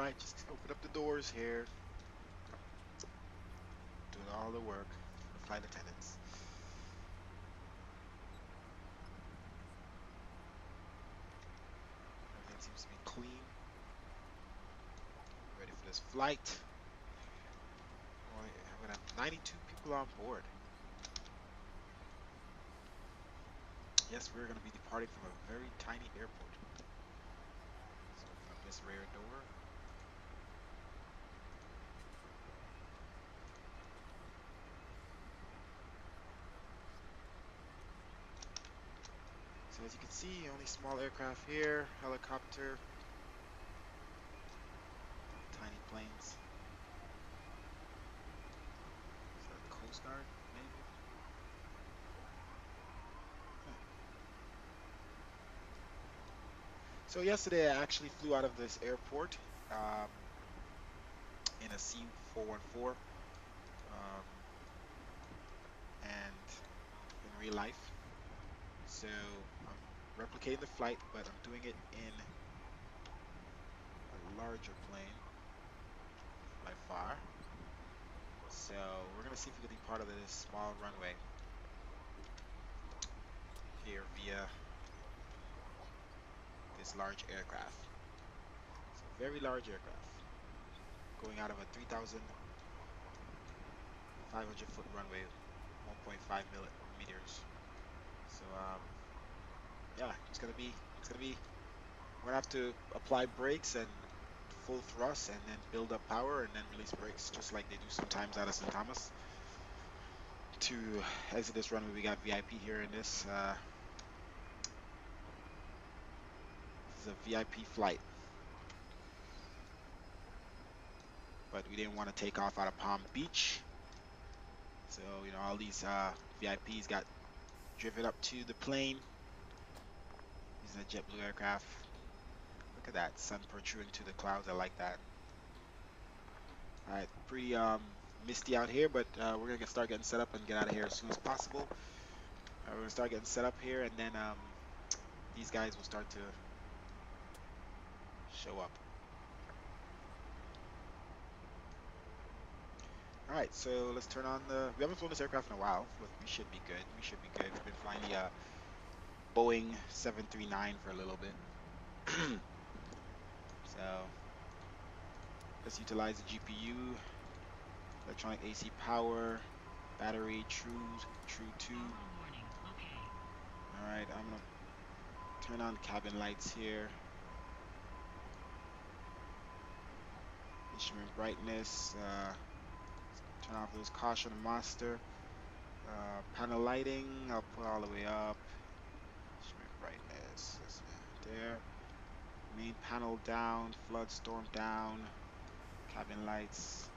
Alright, just open up the doors here. Doing all the work for the flight attendants. Everything seems to be clean. Ready for this flight. Well, I'm gonna have 92 people on board. Yes, we're gonna be departing from a very tiny airport. Let's open up this rear door. So as you can see, only small aircraft here, helicopter, tiny planes. Is that the Coast Guard, maybe? So yesterday I actually flew out of this airport in a C414 and in real life. So I'm replicating the flight, but I'm doing it in a larger plane by far. So we're gonna see if we can be part of this small runway here via this large aircraft. So very large aircraft going out of a 3,500-foot runway, 1.5 meters. So yeah, we're gonna have to apply brakes and full thrust and then build up power and then release brakes just like they do sometimes out of St. Thomas. To exit this runway, we got VIP here in this. This is a VIP flight, but we didn't want to take off out of Palm Beach. So, you know, all these VIPs got driven up to the plane. These are JetBlue aircraft. Look at that, sun protruding to the clouds. I like that. All right, pretty misty out here, but we're gonna start getting set up and get out of here as soon as possible. We're gonna start getting set up here, and then these guys will start to show up. All right, so let's turn on the. We haven't flown this aircraft in a while, but we should be good. We should be good. We've been flying the Boeing 739 for a little bit. So let's utilize the GPU, electronic AC power, battery, true 2. All right, I'm gonna turn on the cabin lights here. Instrument brightness. Turn off those caution master. Panel lighting, I'll put all the way up. Instrument brightness, that's there. Main panel down, flood storm down. Cabin lights,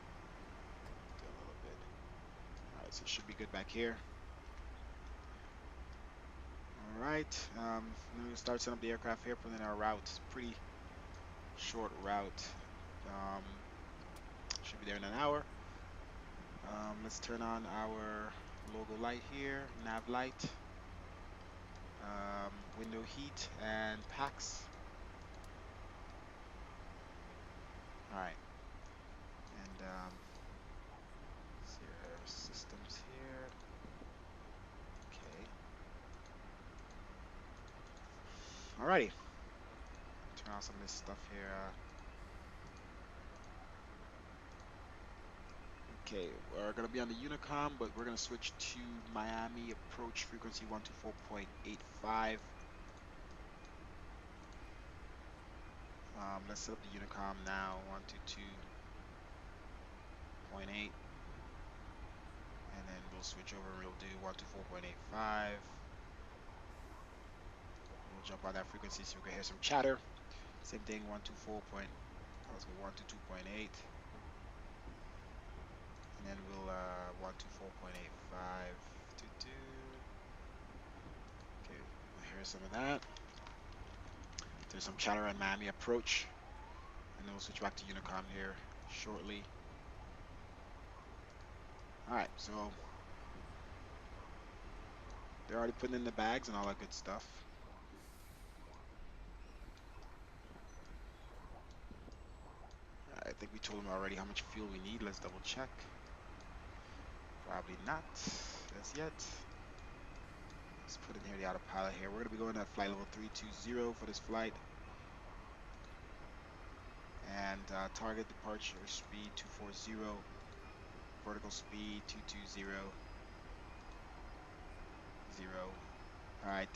do a little bit. All right, so it should be good back here. All right, we'll start setting up the aircraft here, putting in our route. Pretty short route. Should be there in an hour. Let's turn on our logo light here, nav light, window heat, and packs. All right, and see our systems here. Okay. Alrighty. Turn on some of this stuff here. Okay, we're gonna be on the Unicom, but we're gonna switch to Miami approach frequency 124.85. Let's set up the Unicom now, 122.8, and then we'll switch over and we'll do 124.85. We'll jump on that frequency so we can hear some chatter. Same thing, 122.8. And then we'll 124.85. Okay, we'll hear some of that. There's some chatter on Miami approach, and then we'll switch back to Unicom here shortly. All right, so they're already putting in the bags and all that good stuff. I think we told them already how much fuel we need. Let's double check. Probably not as yet. Let's put in here the autopilot here. We're going to be going at flight level 320 for this flight. And target departure speed 240. Vertical speed 220. 0. Alright,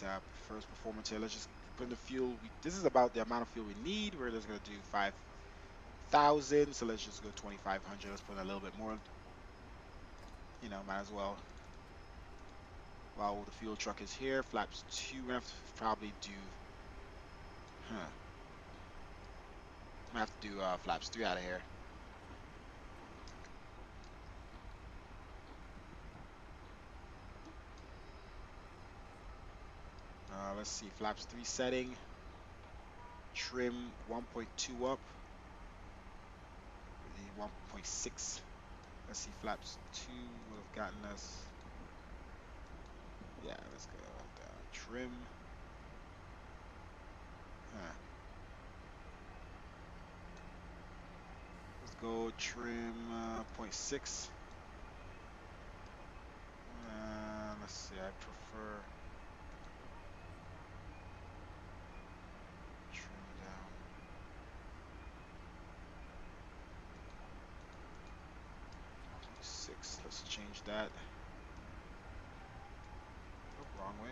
first performance here. Let's just put in the fuel. This is about the amount of fuel we need. We're just going to do 5,000. So let's just go 2,500. Let's put in a little bit more. You know, might as well. While the fuel truck is here, flaps 2. We're going to have to probably do. I'm going to have to do flaps 3 out of here. Let's see. Flaps 3 setting. Trim 1.2 up. The 1.6. Let's see. Flaps 2 would have gotten us. Yeah, let's go down. Trim. Let's go trim 0.6. Let's see, I prefer trim down. .6. Let's change that. Oh, wrong way.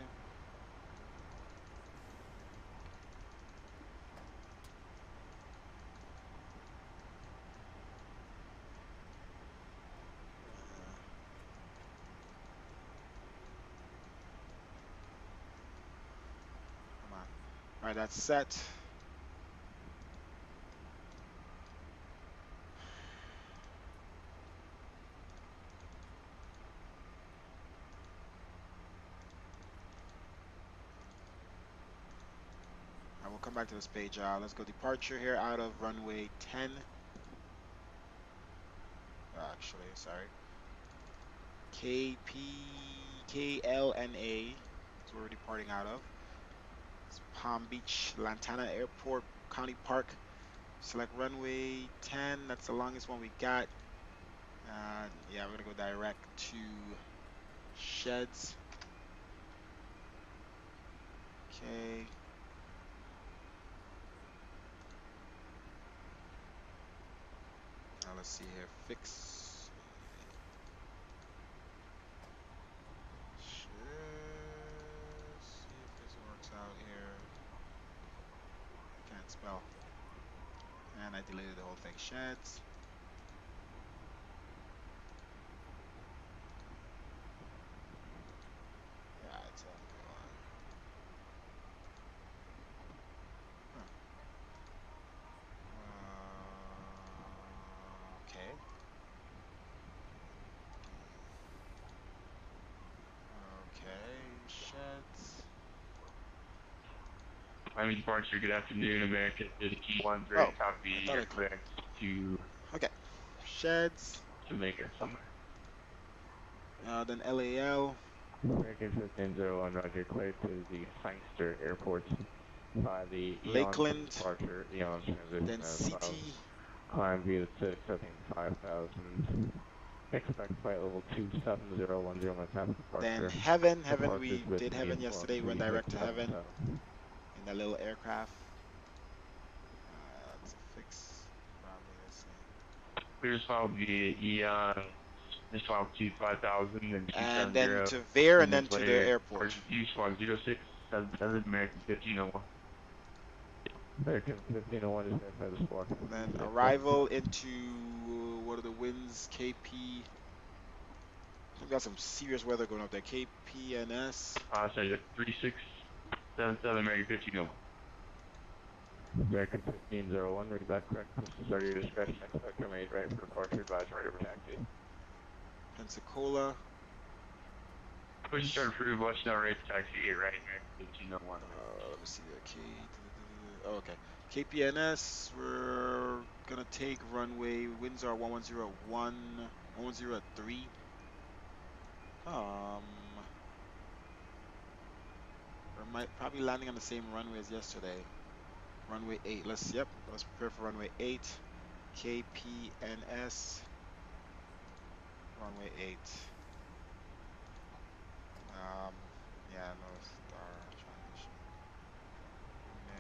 All right, that's set. I will come back to this page. Let's go departure here out of runway 10. Actually, sorry. KLNA is where we're departing out of. It's Palm Beach, Lantana Airport, County Park. Select runway 10. That's the longest one we got. Yeah, we're gonna go direct to sheds. Okay. Now let's see here. Fix. Sheds. See if this works out here. Can't spell. And I deleted the whole thing. Sheds. Yeah, it's on. Okay. Okay. Sheds. Miami departure, good afternoon, American 51, Oh, copy, I thought I clear to okay. Sheds. Jamaica somewhere. Then LAL. American 1501, Roger, clear to the Sangster Airport by the Lakeland. departure, Eon transition Then as CT. well. Climb via 6, I think 5,000. Expect flight level 27010 on time departure. Then Heaven. Heaven, we did Heaven yesterday. Went direct to Heaven in that little aircraft. That's a fix. Probably the same. Clear file via Eon. This file to 5,000 and then to Veer and then to the airport. Use log 0677 American 1501. American 1501 is there for the squawk. Then arrival into what are the winds? KP. We've got some serious weather going up there. KPNS. Sorry, 3677 American 1501. American 1501, read that correct. Start your discretion. Expect remain right for departure. Advise right over taxi. Pensacola. Push start approved. Watch now right to taxi 8 right. American 1501. Let me see that. Oh, okay. KPNS. We're gonna take runway. Winds are 1101, 1103. We're probably landing on the same runway as yesterday. Runway 8. Let's prepare for runway 8. KPNS, runway 8. Um, yeah, no star transition. No.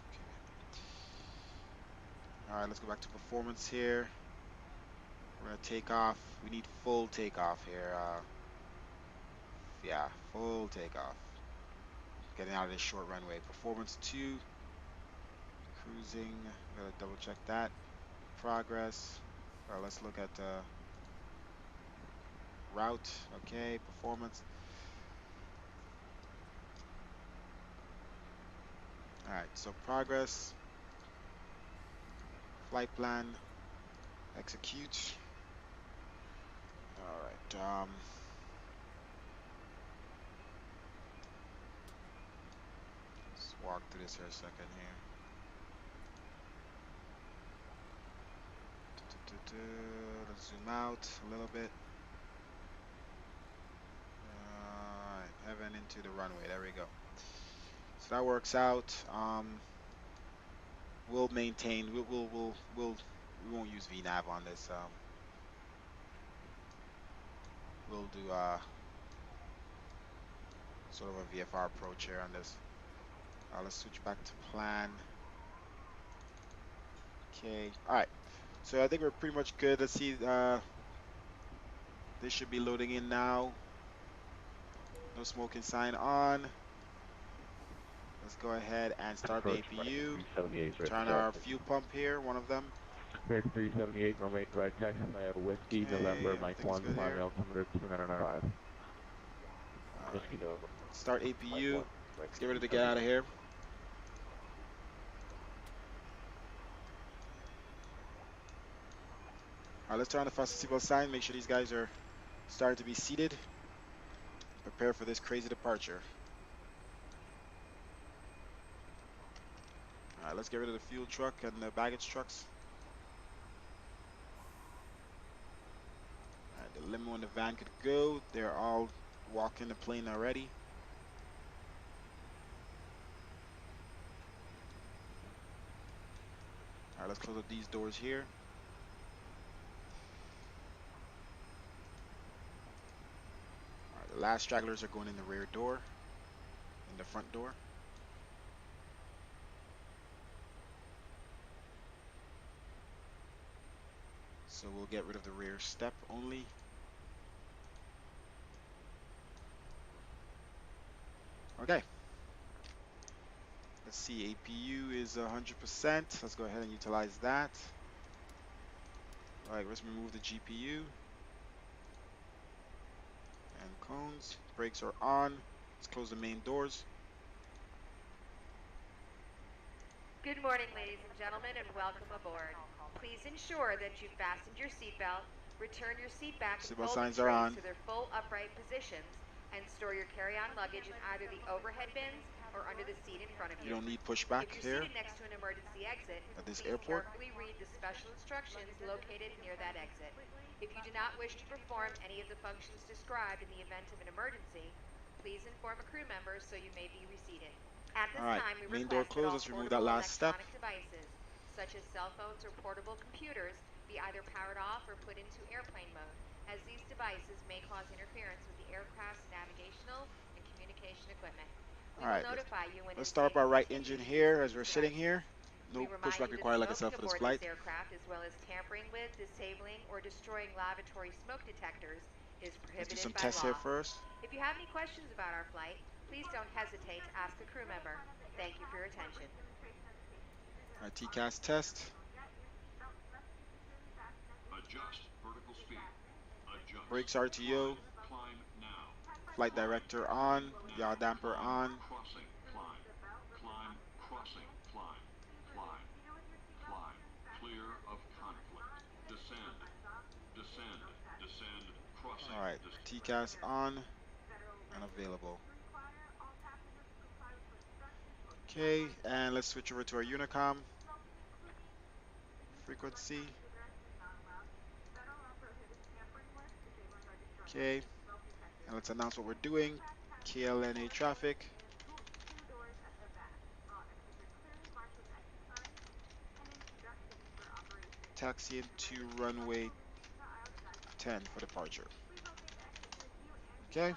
Okay. All right, let's go back to performance here. We're gonna take off. We need full takeoff here. Yeah, full takeoff. Getting out of this short runway. Performance 2, cruising. Gotta double check that. Progress. All right, let's look at route. Okay, performance. All right, so progress, flight plan, execute. All right. Let's walk through this here a second here. Let's zoom out a little bit. All right, heaven into the runway. There we go. So that works out. We'll maintain. We won't use VNav on this. We'll do sort of a VFR approach here on this. Let's switch back to plan. Okay. All right. So I think we're pretty much good. Let's see. This should be loading in now. No smoking sign on. Let's go ahead and start the APU. Turn our fuel pump here, one of them. American 378, runway right taxi, Whiskey, November, Okay, Mike everything's 1, good climb here. altimeter 295. All Whiskey, right. November, Start Mike APU. 1, Let's get ready to get out of 378. here. All right, let's turn on the fastest seatbelt sign. Make sure these guys are starting to be seated. Prepare for this crazy departure. All right, let's get rid of the fuel truck and the baggage trucks. All right, the limo and the van could go. They're all walking the plane already. All right, let's close up these doors here. All right, the last stragglers are going in the rear door, in the front door. So we'll get rid of the rear step only. Okay. Let's see, APU is 100%. Let's go ahead and utilize that. All right, let's remove the GPU. And cones. Brakes are on. Let's close the main doors. Good morning, ladies and gentlemen, and welcome aboard. Please ensure that you've fastened your seatbelt, return your seat back and Seatbelt folding signs are trays on. to their full upright positions, and store your carry-on luggage in either the overhead bins or under the seat in front of You you. don't need pushback If you're here seated next to an emergency exit, at this please airport. carefully read the special instructions located near that exit. If you do not wish to perform any of the functions described in the event of an emergency, please inform a crew member so you may be reseated. At this All right, time, we main door request that closed. all Let's remove that portable last step. electronic devices, such as cell phones or portable computers, be either powered off or put into airplane mode, as these devices may cause interference with the aircraft's navigational and communication equipment. We All right, will notify you when let's it is start safe up our to right continue engine the use here of as we're these sitting devices. here. No We remind pushback you that required, like I said, smoking for this aboard flight. this aircraft, as well as tampering with, disabling, or destroying lavatory smoke detectors, is Let's do prohibited some by tests here law. first. If you have any questions about our flight, please don't hesitate to ask a crew member. Thank you for your attention. All right, TCAS test. Adjust vertical speed. Adjust. Brakes RTO. Climb now. Flight director on. Yaw damper Climb. on. Crossing. Climb. Climb. Crossing. Climb. Climb. Climb. Clear of conflict. Descend. Descend. Descend. Crossing. All right, TCAS on and available. Okay, and let's switch over to our Unicom frequency. Okay, and let's announce what we're doing. KLNA traffic. taxi into runway 10 for departure. Okay.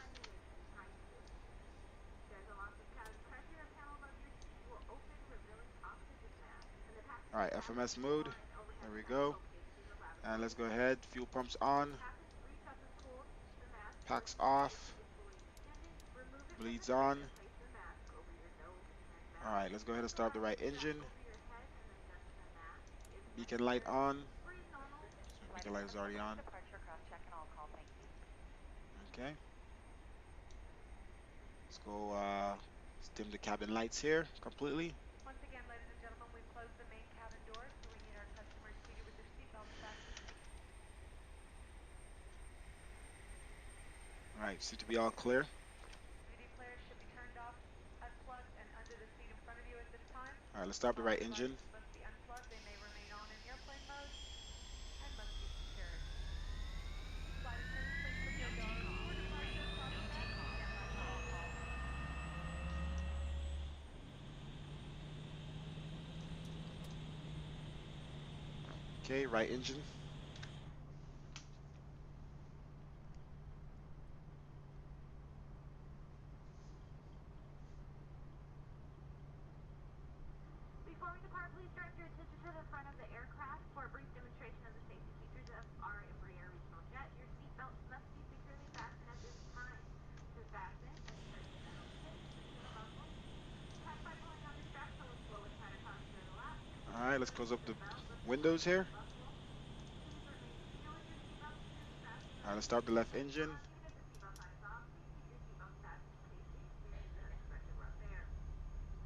All right, FMS mode. There we go. And let's go ahead. Fuel pumps on. Packs off. Bleeds on. All right, let's go ahead and start the right engine. Beacon light on. So beacon light is already on. Okay. Let's go dim the cabin lights here completely. Once again, ladies and gentlemen, we've closed the main cabin doors, so we need our customers seated with their seatbelts fastened. All right, seem to be all clear. DVD players should be turned off, unplugged, and under the seat in front of you at this time. All right, let's start the All right devices engine. must be unplugged. They may remain on in airplane mode and must be secured. Flight attendants, please prepare doors for departure across the back. Stand by for takeoff. Okay, right engine. Before we depart, please direct your attention to the front of the aircraft for a brief demonstration of the safety features of our RWY regional jet. Your seatbelts must be securely fastened at this time. To fasten, insert the metal pin into the buckle. Tap by pulling on the strap so it's slow and tight across your lap. All right, let's close up the windows here. Please remain seated with your seatbelt securely fastened. All right, let's start the left engine. Even if the seatbelt sign is off, please keep your seatbelt fastened in case we experience an unexpected rough air.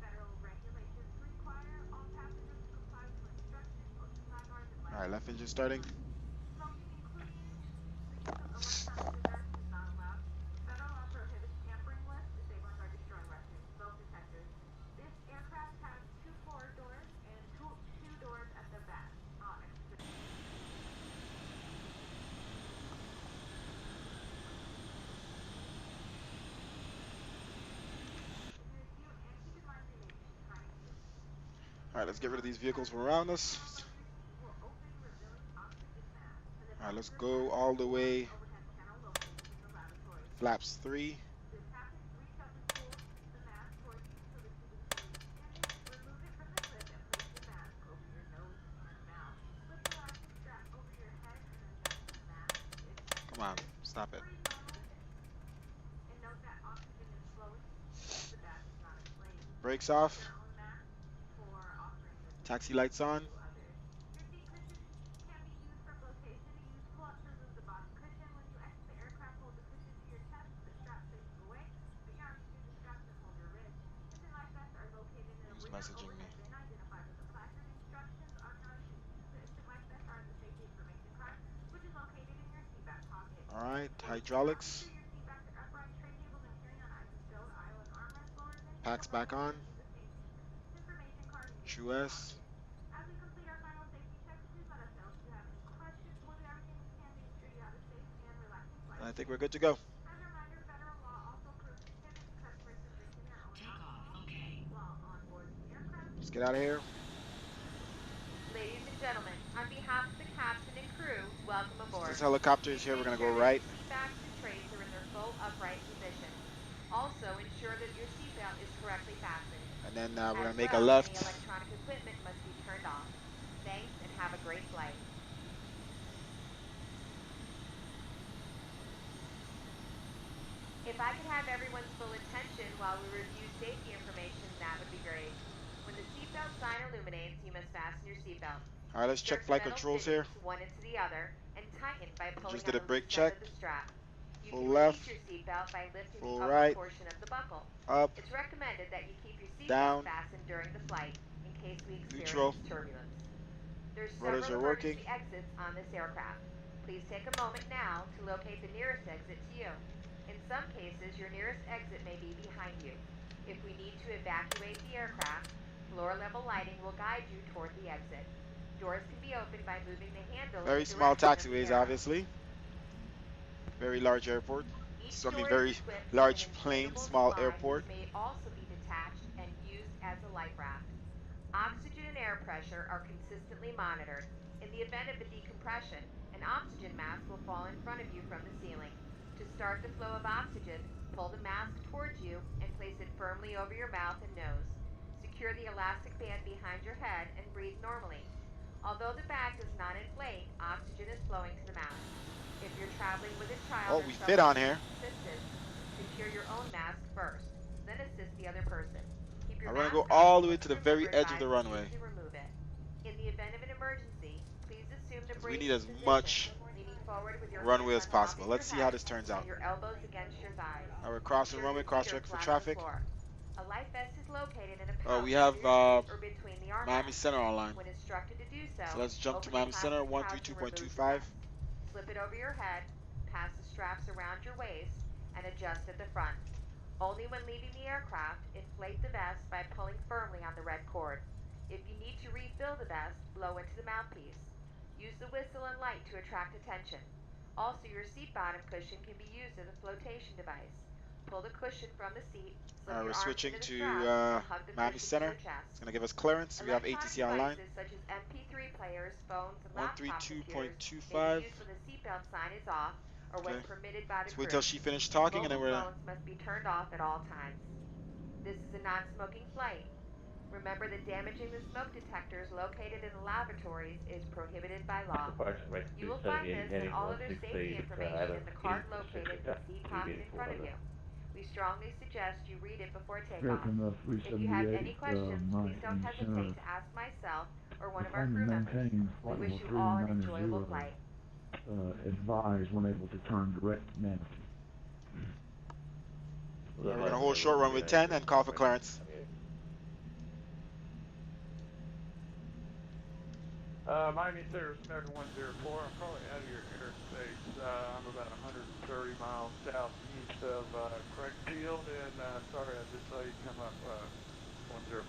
Federal regulations require all passengers to comply with instructions, ocean lifeguards, and All right, life. left engine starting. Smoking, including the use of electronic cigarettes, is not allowed. Federal law prohibits tampering with, disabling, or destroying restrooms smoke detectors. This aircraft has 2 forward doors and two doors at the back. All right, let's get rid of these vehicles from around us. All right, let's go all the way. Flaps 3. Come on, stop it. Brakes off. Taxi lights on. Your seat cushions can be used for flotation. Use pull-up scissors as a bottom cushion. When you exit the aircraft, hold the cushion to your chest with the strap facing away. Put your arms through the straps and hold your wrist. Engine life vests are located in the He's rear messaging me. overhead bin identified with the placard. Instructions on how to use the engine life vest are in the safety information card, which is located in your seat back pocket. All right, Ensure hydraulics. your seat backs are upright. Tray tables and carry-on items stowed aisle and armrest loaders in. Packs back on. Use the safety information card in your True seat S. pocket. As we complete our final safety checks, please let us know if you have any questions. We'll do everything we can to ensure you have a safe and relaxing flight. I think we're good to go. As a reminder, federal law also prohibits customers from drinking their own alcohol while on board the aircraft. Let's get out of here. Ladies and gentlemen, on behalf of the captain and crew, welcome aboard. This helicopter is here. We're gonna go right. Seat backs and trays are in their full upright position. Also, ensure that your seatbelt is correctly fastened. And then we're As gonna make a well, left. Any electronic equipment must be turned off. Thanks and have a great flight. If I could have everyone's full attention while we review safety information, that would be great. When the seatbelt sign illuminates, you must fasten your seatbelt. All right, let's check flight controls here. One into the other and tighten by pulling Just did a on the brake loose end check. of the strap. You Full can left. release your seatbelt by lifting Full the upper right. portion of the buckle. Up. It's recommended that you keep your Down. seatbelt fastened during the flight in case we experience Neutral. turbulence. There's Rudders several are working. emergency exits on this aircraft. Please take a moment now to locate the nearest exit to you. In some cases, your nearest exit may be behind you. If we need to evacuate the aircraft, floor level lighting will guide you toward the exit. Doors can be opened by moving the handle. Very in the small direction of the taxiways, arrow. obviously. Very large airport. Each I mean, door is very equipped with large an plane, inflatable small slide airport. which may also be detached and used as a life raft. Oxygen and air pressure are consistently monitored. In the event of a decompression, an oxygen mask will fall in front of you from the ceiling. To start the flow of oxygen, pull the mask towards you and place it firmly over your mouth and nose. Secure the elastic band behind your head and breathe normally. Although the bag does not inflate, oxygen is flowing to the mask. If you're traveling with a child Oh, or we fit someone on who here. needs assistance, secure your own mask first, then assist the other person. Keep your I want to mask go on all the way once to the crew very member edge of the advises you runway. to remove it. In the event of an emergency, please assume the Because we need braces as position, much leaning forward with your runway hands as on top possible. of your Let's see how head this turns and out. your elbows against your thighs. All right, we're crossing Ensure runway, your cross feet are check for flat on the traffic. floor. A life vest is located in a Oh, pouch we have under your seat or between the Miami armrests. Center online. When instructed to do so, So let's jump to open the Miami Center, plastic pouch and remove the 132.25. vest. Slip it over your head, pass the straps around your waist, and adjust at the front. Only when leaving the aircraft, inflate the vest by pulling firmly on the red cord. If you need to refill the vest, blow into the mouthpiece. Use the whistle and light to attract attention. Also, your seat bottom cushion can be used as a flotation device. Pull the cushion from the seat, slip All right, your we're arms switching into the to straps, and hug the Miami cushion to Center. your chest. It's going to give us clearance. We have Electronic ATC online. devices such as MP3 players, phones, and laptop computers may 132.25. be used when the seatbelt sign is off or when Okay. permitted by the Let's wait crew. till she finished talking and then Mobile we're... phones must be turned off at all times. This is a non-smoking flight. Remember that damaging the smoke detectors located in the lavatories is prohibited by law. Approximately You will find this 278 and heading all other safety 168, information either in the card 80 located in Pacific, the seat pocket in front of 284. you. We strongly suggest you read it before takeoff. American If you have 378, any questions, please don't Miami hesitaate Center. to ask myself or one The of our plane crew is members. maintaining We flight wish level you all an 390. enjoyable flight. Advise when able to turn direct to Manatee. We're going to hold short runway 10 and call for clearance. Miami Center, American 104. I'm calling out of your airspace. I'm about 130 miles southeast of Craig Field, and sorry, I just saw you come up 104.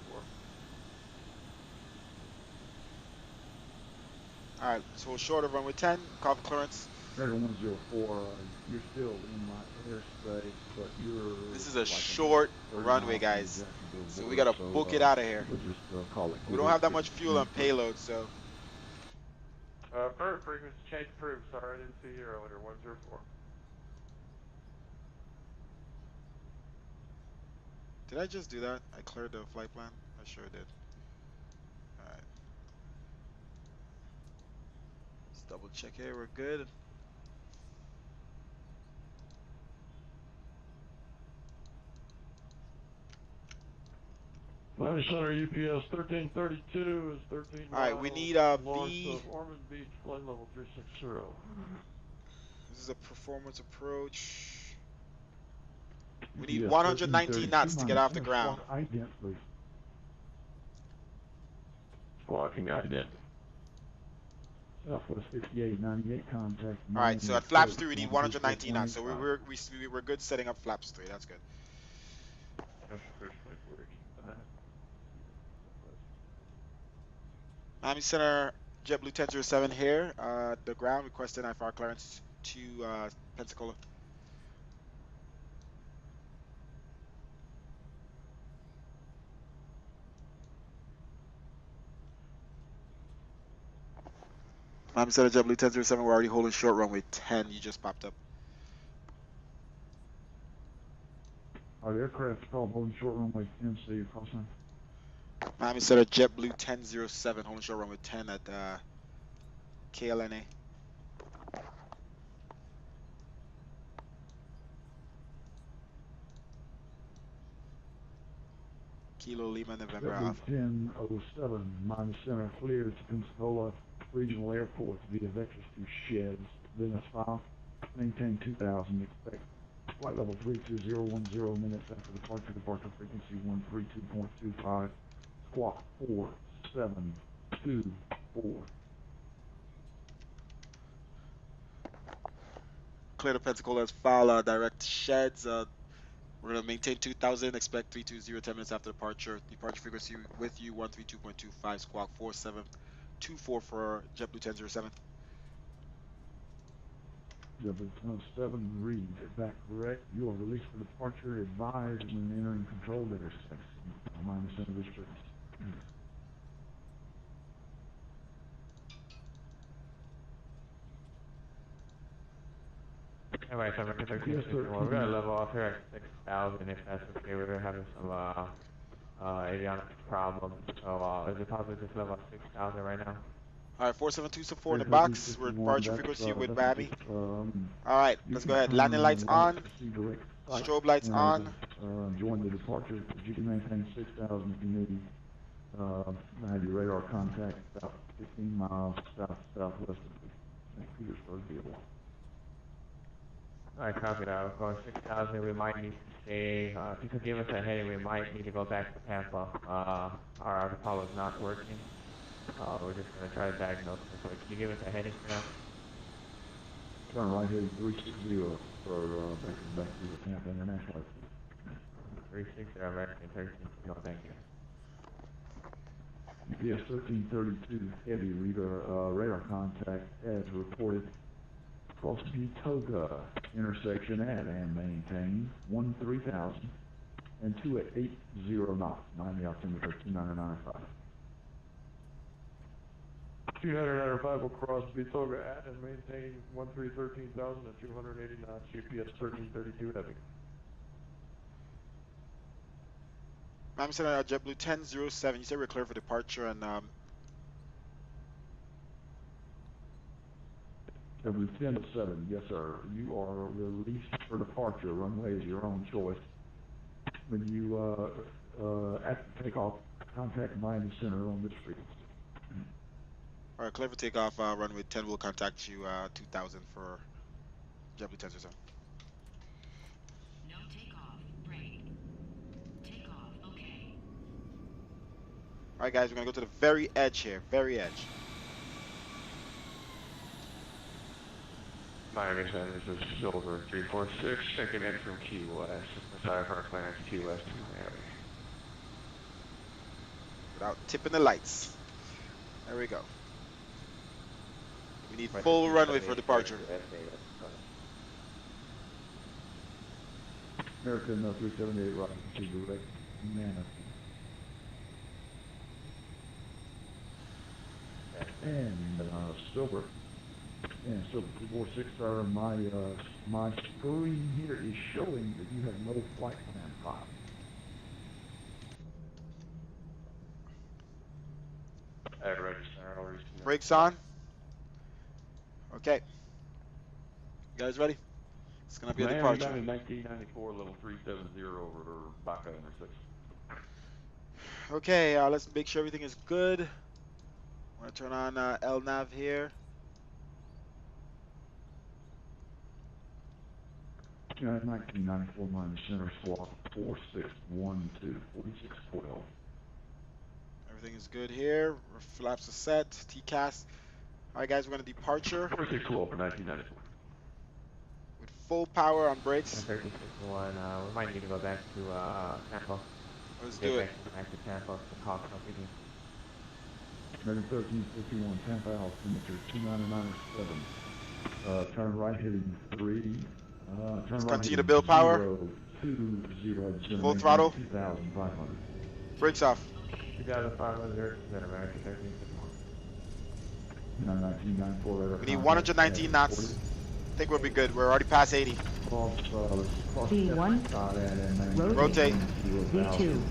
All right, let's hold short of runway 10. Call for clearance. American 104, you're still in my airspace, but you're... This is a like short 30 runway, miles from the guys. Jacksonville So we border, got to book it out of here. We'll just call it We don't have that much fuel on payload, so... Bird frequency change approved. Sorry, I didn't see you earlier. 104. Did I just do that? I cleared the flight plan? I sure did. All right. Let's double check here. We're good. Miami Center UPS 1332 is 13 All right, we need north V. of Ormond Beach, flight level 360. This is a performance approach. We need UPS 119 knots to get off the ground. Squawk ident, please. Squawking ident. Southwest 5898 contact. All right, so at flaps 3, we need 119 knots. So we're good setting up flaps 3. That's good. Miami Center, JetBlue 1007 here. The ground requesting IFR clearance to Pensacola. Miami Center, JetBlue 1007. We're already holding short runway 10. You just popped up. Our aircraft called holding short runway 10, see you call sign. Miami Center, JetBlue 1007, holding short runway 10 at KLNA. Kilo Lima, November JetBlue Alpha. 1007, Miami Center cleared to Pensacola Regional Airport via vectors to sheds. Business file. Maintain 2000. Expect flight level 32010 minutes after departure frequency 132.25. Squawk 4724. Clear to Pensacola as file, direct sheds. We're going to maintain 2000, expect 320 10 minutes after departure. Departure frequency with you 132.25, squawk 4724 for JetBlue 1007. JetBlue 7 read. Is that correct? You are released for departure. Advised when entering control letter 6. Miami Center restricts. Anyway, so we're gonna level off here at 6,000 if that's okay. We're having some avionics problems. So is it possible to just level up 6,000 right now? All right, 472 support in the box. We're departure frequency with Miami. All right, let's go ahead. Landing lights on. Strobe lights on. Join the departure. You can maintain 6,000 if you need. Have your radar contact about 15 miles southwest of St. Petersburg, Leale. Alright, copy that. We're going 6,000. We might need to stay. If you could give us a heading, we might need to go back to Tampa. Our Apollo is not working. We're just going to try to diagnose this. So can you give us a heading for now? Turn right heading 360 for back to the Tampa International. 360, American 13. No, thank you. Yes, 1332 heavy radar contact as reported across Butoga intersection at and maintain 13,000 and 2 at 80 knots, 90 altimeter 2995. 2995 across Butoga at and maintain 13,000 and 280 knots, GPS 1332 heavy. I'm sending out JetBlue 1007. You said we're clear for departure and JetBlue 1007, yes sir. You are released for departure. Runway is your own choice. When you at takeoff, contact Miami Center on this frequency. all right, clear for takeoff. Runway 10 will contact you 2000 for JetBlue 1007. No takeoff. Break. Takeoff. Okay. All right, guys, we're gonna go to the very edge here. Very edge. Miami Center, this is Silver 346, checking in from Key West. Sorry for our clearance, Key West to Miami. Without tipping the lights. There we go. We need full runway for departure. American 378 rocket to direct Manhattan. And Silver. And so 246, sir, my screen here is showing that you have no flight plan file. Brakes on. Okay. You guys ready? It's gonna be a departure. Miami 1994, level 370 over Baca intersection. Okay, let's make sure everything is good. I'm gonna turn on LNAV here. 1994 Miami Center slot 4612 4612. Everything is good here. Flaps are set. TCAS. All right, guys, we're gonna departure 4612 for 1994. with full power on brakes. 1361. We might need to go back to Tampa. Let's do it. Back to Tampa for Hawk Company. American 1351 Tampa altimeter 2997. Turn right heading 3. Let's continue to build power. 20, Full throttle. 2,500. Brakes off. 2,500, then American 1361. 1994 We need 119 knots. I think we'll be good. We're already past 80. V1. Rotate. V2.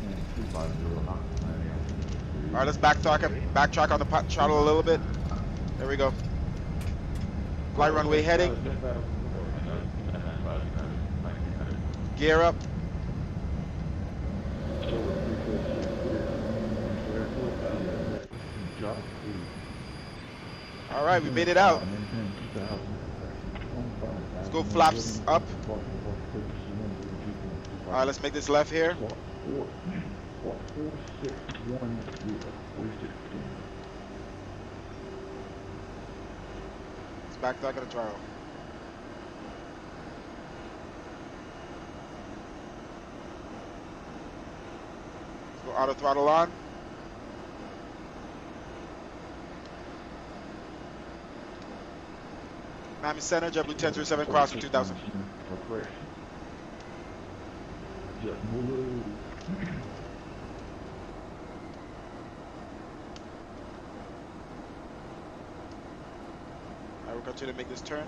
All right, let's backtrack on the throttle a little bit. There we go. Flight runway heading. Gear up. All right, we made it out. Let's go flaps up. All right, let's make this left here. Let's backtrack on the throttle. Let's go auto throttle on. Miami Center, JetBlue 1037, crossing 2000. Alright, we'll continue to make this turn.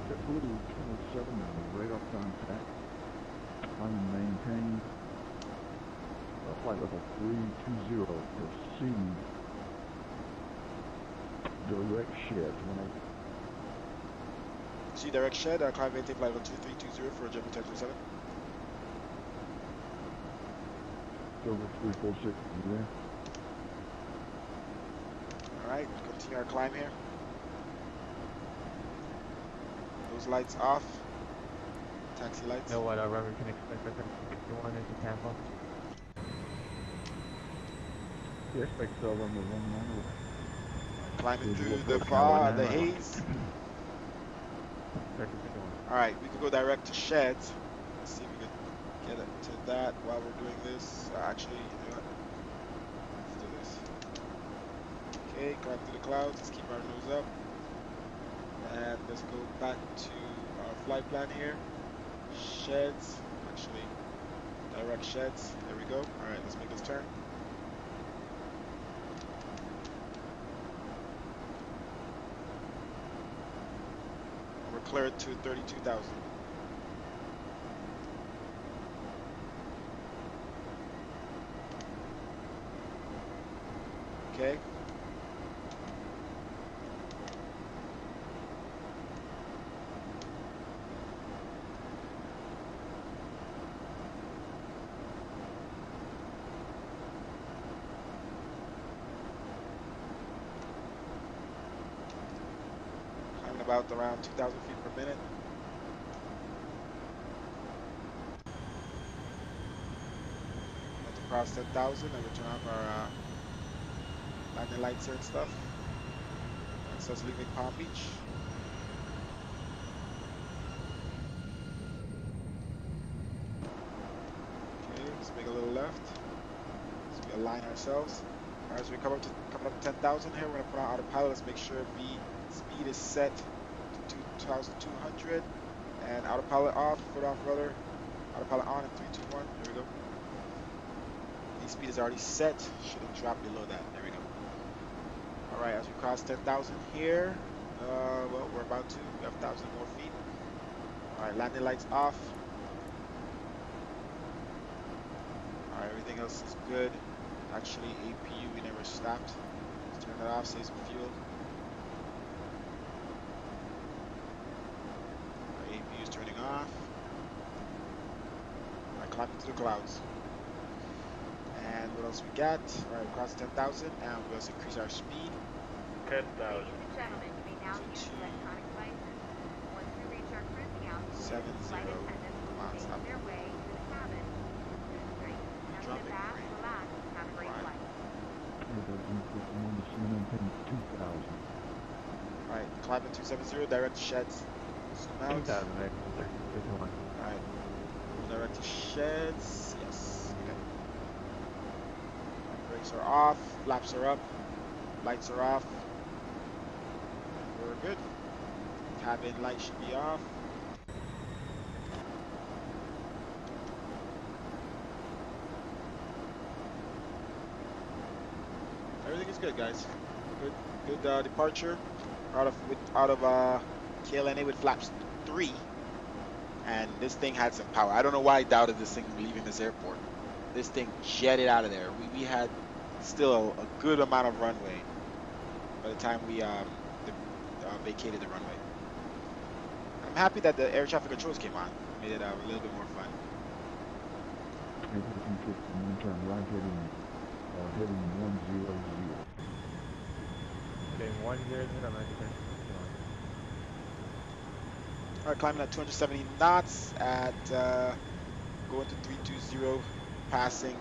JetBlue 207 radar contact. Climb and maintain. Flight level 320. Proceed. Direct shed 18. See direct shed, climb maintain flight level 2320 for JetBlue 1037. Silver 346, you there? Alright, continue our climb here. Those lights off. Taxi lights. Know what run we can expect at 1361 into Tampa? Yeah, expect runway 19 right. Climbing through the Caliber fog, 9 the right. haze. 1361. Alright, we could go direct to sheds. Let's see if we could get it to that while we're doing this. Actually, you know what? Let's do this. Okay, climb through the clouds. Let's keep our nose up. And let's go back to our flight plan here. Sheds. Actually, direct sheds. There we go. Alright, let's make this turn. We're cleared to 32,000. Okay. Climbing about around 2,000 feet per minute. About to cross 10,000 and we turn off our landing lights here and stuff. And so it's leaving Palm Beach. Okay, let's make a little left. So we align ourselves. Alright, as we coming up to 10,000 here, we're gonna put on autopilot. Let's make sure V speed is set to 2,200. And autopilot off, foot off rudder. Autopilot on in 3, 2, 1. There we go. V speed is already set. Shouldn't drop below that. There we go. Alright, as we cross 10,000 here, well, we're about to. We have 1,000 more feet. Alright, landing lights off. Alright, everything else is good. Actually, APU, we never stopped. Let's turn it off, save some fuel. Our APU is turning off. Alright, climbing to the clouds. And what else we got? Alright, we crossed 10,000 and we also increase our speed. 10,000. Ladies and gentlemen, you may now use electronic devices. Once we reach our cruising altitude, 70 flight attendants will be miles making up. their way to the cabin to food drink. Now sit Dropping back, frame. relax, and have a great Right. flight. 2,051, 2,000. Alright, climbing 270, direct to sheds. Zoom out. 2,000, right? 1361. Alright, direct to sheds. Yes, okay. Alright, brakes are off, flaps are up, lights are off. And we're good. Cabin light should be off. Everything is good, guys. Good departure. Out of KLNA with flaps 3, and this thing had some power. I don't know why I doubted this thing leaving this airport. This thing jetted out of there. We had still a good amount of runway by the time we vacated the runway. I'm happy that the air traffic controls came on. Made it a little bit more fun. 1361, turn right heading 100. Okay, 100, I'm ready for 1361. Alright, climbing at 270 knots at going to 320, passing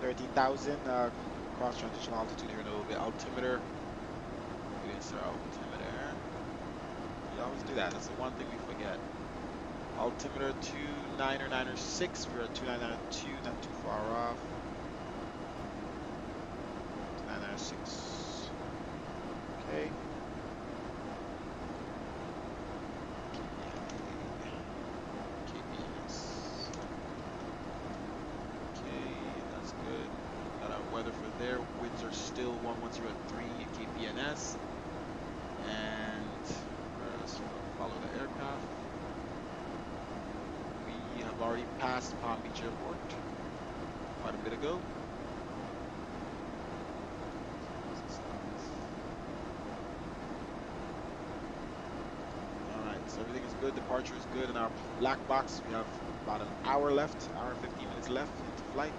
13,000. Cross transitional altitude here in a little bit. Altimeter. We didn't start altimeter. We always do that. That's the one thing we forget. Altimeter 29906. We're at 2992, not too far off. 2996. Okay. KBS. Okay, that's good. Got our weather for there. Winds are still 110 at 3 at KPNS. And where else? We've already passed Palm Beach Airport quite a bit ago. All right, so everything is good. Departure is good. In our black box, we have about an hour left, hour and 15 minutes left into flight.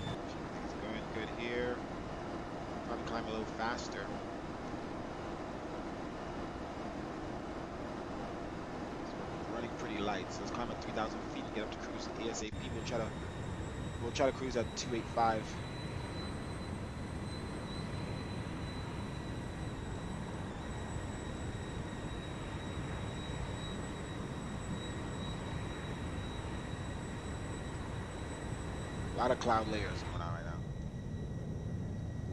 Everything's going good here. Probably climb a little faster. Running pretty light, so let's climb at 3,000 feet and get up to cruise ASAP. We'll try to cruise at 285. A lot of cloud layers going on right now.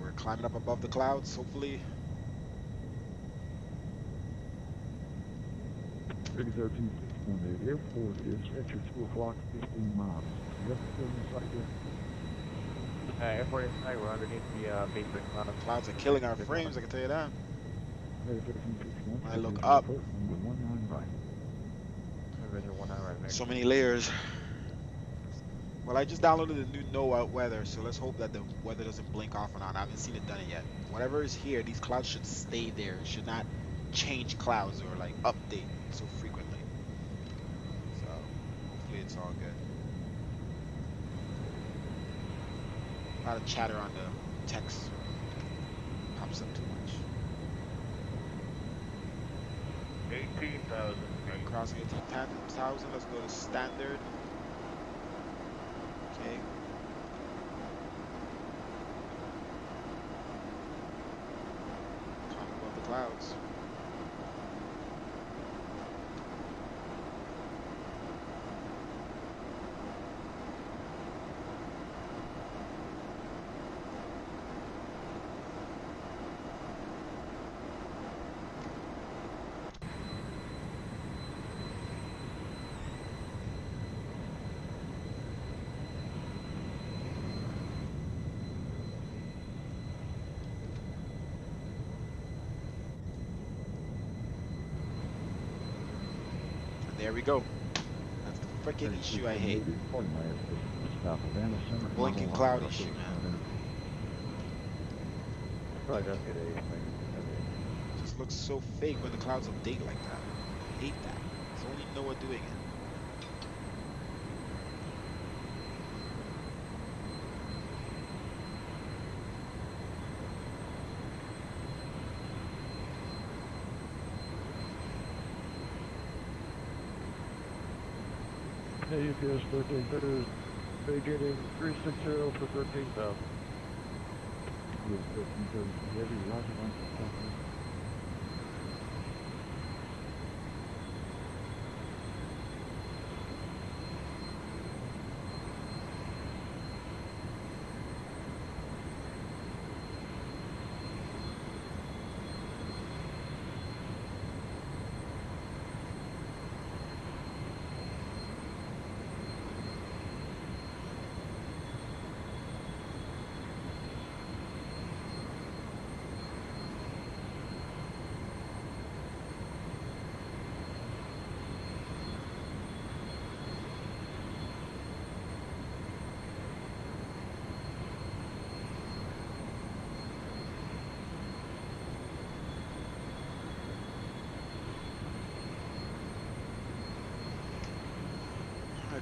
We're climbing up above the clouds, hopefully. 1361, the airport is at your 2 o'clock, 15 miles. Yep, airport in sight, we're underneath the basic cloud. Clouds are killing our frames, I can tell you that. 1361, When I look up, number 19 right. so many layers. Well, I just downloaded the new NOAA weather, so let's hope that the weather doesn't blink off and on. I haven't seen it done yet. Whatever is here, these clouds should stay there. It should not change clouds or like update so frequently. So hopefully it's all good. A lot of chatter on the text. Pops up too much. 18,000 feet. Crossing 18,000. Let's go to standard. Okay. Calm above the clouds. There we go. That's the freaking issue I hate. Blinking cloud issue, man. Just looks so fake when the clouds update like that. I hate that. It's only NOAA doing it. UPS 1330, vacating 360 for 13,000. US 1330, heavy, roger,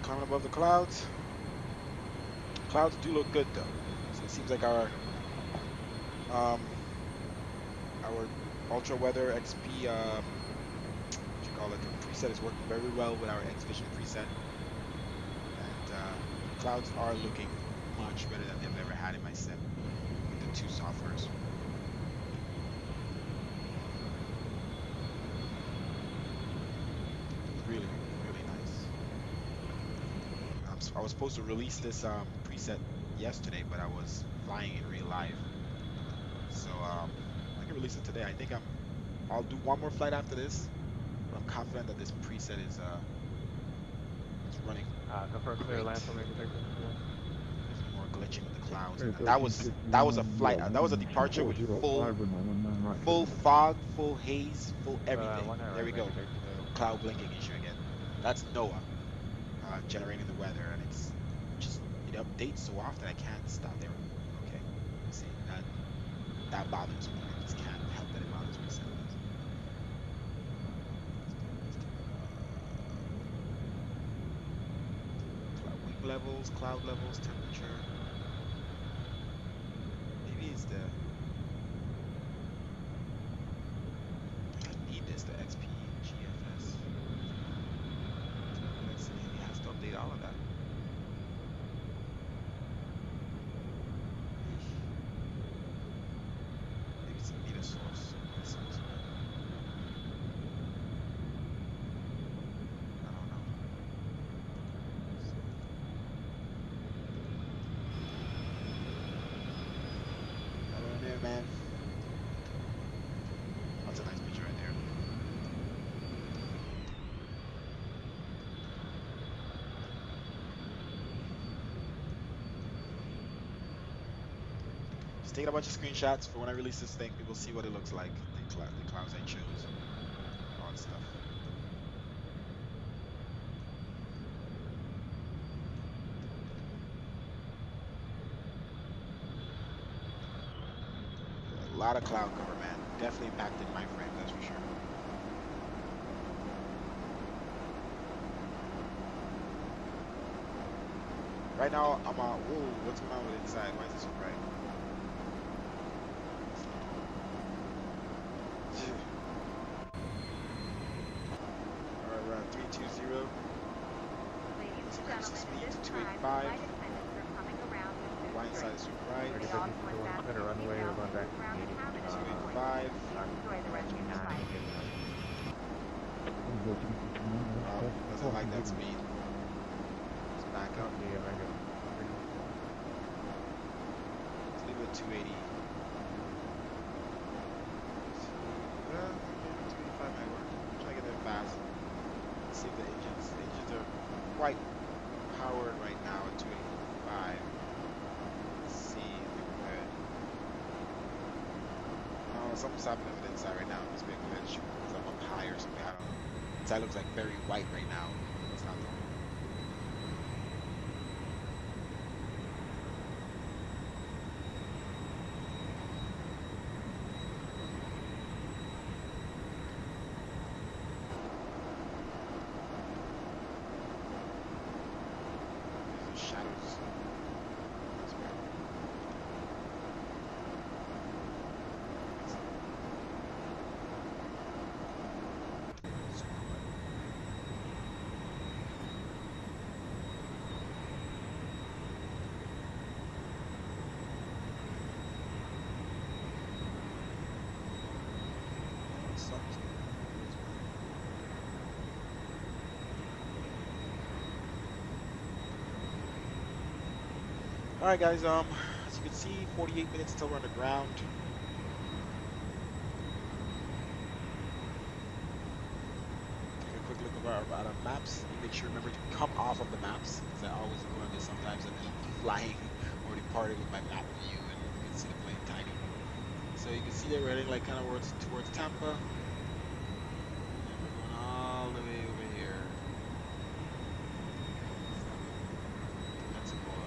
Climbing above the clouds. Clouds do look good though. So it seems like our ultra weather XP what you call it, the preset is working very well with our X Vision preset. And clouds are looking much better than they've ever had in my sim with the two softwares. Really, really nice. I was supposed to release this preset yesterday, but I was flying in real life. So I can release it today. I think I'll do one more flight after this, but I'm confident that this preset is running. Confirm clear land for me. There's more glitching with the clouds. And that was a flight. That was a departure with full fog, full haze, full everything. There we go. Cloud blinking issue again. That's NOAA generating the weather, and it's just it updates so often I can't stop there. Okay, you see that bothers me. I just can't help that it bothers me. So wind levels, cloud levels, temperature. Maybe it's the I need this the XP GFS. So let's see. It has to update all of that. Maybe it's a meter source. Let's see what's right. I don't know. I don't know, man. That's a nice picture right there. Just taking a bunch of screenshots for when I release this thing. People see what it looks like. The clouds I chose. All that stuff. A lot of cloud cover, man. Definitely impacted my frame, that's for sure. Right now, I'm whoa, what's going on with inside? Why is it so bright? Alright, we're at 320. Ladies Let's and increase the gentlemen, speed this to time, 285. flight attendants are coming around the smooth Blind side is strait. super bright. Already They 50 also to must one fasten center their runway, we're going seatbelts back and to surround the cabin at all points. 285. Please enjoy the rest of your flight. Doesn't like that speed. Let's back up. Yeah, I got Let's leave it at 280. Well, maybe 285 might work. Try to get there fast. Let's see if the engines are quite powered right now at 285. Let's see if they're good. Oh, something's happening with the inside right now. It must be a glitch because I'm up high or something. I don't know. Inside looks like very white right now. It's not normal. These are shadows. That's weird. Alright guys, as you can see, 48 minutes till we're on the ground. Take a quick look at our maps. Make sure remember to come off of the maps, because I always go on this sometimes and then flying or departing with my map view and you can see the plane tiny. So you can see that we're heading like kind of towards Tampa. And we're going all the way over here. Pensacola.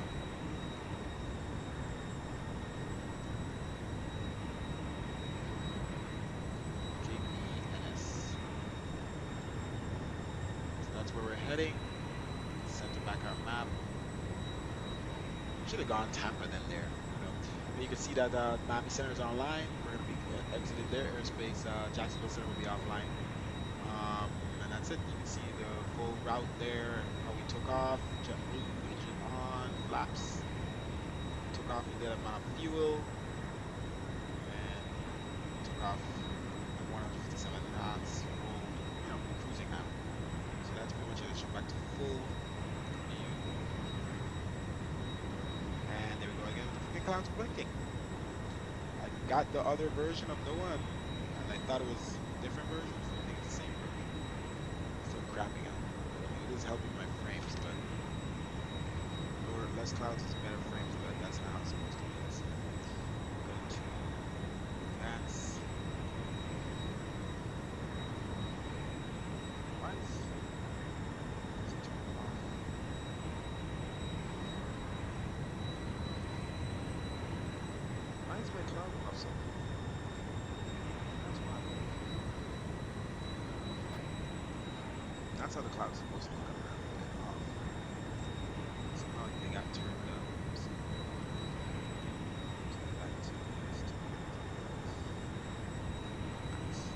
That's where we're heading. Center back our map. Should have gone Tampa then there. But you can see that Miami Center is online. We're going to be exiting their airspace. Jacksonville Center will be offline. And that's it. You can see the full route there. How we took off. JetBlue engine on. Flaps. Took off with that amount of fuel. And took off at 157 knots. Full, cruising now. So that's pretty much it. Let's jump back to full view. And there we go again with the freaking clouds blinking. I got the other version of NOAA and I thought it was a different version, so I think it's the same version. Still crapping out. It is helping my frames, but less clouds is better frames, but that's not how it's supposed to be. Let's go to advance. Once. a cloud puffs up. That's wild. That's how the cloud's supposed to look around and off. Somehow they got turned up. So, back to this.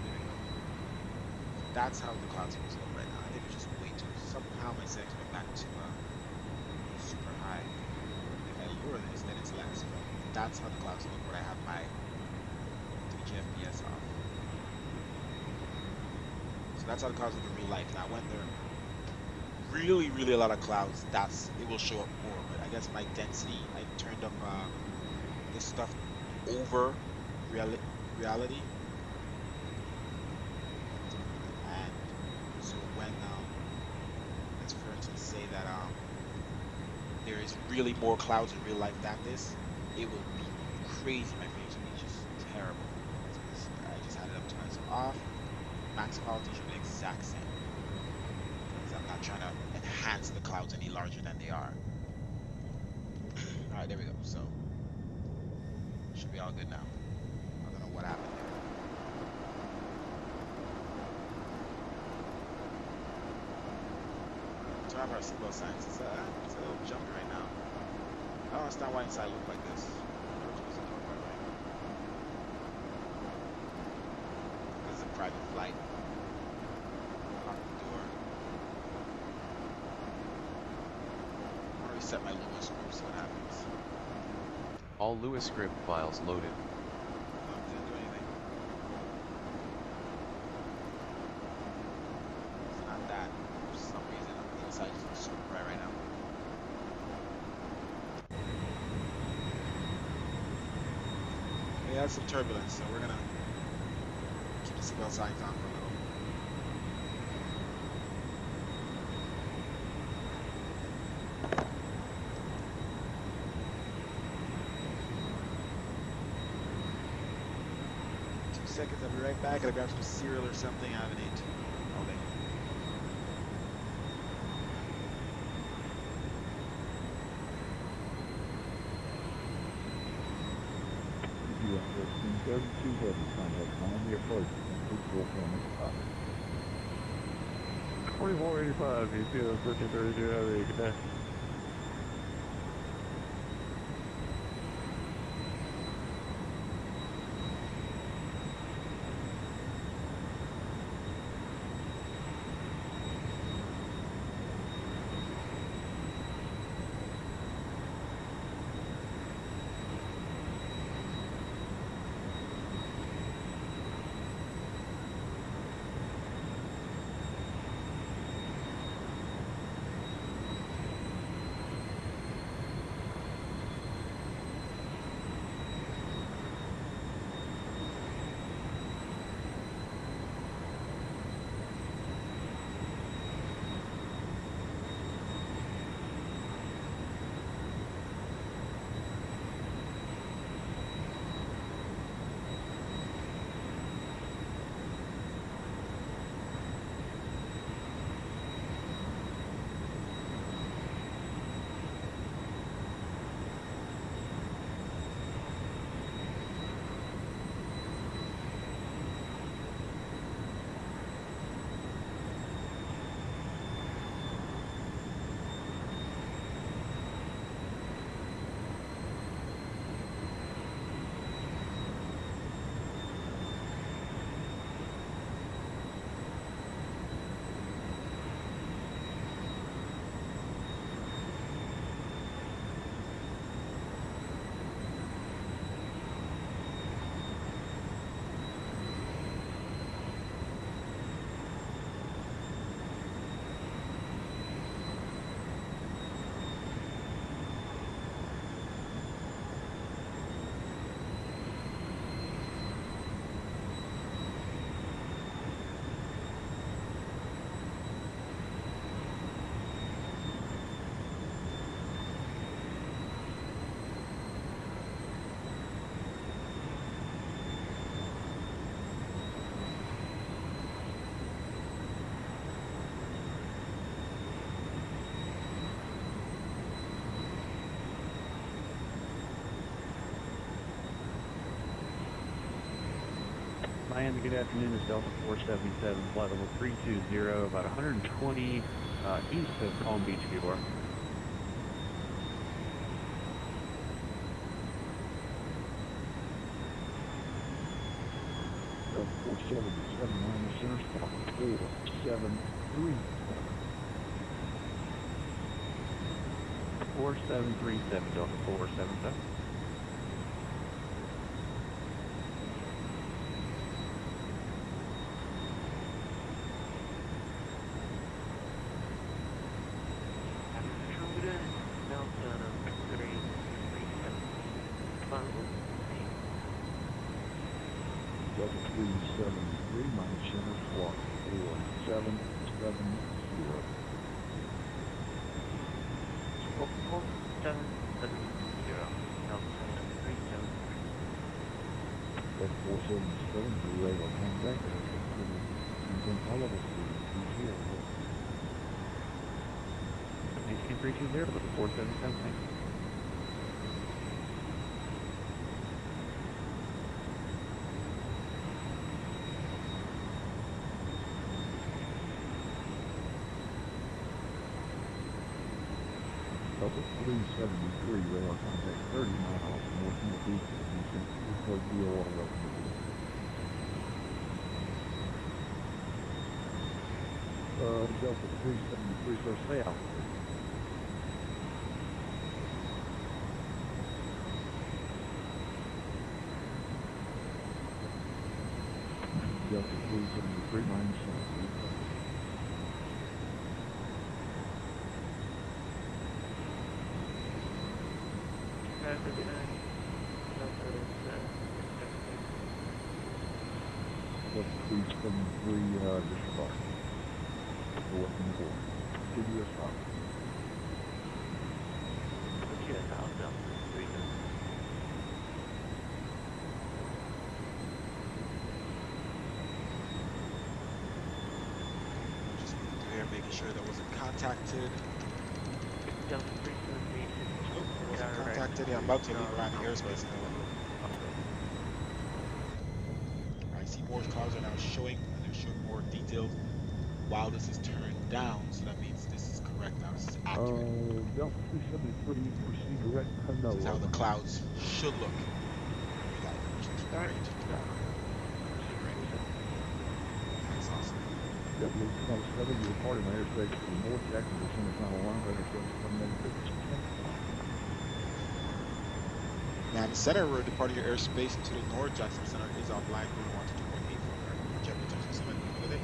There we go. That's how the cloud's supposed to look right now. I think it's just way too. Somehow my settings went back to super high. If I lower this, then it's less. But that's how the clouds look when I have my 3G FPS off. So that's how the clouds look in real life. Now when they're really a lot of clouds, it will show up more. But I guess my density, I turned up this stuff over reality. And so when let's for instance say that there is really more clouds in real life than this, it will be crazy. My face will be just terrible. I just had it up to myself off. Max quality should be the exact same. Because I'm not trying to enhance the clouds any larger than they are. Alright, there we go. So should be all good now. I don't know what happened there. Turn off our seatbelt signs. It's a little jumpy right now. I don't understand why inside look like this. This is a private flight. Lock the door. I want to reset my Lewis group, see what happens. All Lewis script files loaded. No, it didn't do anything. It's not that. For some reason, the inside just looks super bright right now. We have some turbulence, so we're gonna keep the seatbelt signs on for a little. Seconds, I'll be right back. I'll grab some cereal or something. I haven't ate all day. US 1332 Heavy contact Miami approach. Please walk on this top. 2485, BCO 1332 Heavy, good day. Miami, good afternoon. This is Delta 477, flight level 320, about 120 east of Palm Beach, Viewer. Delta 477, Miami Center, stop 473. 4737, Delta 477. Delta 373, Miami Center, squawk 4770. Delta 477, relay will contact us. Maintain all levels 320. 19320, Delta 477, thanks. Delta 373, radar contact 30 miles north northeast of Houston. Report DOR recommended. Delta 373, sir, stay out. Delta 373, Miami Center. Delta 373, disregard. Go up in the board. Give you a stop. Just moving through here, making sure that wasn't contacted. Delta 378. Nope, wasn't contacted. Yeah, I'm about to leave around the airspace now. I see Morse clouds are now showing, and they're showing more detailed while this is turned down, so that means this is correct now. This is accurate. Delta 373, proceed direct. No, This is how the clouds should look. Great. That's awesome. Delta 207, you departed my airspace to the north, Jacksonville Center, final line, radar service 196. Now, the center, we're departing your airspace to the north. Jackson Center is offline. We want to 2.8 for our jet protection summit with it.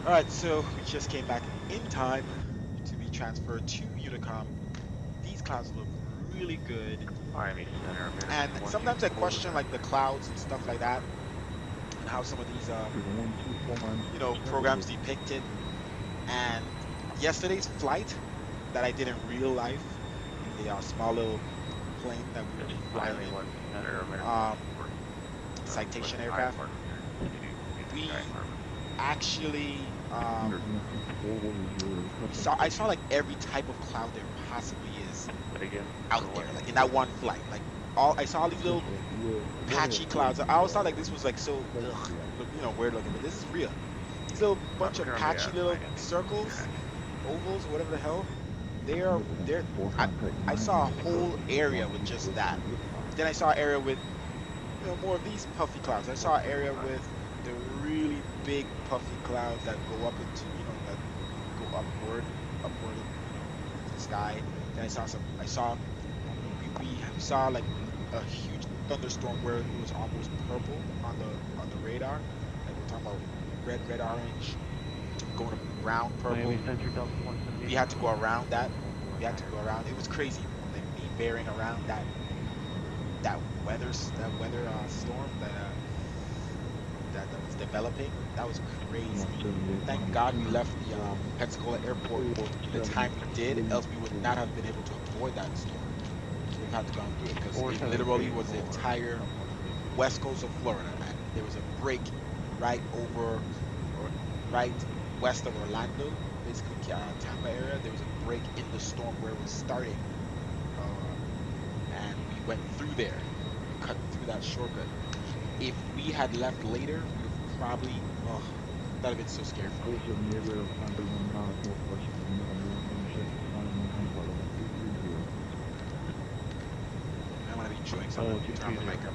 All right, so we just came back in time to be transferred to Unicom. These clouds look really good. Miami Center, American And sometimes I question like the clouds and stuff like that, and how some of these, programs depict it. And yesterday's flight that I did in real life, in the small little plane that we were flying in, citation aircraft, we actually I saw like every type of cloud there possibly is out there, like in that one flight. Like I saw all these little patchy clouds. I always thought like this was like so weird looking, but this is real. These little bunch of patchy little circles, ovals, whatever the hell. I saw a whole area with just that. Then I saw an area with more of these puffy clouds. I saw an area with the really big puffy clouds that go up into that go upward into the sky. Then we saw like a huge thunderstorm where it was almost purple on the radar. Like we're talking about red, orange, going to brown, purple. We had to go around that. It was crazy. Like me bearing around that weather storm that was developing. That was crazy. Thank God we left the Pensacola airport the time we did, else we would not have been able to avoid that storm. So we've had to go through it because it literally was the entire west coast of Florida, and there was a break right west of Orlando, basically Tampa area. There was a break in the storm where it was starting, and we went through there. We cut through that shortcut. if we had left later, we would probably, oh, that would have been so scary for me. Also, near rail time 31 miles northwest of the intersection, sign and maintain flight level 330. I'm gonna be chewing, so I'm gonna drop the mic up.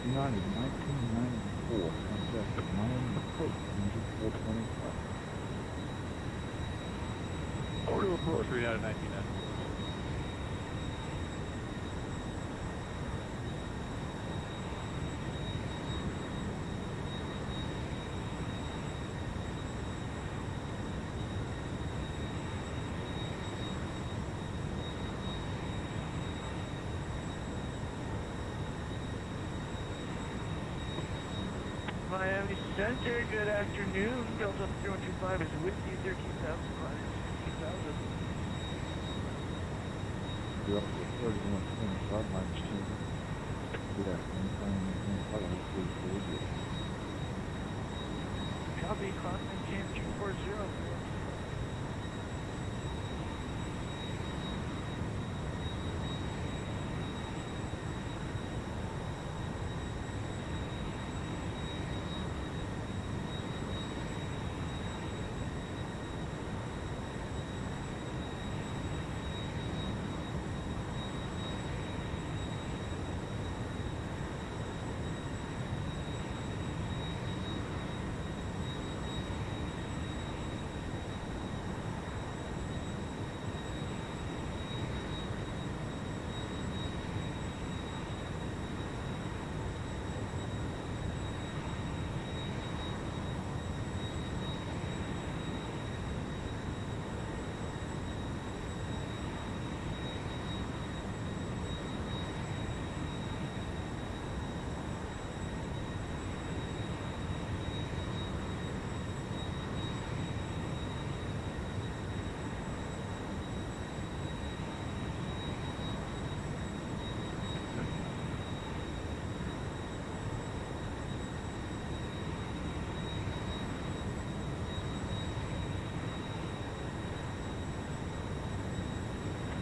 United 1994, contact of Miami Coast, engine 425. Order approach, read out of 1994. Miami Center, good afternoon. Delta 3125 is with you, 13,000, 16,000. You're up to 3125 minus 10. Good afternoon, maintain flight level 340. Copy, Cloudman James 240.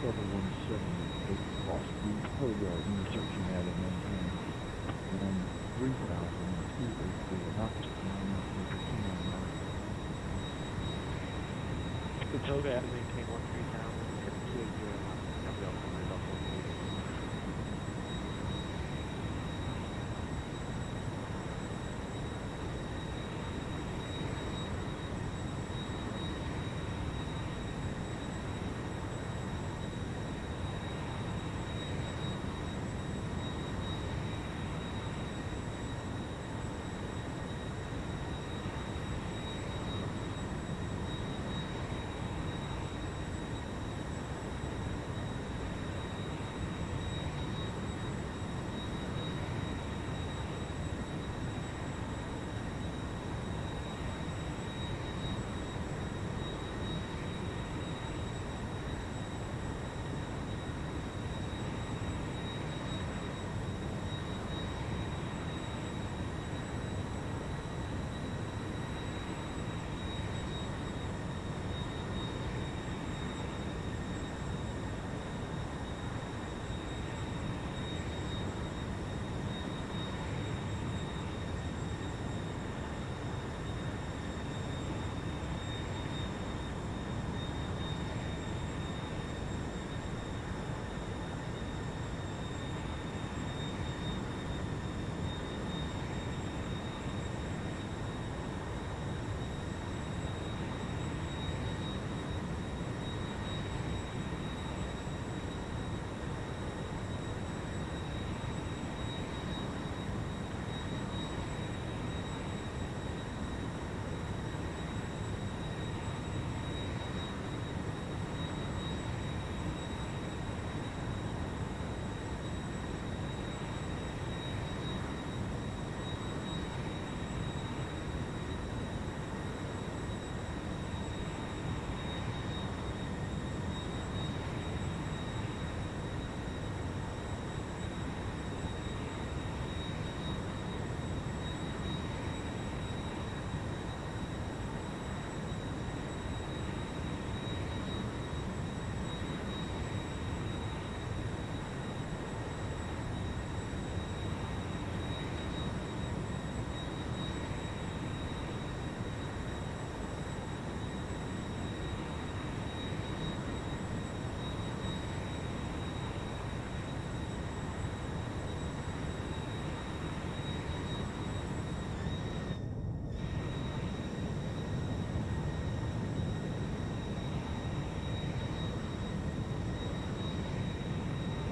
Discover 178 across the Toga intersection at and maintain 30,284 knots, 9 The Toga has maintained 13,280 knots. I'll be able to worry about 48.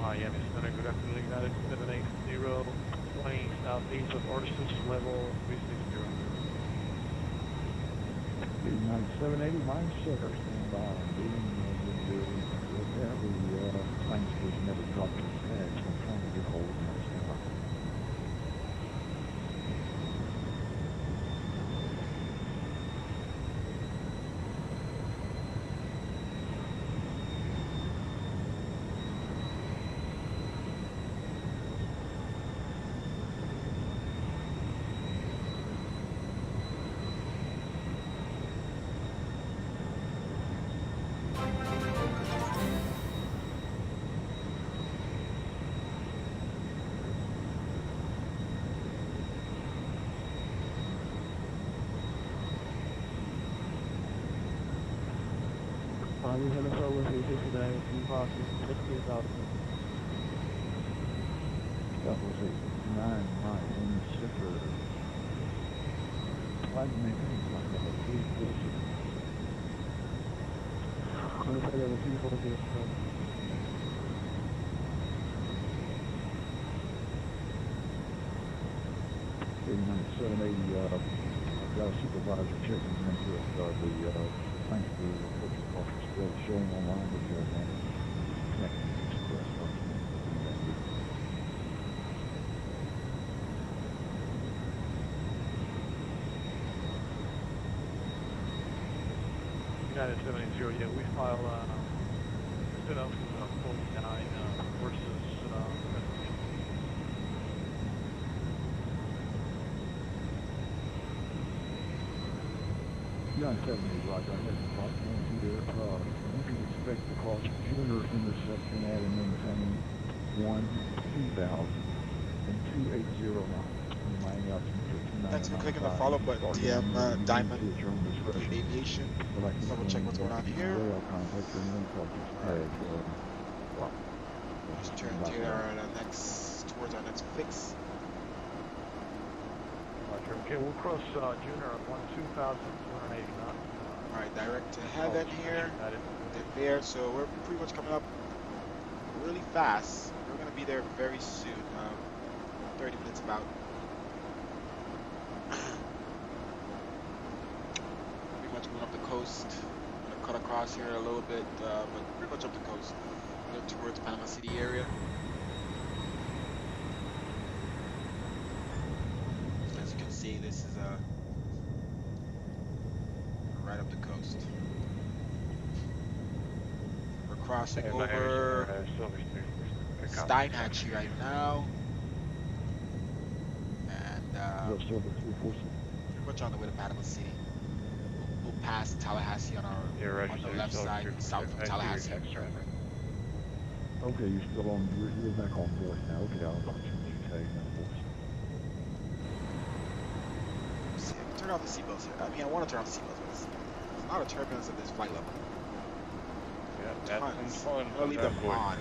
Miami Center, good afternoon, United 780, 20 southeast of Orsis, level 360. United 780, minus checker, stand by. Being apparently, plane station never dropped its tags. I'm trying to get hold of them. Stand by. We had a solar here today, ImPosSiBLe, 16,000. That was a 9-mile in the center. Why didn't they think like that? It's 340. I'm going to say there were people here, so. 780, I've got a supervisor checking into it, the thanks to the purchase office still showing online that you're connecting to express function. United 780, yeah, we file, stood up from 49 versus, United 780, Roger, I had the flight plan here, expect to cross Junior intersection at and maintain 1-2000 and 280 knots. Miami altimeter 295. Thanks for clicking the follow button, DM Diamond Aviation. Double check what's going on here. Contact your Alright. Just turn to towards our next fix. Okay, we'll cross Junior at 2,280 knots. Alright, direct to heaven here. There, so we're pretty much coming up really fast. We're gonna be there very soon. 30 minutes about. Pretty much going up the coast. I'm gonna cut across here a little bit, but pretty much up the coast. Look towards Panama City area. As you can see, this is right up the coast. We're crossing over Steinhatchee right now, and pretty much on the way to Panama City. We'll pass Tallahassee on the left side, south of Tallahassee. Okay, you're still on. You're back on voice now. Okay, I'll watch you say voice. See, I can turn off the seatbelts here. I mean, I want to turn off the seatbelts, but there's a lot of turbulence at this flight level. Yeah, that's fun. I'll leave them on.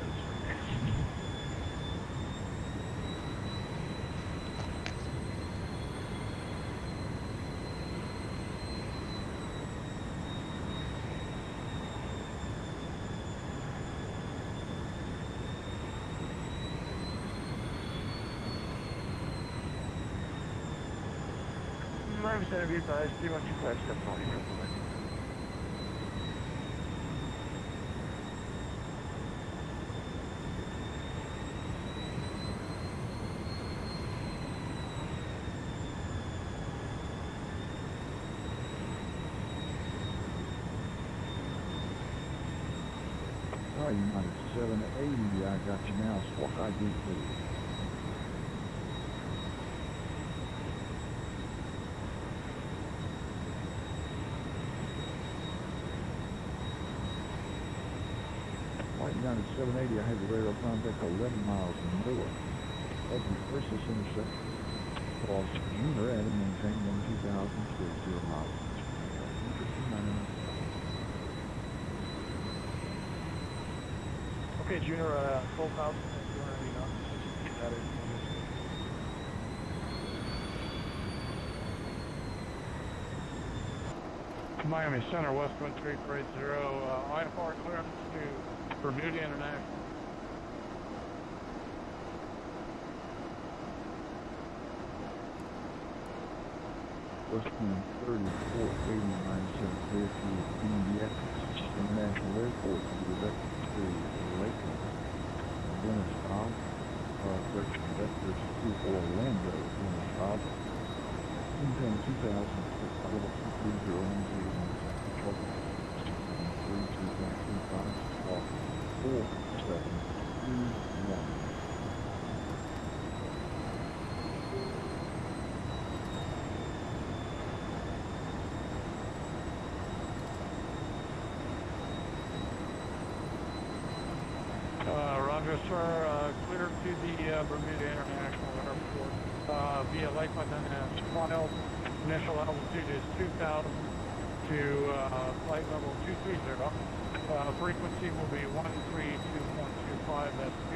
Center of Utah, 3125, step 40, Alright, United 780, I got you now. Squawk ID, please. United 780, I have the radar contact 11 miles north of the Ursus intersection. Cross Junior at and maintain 1-2000 miles. Okay, Junior, 12,280 knots. That is. Miami Center, West Wind 330, IFR clearance to Bermuda International. West Wind 3480 clear to BDX International Airport to the vector to Lakeland. Venice stop. Search vectors to Orlando, Venice stop. Maintain 2,000 level 23010 trouble 32.35 4721. Roger, sir. Clear to the Bermuda International Airport via Lakeland and filed. Initial altitude is 2,000 to flight level 230. Frequency will be 132.25 SQ,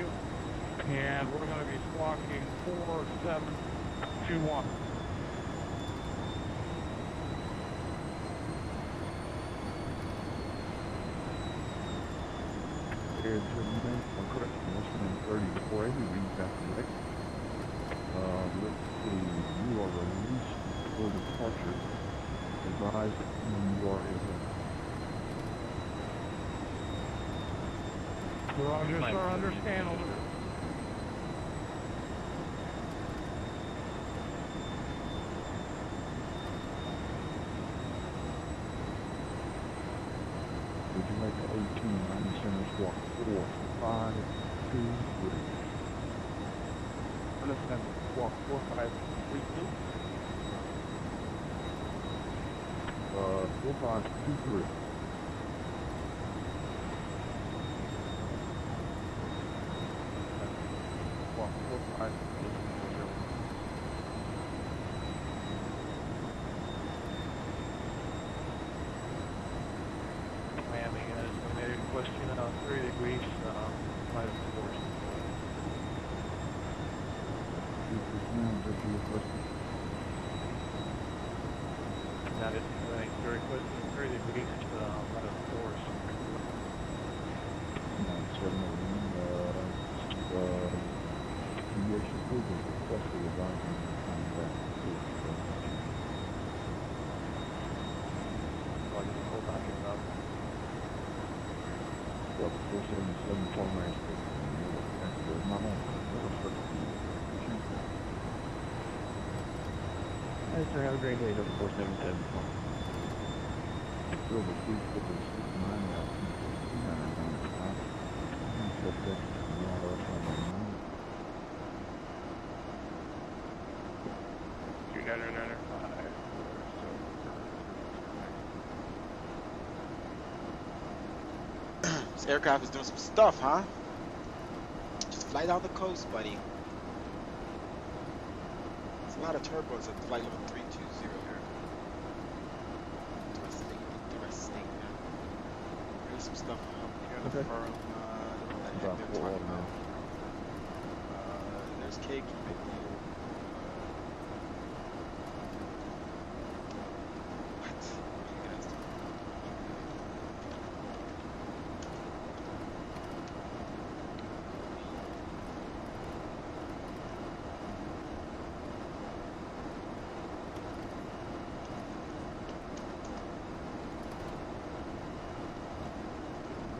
and we're going to be squawking 4721. Air to remain on correct. Western 3480, read back correct. Let's see, you are released for departure. Advised when you are able. Roger, sir, understand. Would you make the 18 center squawk 4523? Understand, squawk 4532. 4523. Alright. Miami, estimated question 30 degrees, flight of course. Now this is very question 30 degrees, flight of course. Hey, sir, have a great day, 4777. This aircraft is doing some stuff, huh? Just fly down the coast, buddy. There's a lot of turbos at flight level 320 here. Interesting, man. There's some stuff here on the firm. I don't know what the heck they're talking about. There's cake.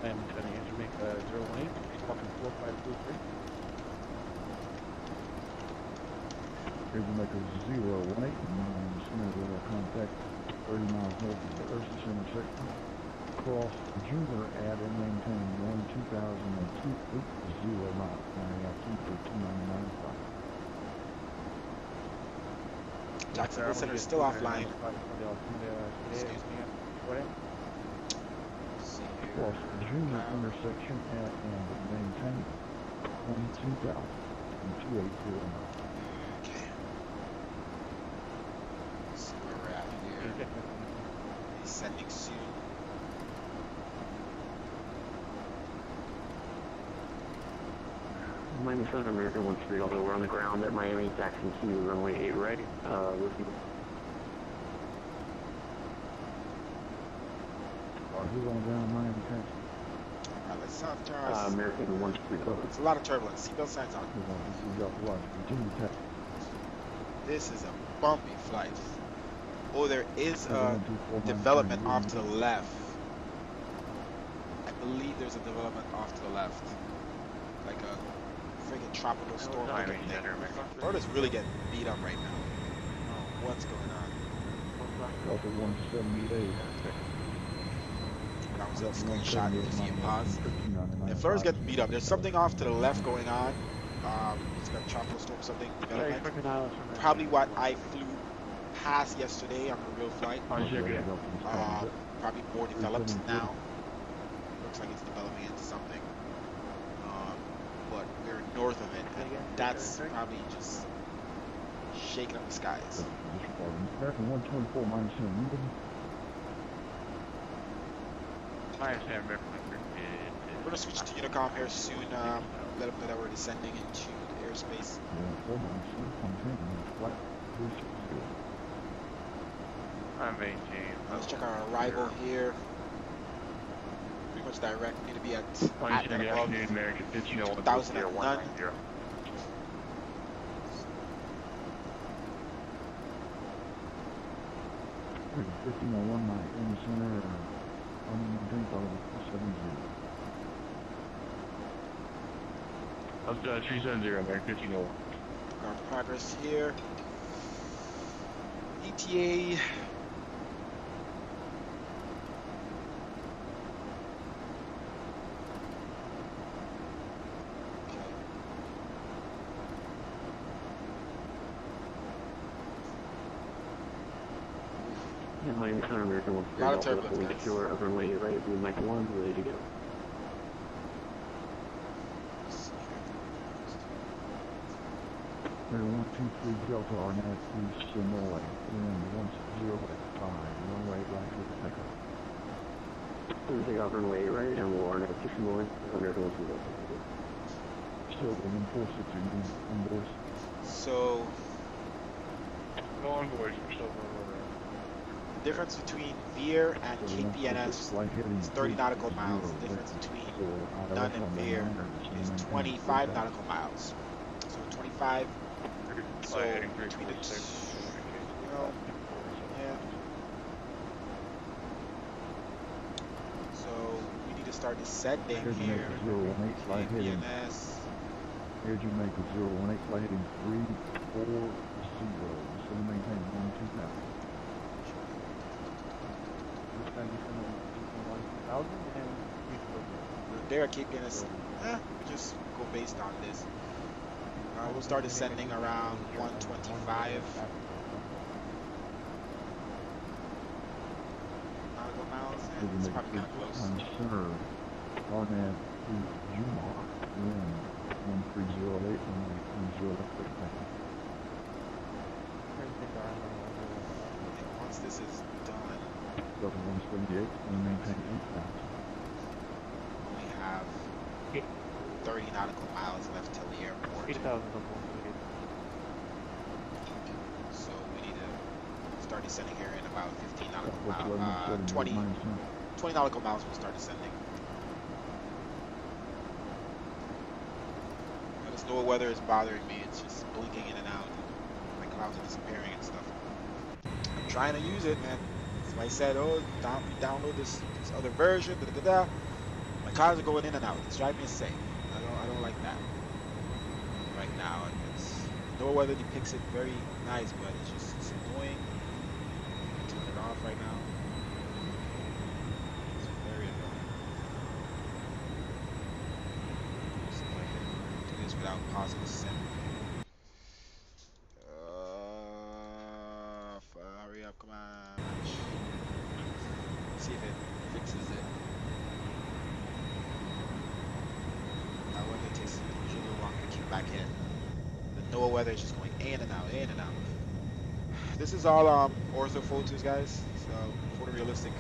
I'm turning in to make 018, talking 4523. Here's the maker 018, center contact 30 miles north of the Ursus intersection. Cross Junior at and maintain 2002 8 knots, carrying out 2 for 299.5. Jacksonville Center is still offline. Excuse me. Cross Junior intersection at and maintain 22,280 knots. Okay. Let's see where we're at here. He's sending soon. Miami Southern American 13, although we're on the ground at Miami, Jackson Q, runway 8 right, review. Who's on the ground, Miami, Texas? Alright, let's South Charles. American 130. It's a lot of turbulence. Seatbelt signs on. This is a bumpy flight. Oh, there is a development off to the left. I believe there's a development off to the left. Like a freaking tropical storm looking thing. Florida's really getting beat up right now. Oh, what's going on? Delta 178. That was a screenshot if you see it pause. Yeah, Florida's getting beat up. There's something off to the left going on. It's got a tropical storm, something development. Probably what I flew past yesterday on a real flight. Probably more developed now. Looks like it's developing into something. But we're north of it, and that's probably just shaking up the skies. American 124 minus 10. We're gonna switch to Unicom here soon. Let them know that we're descending into the airspace. I'm maintaining. Let's check our arrival here. Pretty much direct. We need to be at and above 2,000 at none. 1501 Miami Center. Up to 370, American 1501. Our progress here. ETA. Miami Southern American 130, A lot of turbulence, guys. secure, up runway right, blue Mike 1, ready to go. 123 Delta RNAV to Simile, wind 16085, runway right with takeoff. Take off runway 8 right, and we'll RNAV to Simile, 100 Delta. Still the 146 on board. So No envoys, we're still going over. the difference between Veer and KPNS is 30 nautical miles. The difference between none and Veer is 25 nautical miles. So 25. So between the two, you know, yeah. So we need to start descending here. KPNS. Here's you make a 018 flight heading 340. So maintain 12000. There, KPNS. We just go based on this. We'll start descending around 125 nautical miles. It's probably kind of close. Center, RNAV to Jumar, wind 1308, runway 10 Once this is done, Delta 178, and maintain 8000. we have 30 nautical miles left till the airport. 8,000. So we need to start descending here in about 15 nautical miles. 20 nautical miles we'll start descending. Now, this NOAA weather is bothering me. It's just blinking in and out. My clouds are disappearing and stuff. I'm trying to use it, man. Somebody said, oh, download this other version. Da, da, da, da. My clouds are going in and out. It's driving me insane. I don't like that right now. It's NOAA weather depicts it very nice, but it's annoying. Turn it off right now. It's very annoying. See if I can do this without pausing the sim. Hurry up, come on. See if it fixes it. That weather takes usually a little longer to kick back in. The NOAA weather is just going in and out, in and out. This is all ortho photos, guys. So photorealistic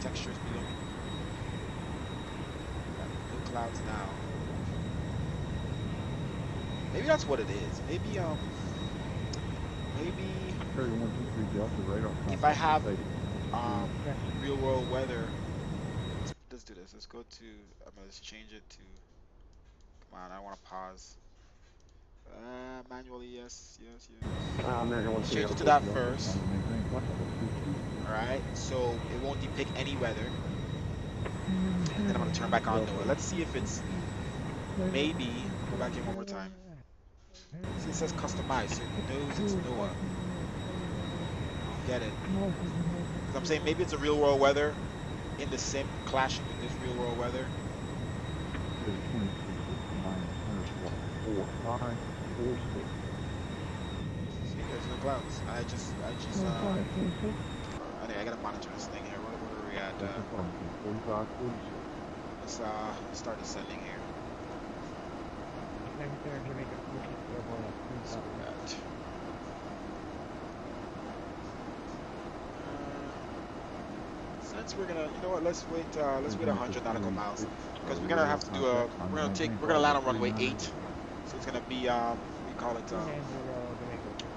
textures below me. Got blue clouds now. Maybe that's what it is. Maybe if I have real world weather. Let's do this. Let's go to. Let's change it to. Come on, I want to pause. Manually, yes. Let's change it to that first. Alright, so it won't depict any weather. And then I'm going to turn back on NOAA. Let's see if it's maybe. Go back in one more time. See, it says customized, so it knows it's NOAA. I don't get it. Because I'm saying maybe it's a real world weather in the sim clashing with this real world weather. See, there's no clouds. I gotta monitor this thing here. What are we at? Let's start descending here. So we're at, since we're gonna, you know what? Let's wait 100 nautical miles because we're gonna have to do we're gonna land on runway 8. So it's gonna be we call it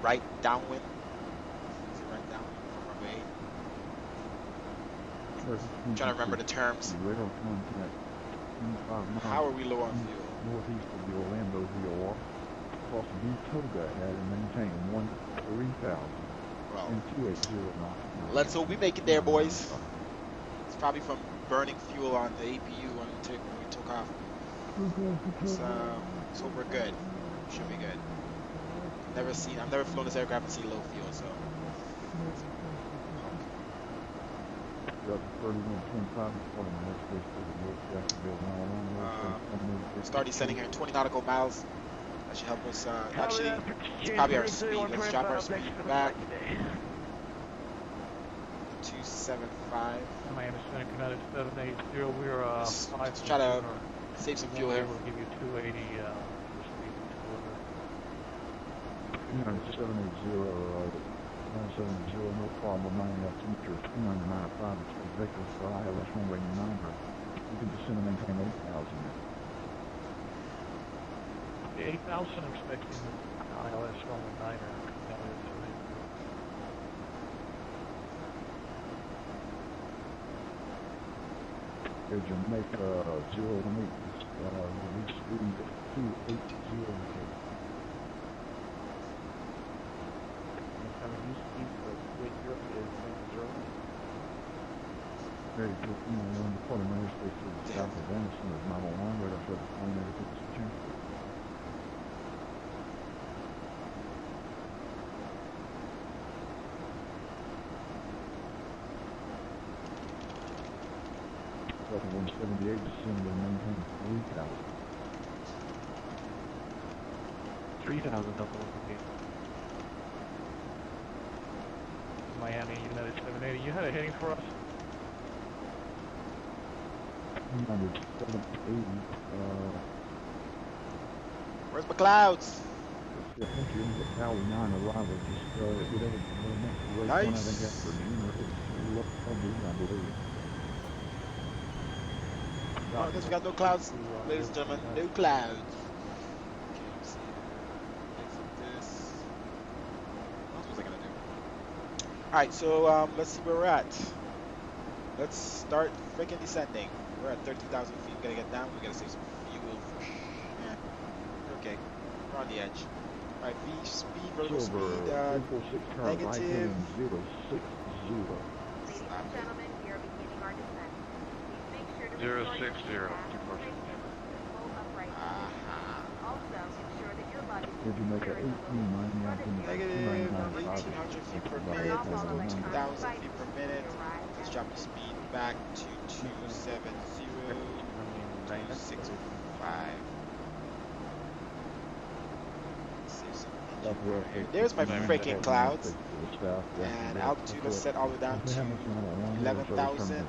right downwind. Is it right downwind from runway 8? I'm trying to remember the terms. How are we low on fuel? Northeast of the Orlando VOR, across the Toga at and maintain 13,000 and 280 knots. Let's hope we make it there, boys. It's probably from burning fuel on the APU when we took off. So we're good. Should be good. I've never flown this aircraft and seen low fuel, so. Start descending here in 20 nautical miles. That should help us. Actually, it's probably our speed. Let's drop our speed back. 275. Miami Center, Canada 780. We're let's try to Save some We fuel won't be here. able to give you 280 for speed to 970, no problem, 90 altimeter, 295, expect vectors for ILS runway 9er. You can descend and maintain 8,000. 8,000 expecting ILS runway 9er. Jamaica 018, release speed 280. Very good, on the part of my airspace to the south of Anderson is not online, right outside the plane, everything's changed. Delta 178, descend and maintain 3,000. 3,000 Delta 178. Miami, United 780. You had a heading for us? United 780, Where's my clouds? I think you're in the Cali 9 arrival, just, whatever the next race one, I think after June, I believe. Oh, I guess we got no clouds, ladies and gentlemen. No clouds. Okay, let's see here. Exit this. What was I gonna do? Alright, so let's see where we're at. Let's start freaking descending. We're at 13,000 feet. We gotta get down. We gotta save some fuel for okay. We're on the edge. Alright, V speed, vertical speed, negative. 060. Ladies and gentlemen, we are beginning our descent. Please make sure to restore your seatbelts, full upright position. Also, ensure that your luggage is secure in the loading front of you. Negative 1,800 feet per minute, 2,000 feet per minute. Let's drop the speed back to 270, 265. There's my freaking clouds. And altitude, let's set all the way down to 11,000.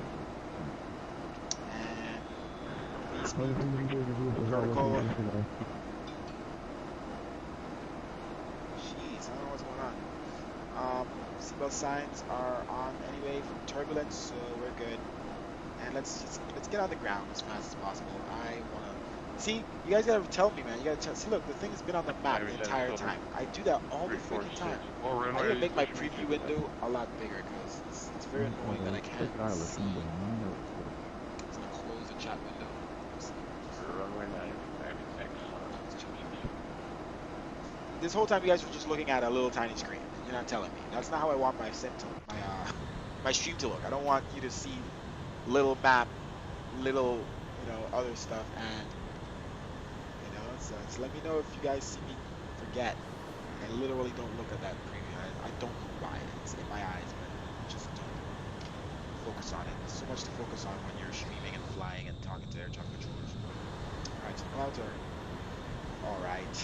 And speed, vertical. Jeez, I don't know what's going on. Seatbelt signs are on anyway from turbulence, so we're good. And let's get on the ground as fast as possible. I wanna see. You guys gotta tell me, man. You gotta see. Look, the thing has been on the map the entire time. I do that all the freaking time. I need to make my preview window a lot bigger because it's very annoying that I can't see. I'm gonna close the chat window. Runway 9, This whole time you guys were just looking at a little tiny screen. You're not telling me. That's not how I want my my stream to look. I don't want you to see little map, little other stuff, and so let me know if you guys see me forget. I literally don't look at that preview. I don't know why. It's in my eyes, but just don't focus on it. There's so much to focus on when you're streaming and flying and talking to air traffic controllers. Alright, so clouds are alright.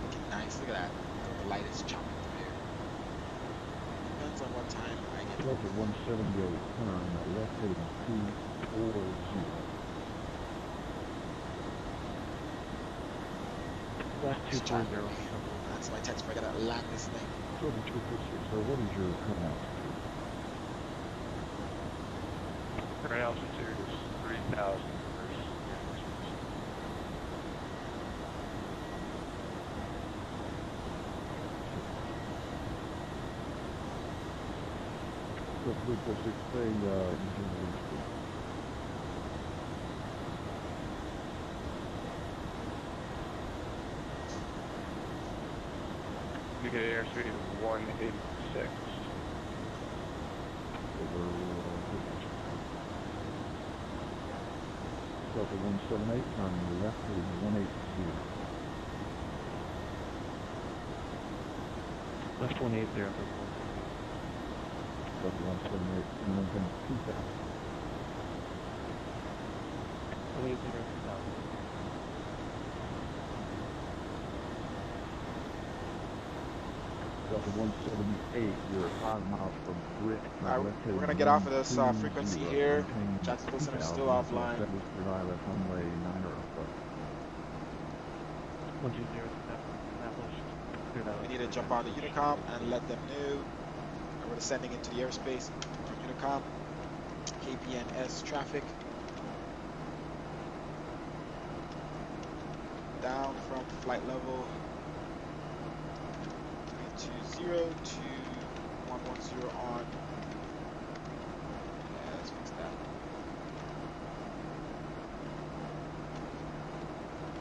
Looking nice. Look at that. The light is chopping through here. Depends on what time I get. Delta 178, turn left heading 240. Left 240. That's my text. I gotta land this thing. So what is your current altitude? current altitude is 3,000. So 346, say, engine release speed. You get airspeed of 186. Delta 178, turn left heading 180. Left 180. Delta 178, and then 2,000. 180, 2,000. Delta 178, you're 5 miles from Brick. Alright, we're gonna get off of this frequency here. Jacksonville Center is still offline. That is your ILS runway 90 approach. 120 established. We need to jump on the Unicom and let them know that we're descending into the airspace. We're on Unicom, KPNS traffic. Down from flight level 320 to 110 on. Yeah, let's fix that.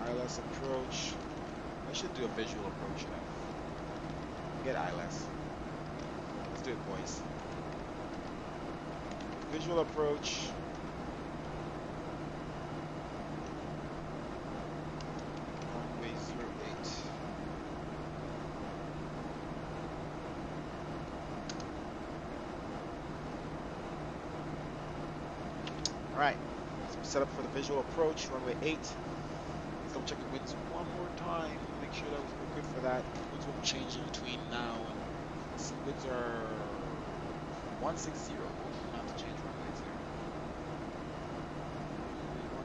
ILS approach. I should do a visual approach. Forget ILS. Let's do it, boys. Visual approach. Runway 08. Alright, so we set up for the visual approach, runway 8. Let's double check the winds one more time. Make sure that we're good for that. Winds won't change in between now and see, winds are 160. We'll have to change runways there.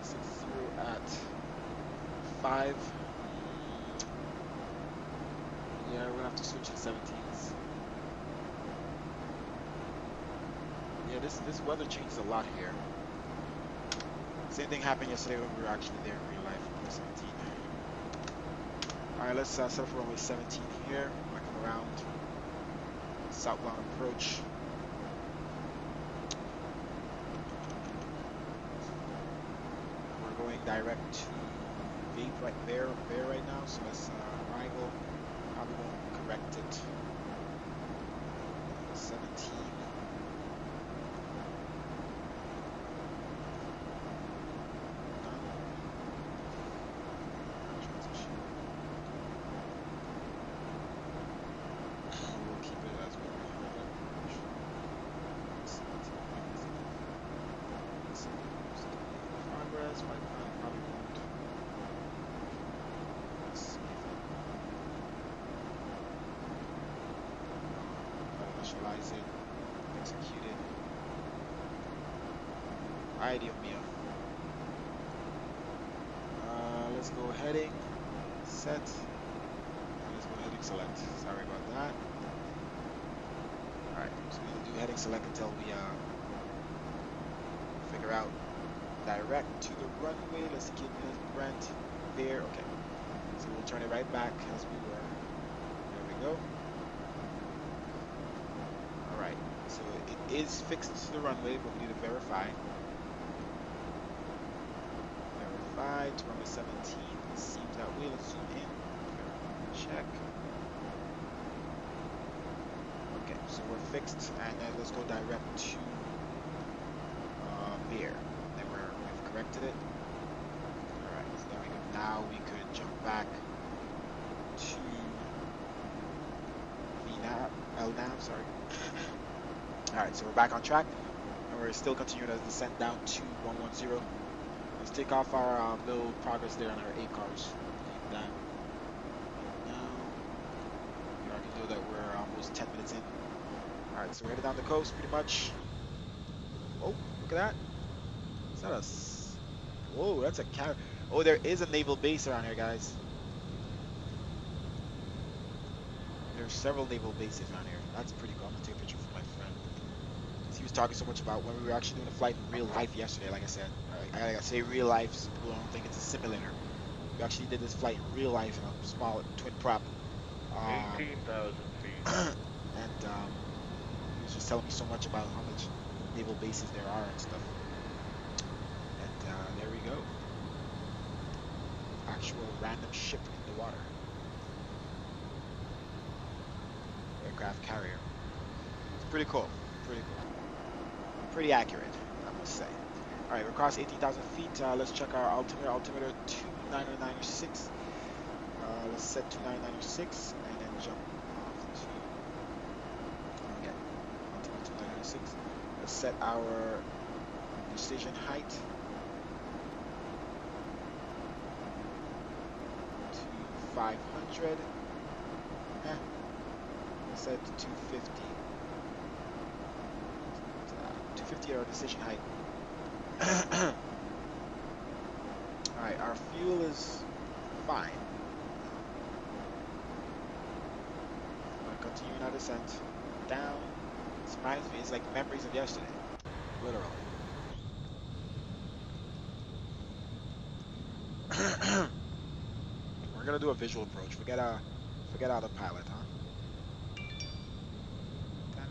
160 at 5. Yeah, we're gonna have to switch to 17s. Yeah, this weather changes a lot here. Same thing happened yesterday when we were actually there in real life. Runway 17. Alright, let's set up for runway 17 here. We're gonna come around. Southbound approach. We're going direct to Vape right there right now. So that's arrival. Probably won't correct it. 17. Initialize it, execute it. Ideal meal. Let's go heading, set, and let's go heading select. Sorry about that. Alright, so we'll do heading select until we figure out direct to the runway. Let's keep this Brent there. Okay, so we'll turn it right back as we were. There we go. Alright, so it is fixed to the runway, but we need to verify. Verify to runway 17. It seems that way. Let's zoom in. Check. Okay, so we're fixed, and then let's go direct to there. Then we've corrected it. Alright, so there we go. Now we could jump back to LNAV, sorry. Alright, so we're back on track, and we're still continuing our descent down to 110. Let's take off our little progress there on our 8 cars. Leave that right now. You already know that we're almost 10 minutes in. Alright, so we're headed down the coast pretty much. Oh, look at that. Is that a... Whoa, that's a car... Oh, there is a naval base around here, guys. There's several naval bases around here. That's pretty cool. I'm gonna take a picture for my friend. He was talking so much about when we were actually doing a flight in real life yesterday, like I said. I gotta say real life, so people don't think it's a simulator. We actually did this flight in real life in a small twin prop. 18,000 feet. And he was just telling me so much about how much naval bases there are and stuff. And there we go. Actual random ship in the water. Aircraft carrier. It's pretty cool. Pretty cool. Pretty accurate, I must say. Alright, we're across 18,000 feet. Let's check our altimeter. Altimeter 29906. Let's set 29906 and then jump off to... Okay. Altimeter 29906. Let's set our precision height to 500. said 250. 250 our decision height. Alright, our fuel is fine. We're continuing our descent down. This reminds me, it's like memories of yesterday. Literally. We're gonna do a visual approach. Forget autopilot, huh? Damn it.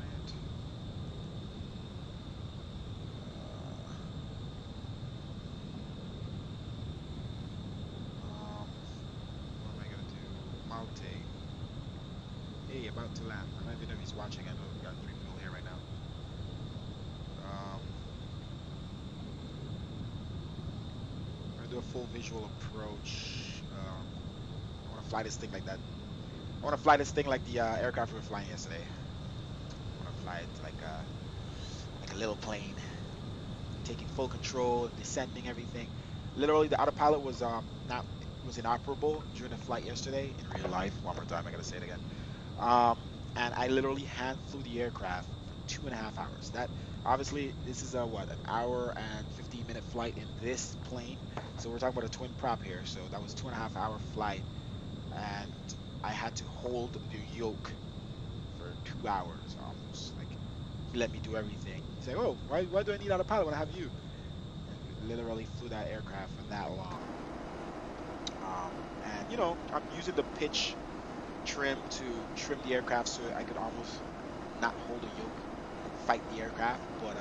What am I gonna do? Malte. Hey, about to land. I don't even know if he's watching. I know we got 3 people here right now. I'm gonna do a full visual approach. I wanna fly this thing like that. I wanna fly this thing like the aircraft we were flying yesterday. I wanna fly it like a little plane, taking full control, descending everything. Literally, the autopilot was not was inoperable during the flight yesterday in real life. One more time, I gotta say it again. And I literally hand flew the aircraft for 2.5 hours. That obviously this is a what, an hour and 15-minute flight in this plane. So we're talking about a twin prop here. So that was 2.5 hour flight, and I had to hold the yoke for 2 hours almost. Like he let me do everything. He's like, oh, why do I need autopilot when I have you? And we literally flew that aircraft for that long. And you know, I'm using the pitch trim to trim the aircraft so I could almost not hold a yoke and fight the aircraft. But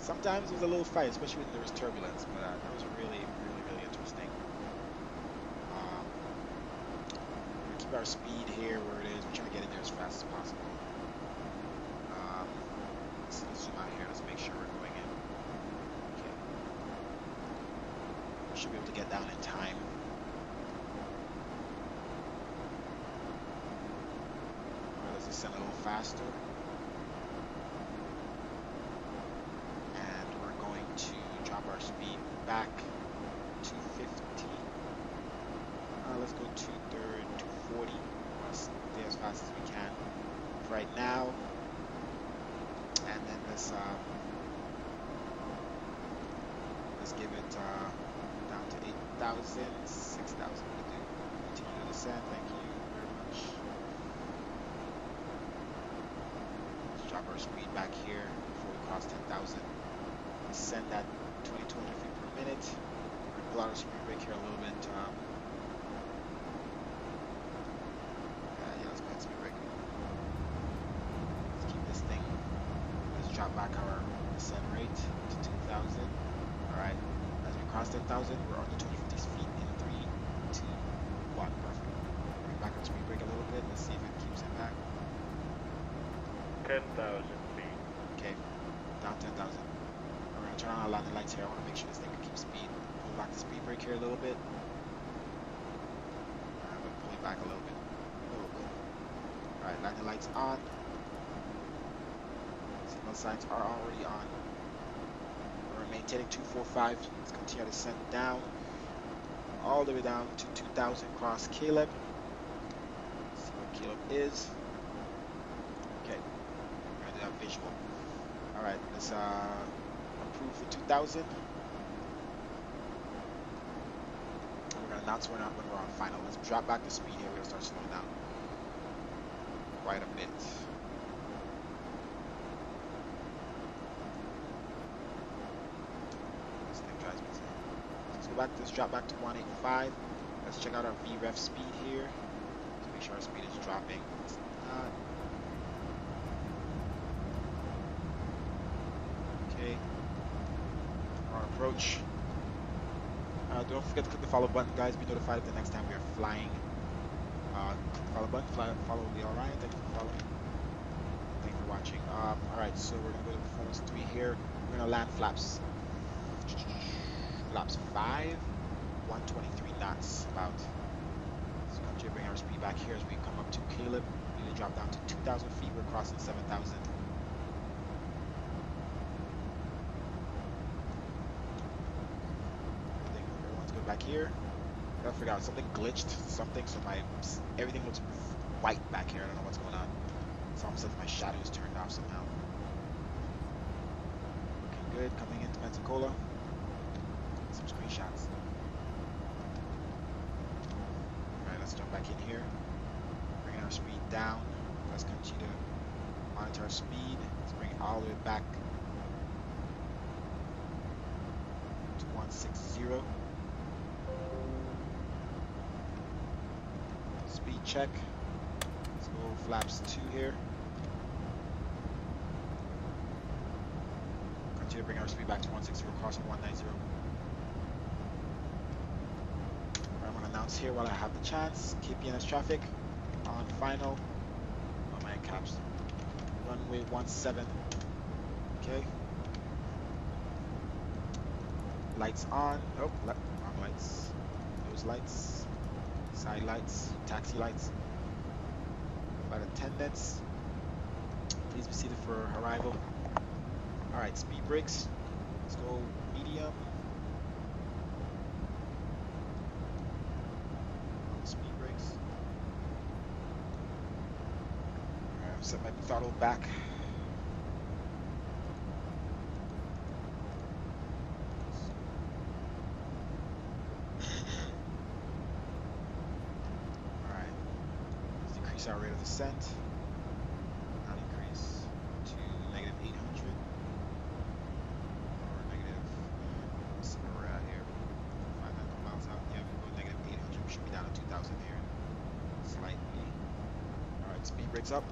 sometimes it was a little fight, especially when there was turbulence. But that was really, really, really interesting. We're gonna keep our speed here where it is. We're trying to get in there as fast as possible. Let's zoom out here. Let's make sure we're going in. Okay. We should be able to get down in time. Let's descend a little faster. And we're going to drop our speed back to 50. Let's go 230, 240. Let's stay as fast as we can right now. And then let's give it down to 8,000, 6,000 to do. Continue to descend. Thank you very much. Let's drop our speed back here before we cross 10,000. Descend at 2,200 feet per minute. We're gonna pull out our speed brake here a little bit. Yeah, let's go ahead and speed brake. Let's keep this thing. Let's drop back our descent rate to 2,000. Alright, as we cross 10,000, we're under 250 feet in 3, 2, 1. Perfect. Bring back our speed brake a little bit. Let's see if it keeps it back. 10,000 feet. Okay, down 10,000. We're going to turn on our landing lights here. I want to make sure this thing can keep speed. Pull back the speed brake here a little bit. I'm going to pull it back a little bit. Alright, landing lights on. Signal signs are already on. We're maintaining 245. Let's continue to descend down. All the way down to 2,000. Cross Caleb. Let's see where Caleb is. Okay. We're going to do that visual. Alright, let's approve for 2,000. We're going to announce when we're on final. Let's drop back the speed here. We're going to start slowing down quite a bit. This thing drives me insane. Let's go back. Let's drop back to 185. Let's check out our VREF speed here to make sure our speed is dropping. It's not. Okay. We're on approach. Don't forget to click the follow button, guys. Be notified if the next time we are flying. Click the follow button. Follow the Orion. Thank you for following. Thank you for watching. Alright, so we're gonna go to performance 3 here. We're gonna land flaps 5, 123 knots about. So continue to bring our speed back here as we come up to Caleb. We need to drop down to 2,000 feet. We're crossing 7,000. Everyone's good back here. Gotta figure out something glitched, something, so everything looks white back here. I don't know what's going on. It's almost like my shadow is turned off somehow. Looking good coming into Pensacola. Some screenshots. Alright, let's jump back in here. Bringing our speed down. Let's continue to monitor our speed. Let's bring it all the way back to 160. Speed check. Let's go flaps 2 here. Continue to bring our speed back to 160, crossing 190. I'm going to announce here while I have the chance. KPNS traffic on final. Oh my caps. Runway 17. Okay. Lights on. Oh, wrong lights. Those lights. Side lights. Taxi lights. Flight attendants. Please be seated for arrival. Alright, speed brakes. Let's go medium. Speed brakes. Alright, I'll set my throttle back. Alright. Let's decrease our rate of descent. Not increase to negative 800. Or negative, what's we're at here? 500 miles out. Yeah, we go negative 800. We should be down to 2,000 here. Slightly. Alright, speed brakes up.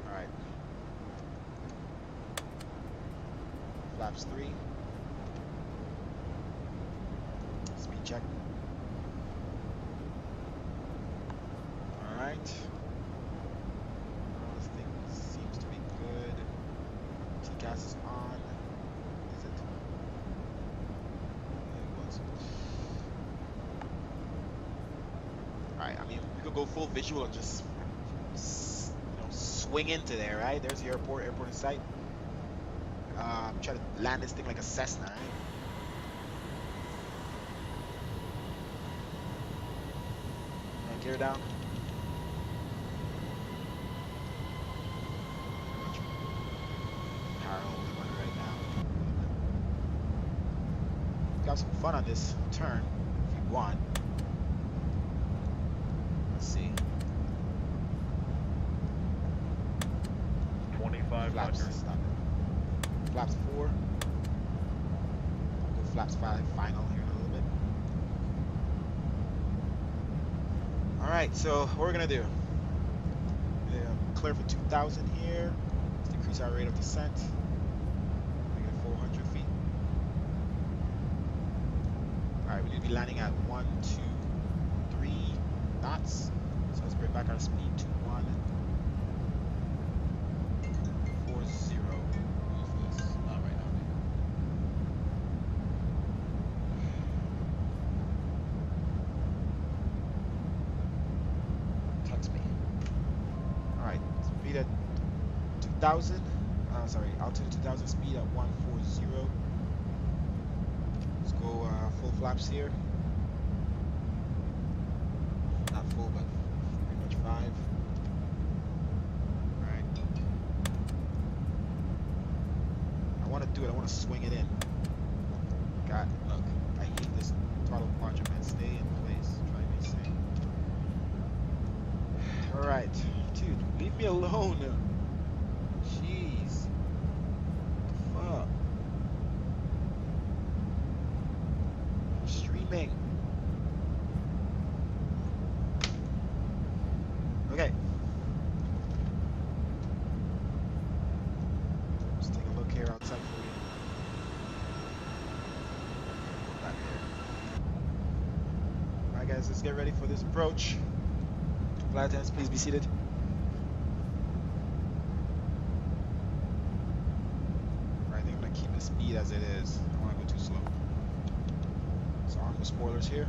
Alright. Flaps 3. Speed check. Alright. This thing seems to be good. TCAS is on. Is it? Yeah, it was. Alright, I mean, we could go full visual and just swing into there, right? There's the airport in sight. Try to land this thing like a Cessna, right? Gear down. Right now. Got some fun on this turn if you want. Let's see. 25 Flaps. Stop it. Flaps 4. Go flaps 5 final here in a little bit. Alright, so what we're gonna do. Clear for 2,000 here. Let's decrease our rate of descent. Make it 400 feet. Alright, we need to be landing at 1, 2, 3 knots. So let's bring back our speed to 140. Who's this? Not right now. Text me. Alright, speed at 2,000. Sorry, altitude 2,000, speed at 140. Let's go full flaps here. Not full, but pretty much 5. Alright. I want to do it. I want to swing it in. God, look. I hate this throttle quadrant, man. Stay in place. Try to be safe. Alright. Dude, leave me alone. Jeez. What the fuck? I'm streaming. Okay. Let's take a look here outside for you. Back there. Alright guys, let's get ready for this approach. Flight attendants, please be seated. Alright, I think I'm gonna keep the speed as it is. I don't wanna go too slow. So on with spoilers here.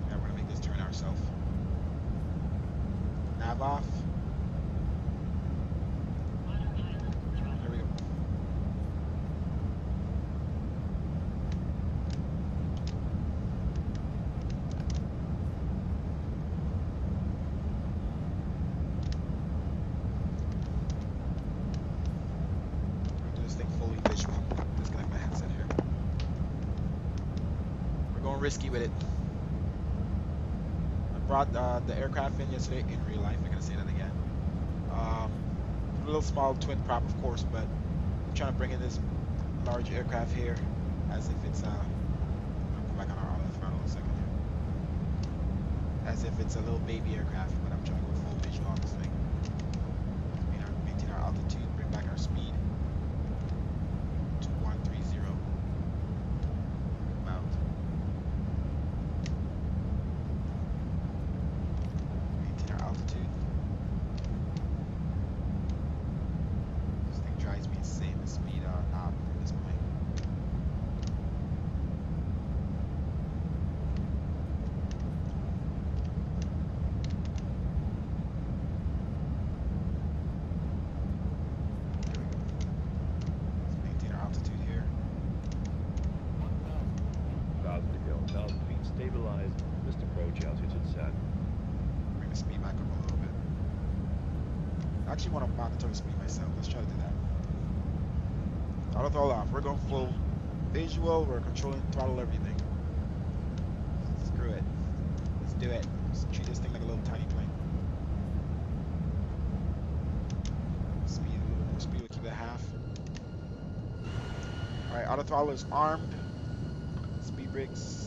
Yeah, we're gonna make this turn ourselves. Nav off. There we go. risky with it. I brought the aircraft in yesterday in real life. I gotta say that again. A little small twin prop, of course, but I'm trying to bring in this large aircraft here as if it's I'll go back on our auto throttle in a second here. As if it's a little baby aircraft, but I'm trying to go full visual on this thing. Maintain our altitude, bring back our speed to 130. About. Maintain our altitude. This thing drives me insane, the speed knob at this point. Stabilized. Missed approach altitude set. Bring the speed back up a little bit. I actually want to monitor the speed myself. Let's try to do that. Auto throttle off. We're going full visual. We're controlling throttle everything. Screw it. Let's do it. Let's treat this thing like a little tiny plane. Speed, a little more speed. We'll keep it at half. Alright, auto throttle is armed. Speed brakes.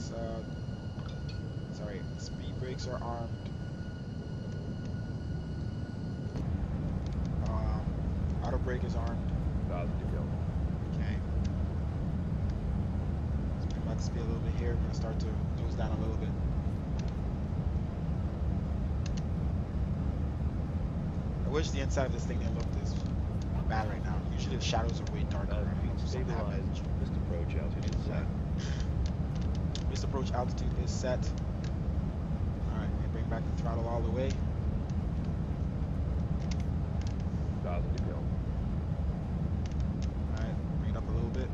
Speed brakes are armed. Auto brake is armed. Positive go. Okay. Let's bring back the speed a little bit here. We're going to start to nose down a little bit. I wish the inside of this thing didn't look this bad right now. Usually the shadows are way darker. Stabilized. Missed approach altitude set. Missed approach altitude is set. Alright, we bring back the throttle all the way. Positive go. Alright, bring it up a little bit.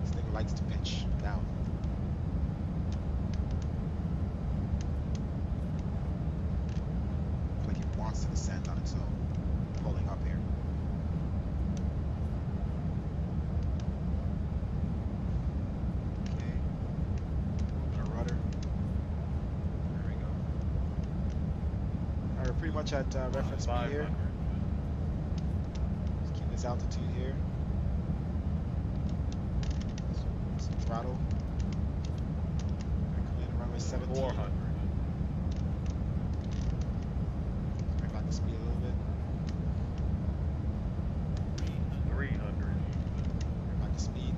This thing likes to pitch down. Like it wants to descend on its own, pulling up here. Okay, open our rudder. There we go. Alright, we're pretty much at reference speed here. Let's keep this altitude here. Some throttle. Come in, runway 17. 400. Bring back the speed a little bit. 300. Bring back the speed.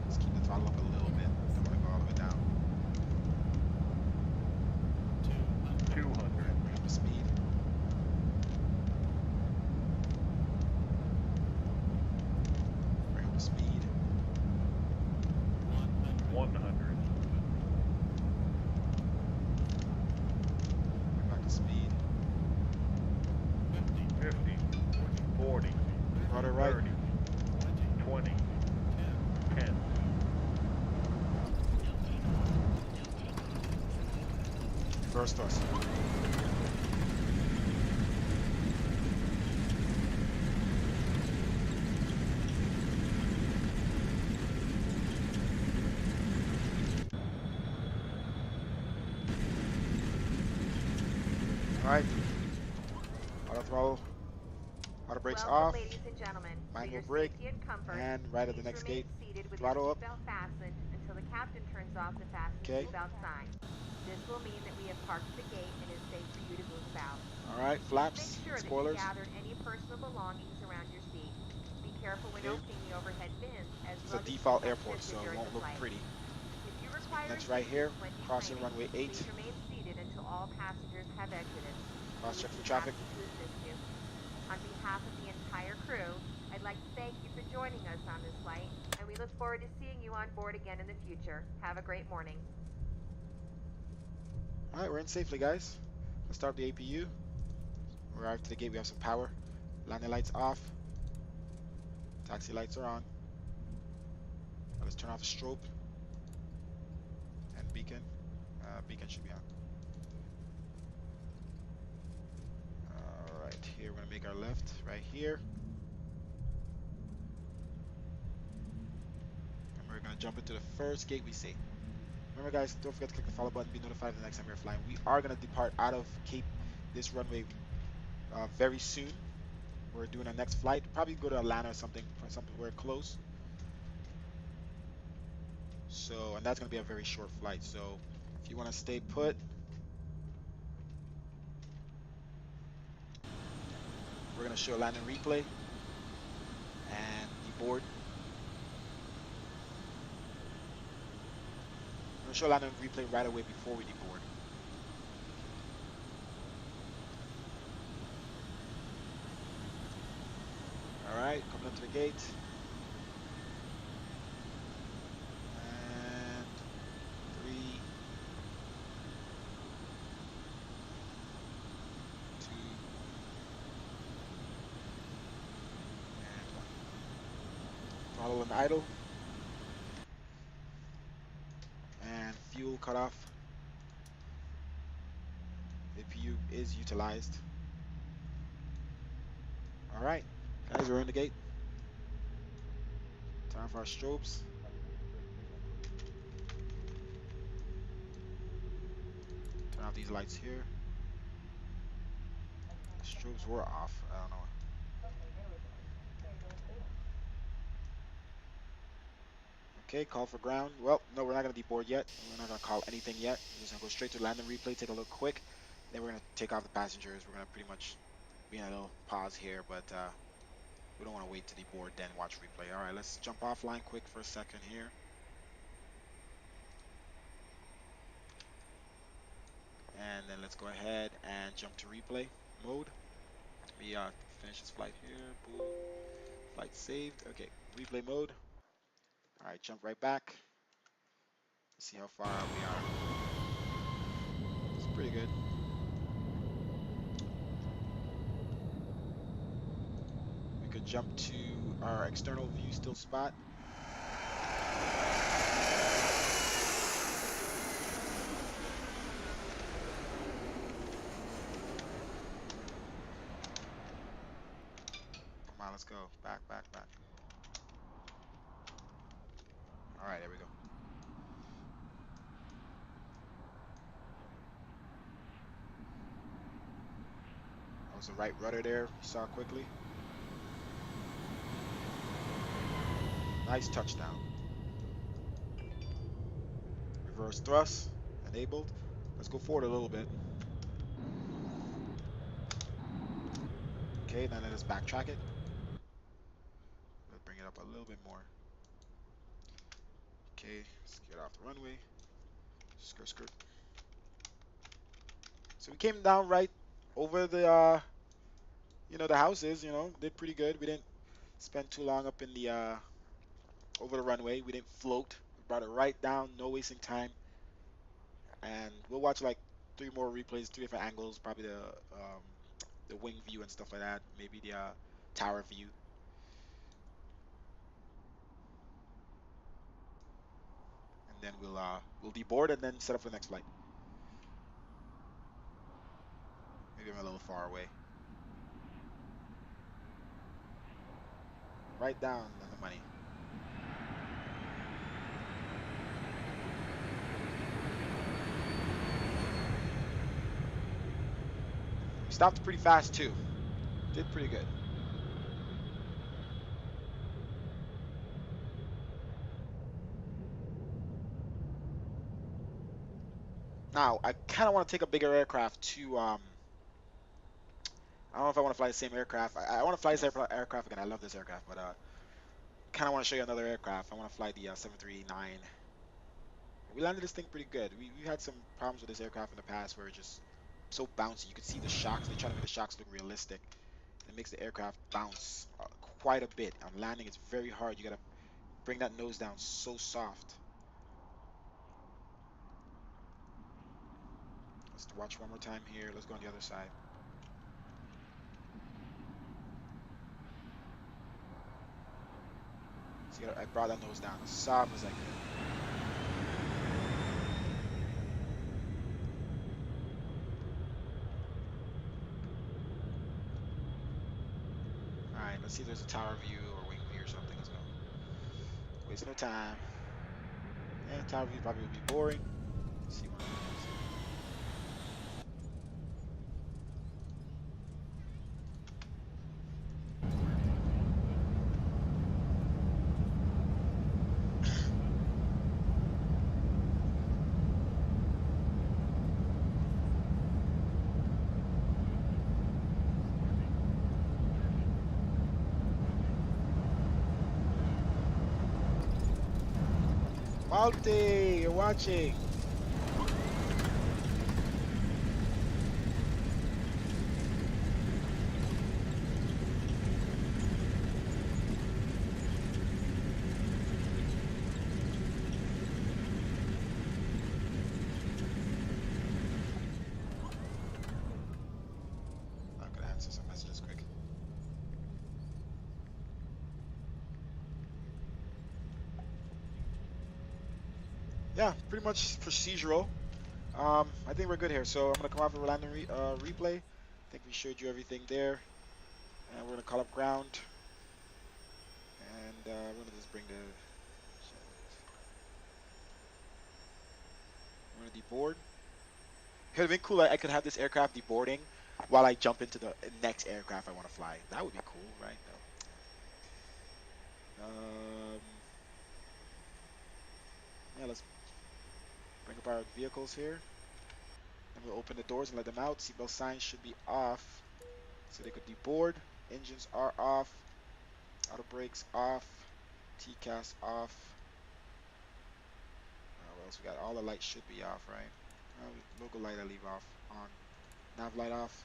Let's keep the throttle up a little bit. Don't want to go all the way down. 200. Bring up the speed. Bring up the speed. 100. Bring back the speed. 50. 40. Rudder right. 30. 20. 10. Reverse thrust. Alright. Auto throttle. Auto brakes off. Ladies and gentlemen, Manual brake. And right at the next gate. Throttle up. Fastened until the captain turns off the fasten seatbelt sign. This will mean that we have parked the gate and is safe for you to move about. Alright, flaps, Make sure spoilers. that you gathered any personal belongings around your seat. Be careful when Okay. opening the overhead bins as It's a luggage default becomes airport, so sensitive it during won't the look flight. pretty. If you require Next right here, assistance when crossing deplaning, runway 8. please remain seated until all passengers have exited. Cross check We for will be traffic. happy to assist you. On behalf of the entire crew, I'd like to thank you for joining us on this flight, and we look forward to seeing you on board again in the future. Have a great morning. Alright, we're in safely, guys. Let's start the APU. We arrived to the gate, we have some power. Landing lights off. Taxi lights are on. Now let's turn off strobe. And beacon. Beacon should be on. Alright, here left, right here. And we're gonna jump into the first gate we see. Remember guys, don't forget to click the follow button, be notified the next time we're flying. We are gonna depart out of this runway very soon. We're doing our next flight, probably go to Atlanta or something, somewhere close. So, and that's gonna be a very short flight. So, if you wanna stay put, we're gonna show a landing replay and deboard. We're gonna show a landing replay right away before we deboard. All right, coming up to the gate. And 3, 2, and 1. Throttle and idle. And fuel cut off. APU is utilized. All right, guys, we're in the gate. Time for our strobes. Turn off these lights here. The strobes were off. I don't know. Okay, call for ground. Well, no, we're not going to deboard yet. We're not going to call anything yet. We're just going to go straight to landing replay, take a look quick. Then we're going to take off the passengers. We're going to pretty much be in a little pause here, but we don't want to wait to deboard, then watch replay. All right, let's jump offline quick for a second here. And then let's go ahead and jump to replay mode. Let me finish this flight here. Boom. Flight saved. Okay, replay mode. All right, jump right back. See how far out we are. It's pretty good. We could jump to our external view still spot. Come on, let's go. Back, back, back. All right, there we go. That was the right rudder there, you saw quickly. Nice touchdown. Reverse thrust, enabled. Let's go forward a little bit. Okay, now let us backtrack it. Let's bring it up a little bit more. Okay, let's get off the runway. Skirt, skirt. So we came down right over the, the houses, did pretty good. We didn't spend too long up in the, over the runway. We didn't float. We brought it right down, no wasting time. And we'll watch like 3 more replays, 3 different angles, probably the wing view and stuff like that. Maybe the tower view. And then we'll deboard and then set up for the next flight. Maybe I'm a little far away. Right down on the money. We stopped pretty fast too. Did pretty good. Now, I kind of want to take a bigger aircraft to, I don't know if I want to fly the same aircraft. I want to fly this aircraft again. I love this aircraft, but kind of want to show you another aircraft. I want to fly the 739. We landed this thing pretty good. We had some problems with this aircraft in the past where it's just so bouncy. You could see the shocks. They try to make the shocks look realistic. It makes the aircraft bounce quite a bit. On landing, it's very hard. You got to bring that nose down so soft. Let's watch one more time here. Let's go on the other side. See, I brought that nose down as soft as I could. right, let's see if there's a tower view or wing view or something. Let's go. Waste no time. Yeah, tower view probably would be boring. See one of these. Malte, you're watching. I'm gonna answer some messages quick. Yeah, pretty much procedural. I think we're good here. So I'm gonna come off of random replay. I think we showed you everything there, and we're gonna call up ground, and we're gonna just bring the. We're gonna deboard. It would have been cool. I could have this aircraft deboarding while I jump into the next aircraft I want to fly. That would be cool, right? No. Yeah, let's bring up our vehicles here, and we'll open the doors and let them out. Seatbelt signs should be off, so they could deboard. Engines are off. Auto brakes off. TCAS off. What else we got? All the lights should be off, right? Logo light I leave off. On. Nav light off.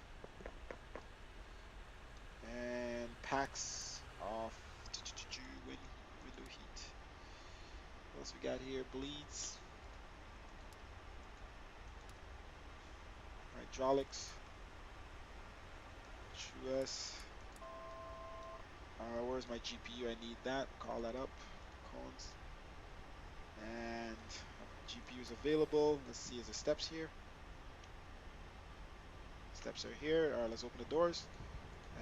And packs off. Window heat. What else we got here? Bleeds. Hydraulics. HUS. Where's my GPU? I need that. Call that up. Cones. And GPU is available. Let's see, is the steps here? Steps are here. All right, let's open the doors.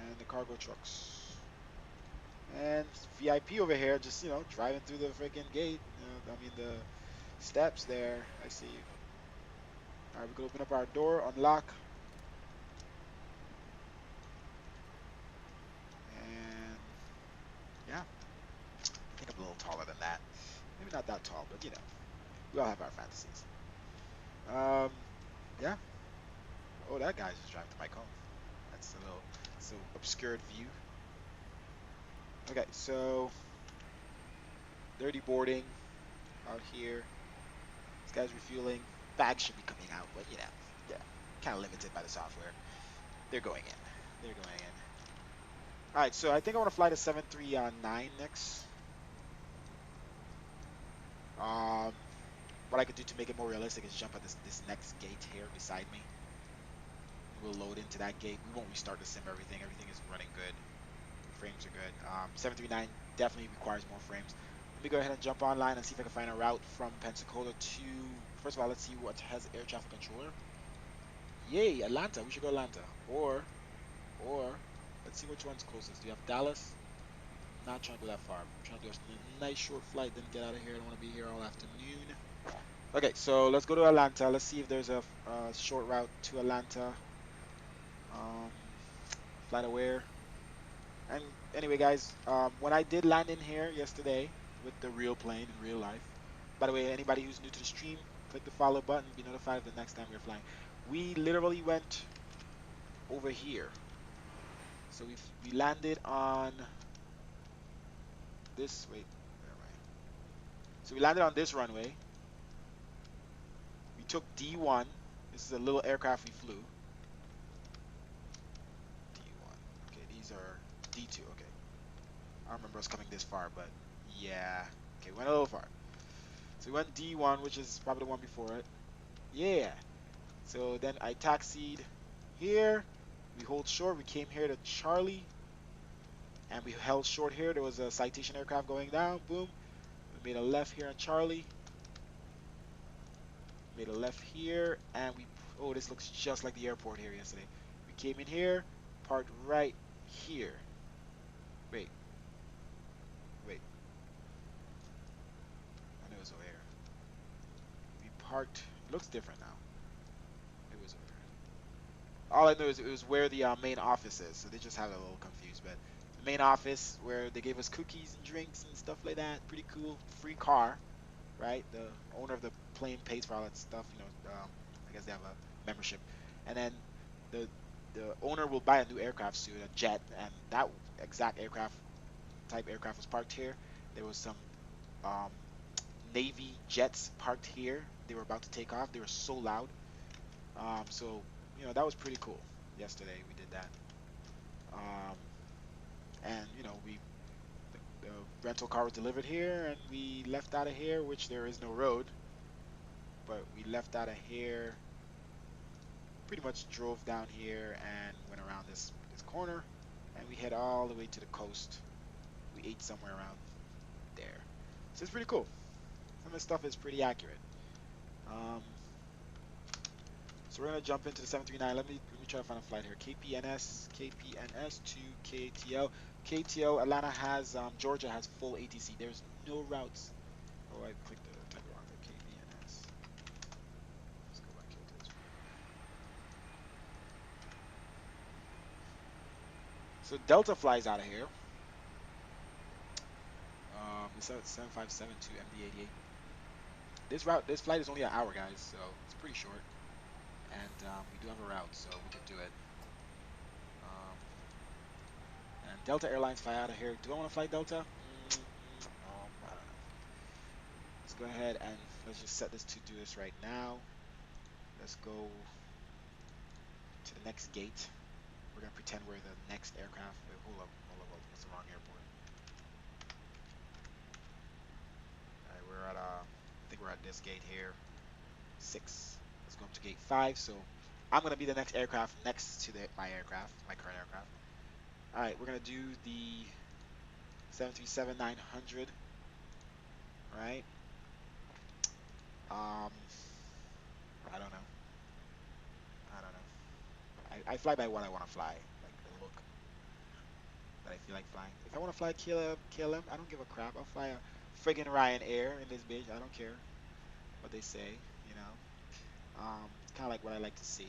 And the cargo trucks. And VIP over here, just, driving through the freaking gate. The steps there. I see you. All right, we can open up our door, unlock. And yeah, I think I'm a little taller than that. Maybe not that tall, but we all have our fantasies. Yeah. Oh, that guy's just driving to my home. That's a little obscured view. Okay, so dirty boarding out here. This guy's refueling. Bags should be coming out, but yeah, kind of limited by the software. They're going in. They're going in. All right, so I think I want to fly the 739 next. What I could do to make it more realistic is jump at this next gate here beside me. We'll load into that gate. We won't restart the sim. Everything is running good. Frames are good. 739 definitely requires more frames. Let me go ahead and jump online and see if I can find a route from Pensacola to. First of all, let's see what has air traffic controller. Yay, Atlanta. We should go Atlanta. Or let's see which one's closest. Do you have Dallas? Not trying to go that far. I'm trying to do a nice short flight, then get out of here. I don't want to be here all afternoon. Okay, so let's go to Atlanta. Let's see if there's a short route to Atlanta. Flight aware. And anyway, guys, when I did land in here yesterday with the real plane in real life. By the way, anybody who's new to the stream, click the follow button. Be notified of the next time we're flying. We literally went over here. So we landed on this. Wait, where am I? So we landed on this runway. We took D1. This is a little aircraft we flew. D1. Okay, these are D2. Okay. I don't remember us coming this far, but yeah. Okay, went a little far. So we went D1, which is probably the one before it. Yeah. So then I taxied here. We hold short. We came here to Charlie. And we held short here. There was a citation aircraft going down. Boom. We made a left here on Charlie. Made a left here. And we... Oh, this looks just like the airport here yesterday. We came in here. Parked right here. Wait, wait. I know it was over here. We parked. It looks different now. It was over here. All I know is it was where the main office is, so they just have it a little confused. But the main office where they gave us cookies and drinks and stuff like that. Pretty cool. Free car, right? The owner of the plane pays for all that stuff. You know, I guess they have a membership, and then the the owner will buy a new aircraft soon, a jet, and that exact aircraft was parked here. There was some um, Navy jets parked here. They were about to take off. They were so loud. So that was pretty cool. Yesterday we did that. Um, and the rental car was delivered here, and we left out of here, which there is no road, but we left out of here. Pretty much drove down here and went around this corner, and we head all the way to the coast. We ate somewhere around there, so it's pretty cool. Some of the stuff is pretty accurate. Um, So we're gonna jump into the 739. Let me try to find a flight here. KPNS to KTL. KTL Atlanta has Georgia has full ATC. There's no routes. Oh, I clicked the type wrong. KPNS. Let's go back here to this one. So Delta flies out of here. It's at 757 to MD88. This flight is only an hour, guys, so it's pretty short. And we do have a route, so we can do it. And Delta Airlines fly out of here. Do I want to fly Delta? I don't know. Let's go ahead and let's just set this to do this right now. Let's go to the next gate. We're gonna pretend we're the next aircraft. Wait, hold up. That's the wrong airport. All right, I think we're at this gate here. 6. Let's go up to gate 5. So I'm gonna be the next aircraft next to my current aircraft. All right, we're gonna do the 737-900. Right? I don't know. I fly by what I want to fly, like the look that I feel like flying. If I want to fly KLM, I don't give a crap. I'll fly a friggin' Ryanair in this bitch. I don't care what they say. It's kind of like what I like to see.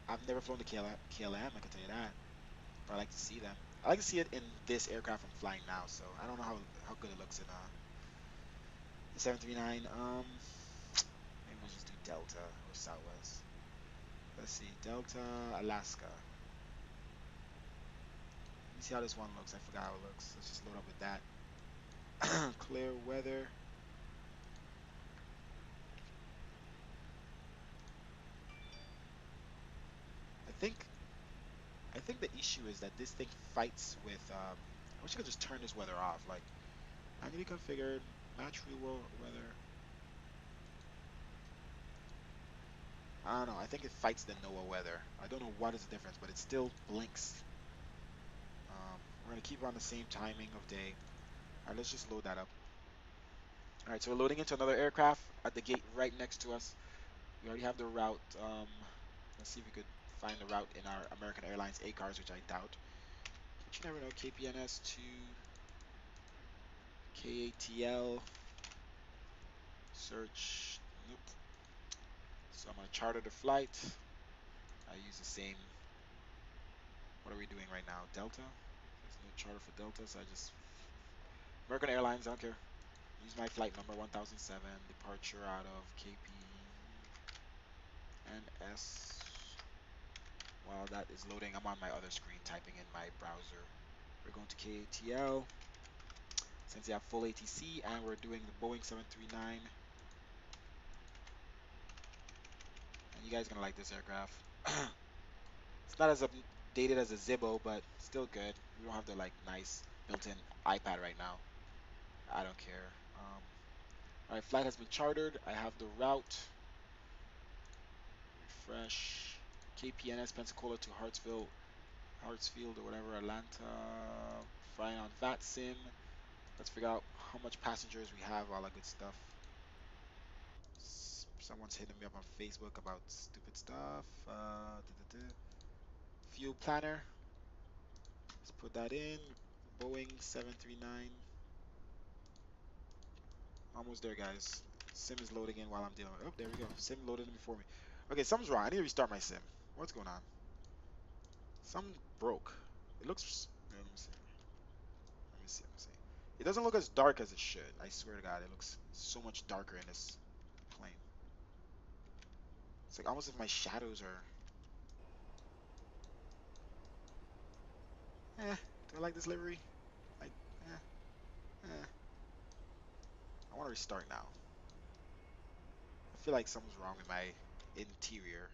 I've never flown the KLM, I can tell you that, but I like to see them. I like to see it in this aircraft I'm flying now, so I don't know how good it looks in the 739. Maybe we'll just do Delta or Southwest. Let's see, Delta, Alaska. Let me see how this one looks. I forgot how it looks. Let's just load up with that. Clear weather. I think the issue is that this thing fights with I wish I could just turn this weather off. Like manually configured, match real world weather. I don't know. I think it fights the NOAA weather. I don't know what is the difference, but it still blinks. We're gonna keep on the same timing of day. All right, let's just load that up. All right, so we're loading into another aircraft at the gate right next to us. We already have the route. Let's see if we could find the route in our American Airlines A cars, which I doubt. But you never know. KPNS to KATL. Search. Nope. So I'm gonna charter the flight. I use the same. What are we doing right now? Delta. There's no charter for Delta, so I just American Airlines. I don't care. Use my flight number 1007. Departure out of KPNS. While that is loading, I'm on my other screen typing in my browser. We're going to KATL. Since they have full ATC, and we're doing the Boeing 739. And you guys are gonna like this aircraft. It's not as updated as a Zibbo, but still good. We don't have the like nice built-in iPad right now. I don't care. All right, flight has been chartered. I have the route. Refresh. KPNS Pensacola to Hartsfield or whatever, Atlanta. Flying on Vatsim. Let's figure out how much passengers we have, all that good stuff. Someone's hitting me up on Facebook about stupid stuff. Fuel planner. Let's put that in. Boeing 739. Almost there, guys. Sim is loading in while I'm dealing with. Oh, there we go. Sim loaded in before me. Okay, something's wrong. I need to restart my sim. What's going on? Something broke. It looks. Let me see. Let me see. Let me see. It doesn't look as dark as it should. I swear to God, it looks so much darker in this plane. It's like almost if my shadows are. Do I like this livery? Like, eh. I want to restart now. I feel like something's wrong with my interior.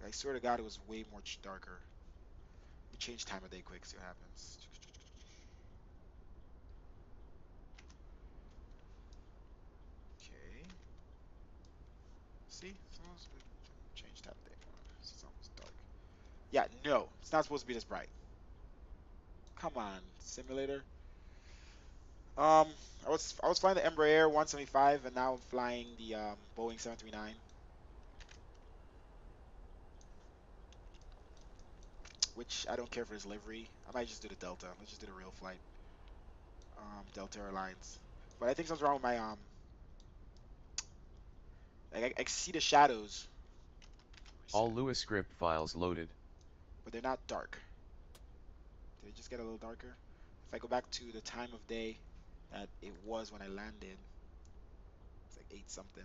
I swear to God, it was way more darker. Let me change time of day quick, see what happens. Okay. See? Someone's change time of day. Something's dark. Yeah, no. It's not supposed to be this bright. Come on, simulator. Um, I was flying the Embraer 175, and now I'm flying the Boeing 739, which I don't care for this livery. I might just do the Delta. Let's just do the real flight. Delta Airlines. But I think something's wrong with my like I see the shadows. All Lewis script files loaded. But they're not dark. Did it just get a little darker? If I go back to the time of day that it was when I landed, it's like 8 something.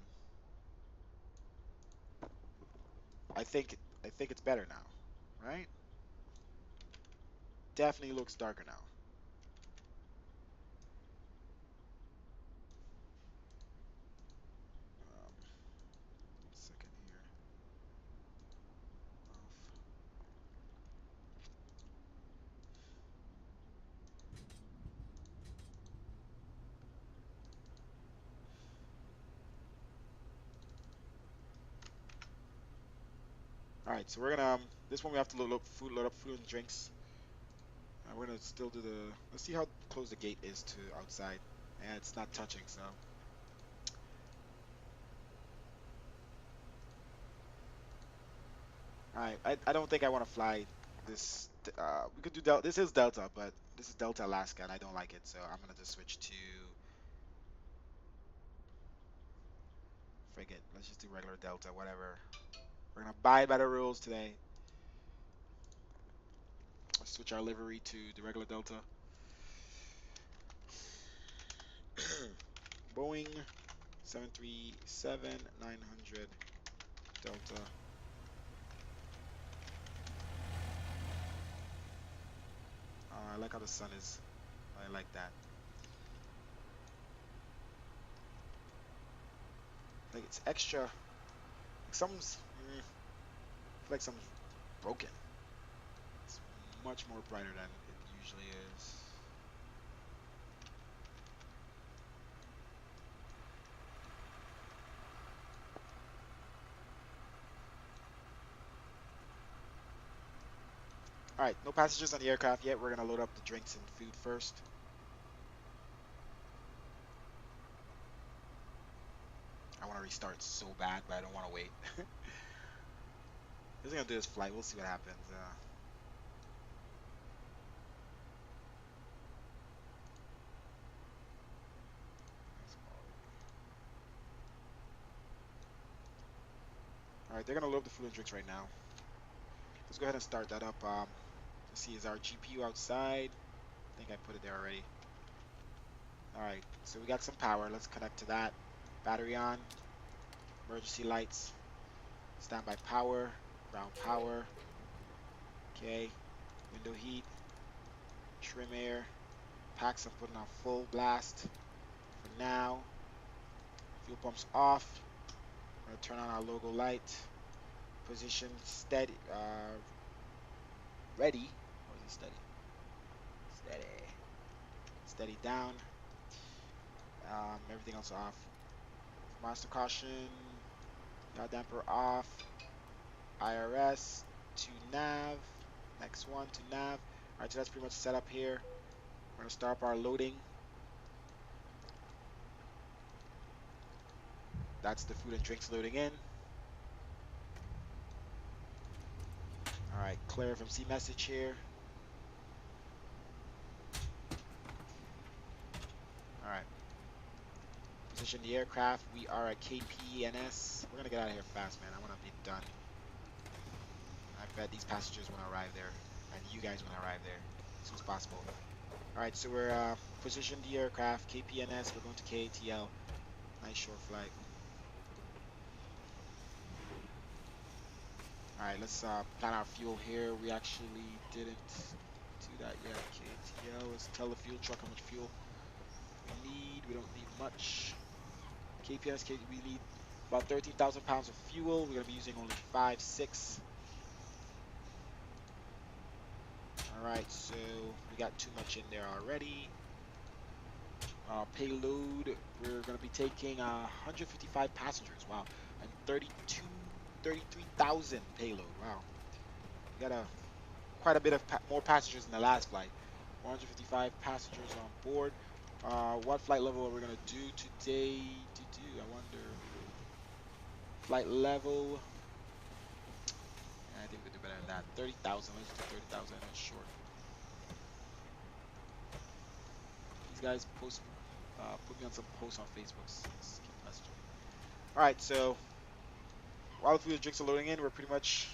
I think it's better now, right? Definitely looks darker now. Second here. Off. All right, so we're gonna this one we have to load up food and drinks. We're gonna still do the. Let's see how close the gate is to outside. And it's not touching, so. All right, I don't think I want to fly this. We could do Delta. This is Delta, but this is Delta Alaska, and I don't like it, so I'm gonna just switch to. Forget. Let's just do regular Delta, whatever. We're gonna abide by the rules today. Let's switch our livery to the regular Delta. Boeing 737-900 Delta. I like how the sun is. I like that. Like it's extra. Like something's. I feel like something's broken. It's much more brighter than it usually is. All right, no passengers on the aircraft yet. We're gonna load up the drinks and food first. I want to restart so bad, but I don't want to wait. Just gonna do this flight. We'll see what happens. All right, they're gonna load up the food and drinks right now. Let's go ahead and start that up. Let's see, is our GPU outside? I think I put it there already. All right, so we got some power. Let's connect to that. Battery on. Emergency lights. Standby power. Ground power. Okay. Window heat. Trim air. Packs I'm putting on full blast for now. Fuel pumps off. I'm gonna turn on our logo light. Position steady. Ready. Or is it steady? Steady. Steady down. Everything else off. Master caution. Yaw damper off. IRS to nav. Next one to nav. Alright, so that's pretty much set up here. We're gonna start up our loading. That's the food and drinks loading in. Alright, clear from C message here. position the aircraft. We are at KPNS. We're gonna get out of here fast, man. I wanna be done. I bet these passengers wanna arrive there, and you guys wanna arrive there as soon as possible. All right, so we're positioned the aircraft, KPNS. We're going to KATL. Nice short flight. All right, let's plan our fuel here. We actually didn't do that yet. KATL. Let's tell the fuel truck how much fuel we need. We don't need much. KPNS, we need about 13,000 pounds of fuel. We're gonna be using only 5, 6. All right, so we got too much in there already. Payload, we're going to be taking 155 passengers, wow, and 33,000 payload, wow. We got quite a bit of more passengers than the last flight. 155 passengers on board. What flight level are we going to do today? I wonder. Flight level. I think we can do better than that. 30,000, let's do 30,000, that's short. These guys put me on some posts on Facebook. Let's keep messaging. All right, so while the food and drinks are loading in, we're pretty much.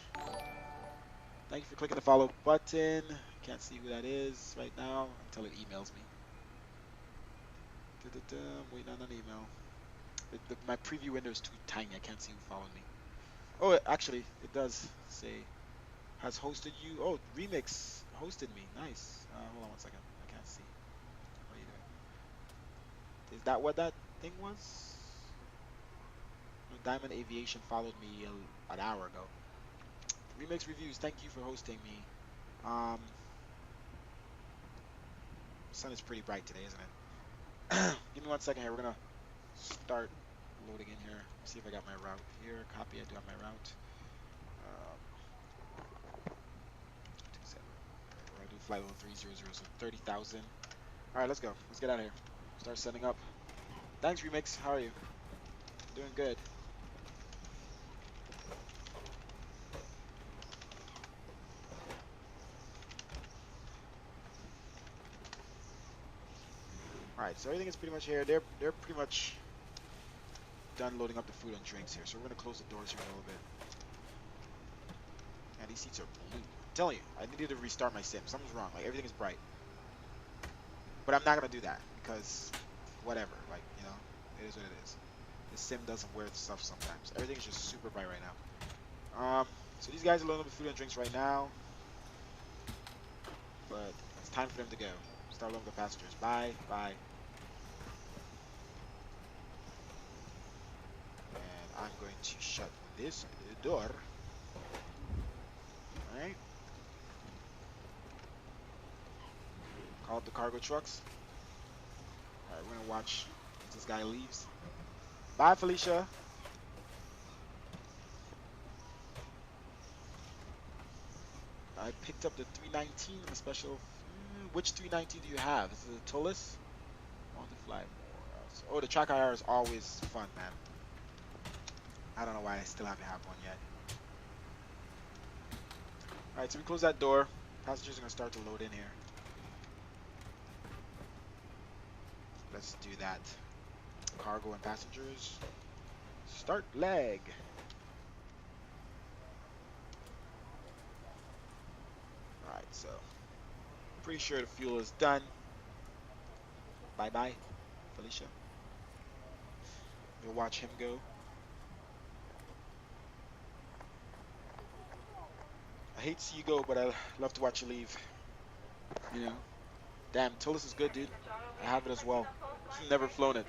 Thank you for clicking the follow button. Can't see who that is right now until it emails me. I'm waiting on an email. My preview window is too tiny. I can't see who followed me. Oh, actually, it does say has hosted you. Oh, Remix hosted me. Nice. Hold on one second. I can't see. What are you doing? Is that what that thing was? Diamond Aviation followed me an hour ago. Remix Reviews, thank you for hosting me. Sun is pretty bright today, isn't it? Give me 1 second here. We're gonna start loading in here. See if I got my route here. Copy. I do have my route. 27. We're gonna do flight level 300, so 30,000. All right, let's go. Let's get out of here. Start setting up. Thanks, Remix. How are you? Doing good. All right, so everything is pretty much here. They're pretty much done loading up the food and drinks here. So we're gonna close the doors here a little bit. And these seats are blue. I'm telling you, I needed to restart my sim. Something's wrong. Like everything is bright. But I'm not gonna do that because whatever. Like, you know, it is what it is. The sim doesn't wear stuff sometimes. Everything is just super bright right now. So these guys are loading up the food and drinks right now. But it's time for them to go. Start loading the passengers. Bye. Bye. And I'm going to shut this door. Alright. Call up the cargo trucks. Alright, we're gonna watch as this guy leaves. Bye, Felicia. I picked up the 319 the special. Which 319 do you have? Is it the Tullus? I want to fly more. Oh, the track IR is always fun, man. I don't know why I still haven't had one yet. Alright, so we close that door. Passengers are going to start to load in here. Let's do that. Cargo and passengers. Start leg. Alright, so pretty sure the fuel is done. Bye-bye, Felicia. We'll watch him go. I hate to see you go, but I love to watch you leave. You know? Damn, Tullus is good, dude. I have it as well. Never flown it.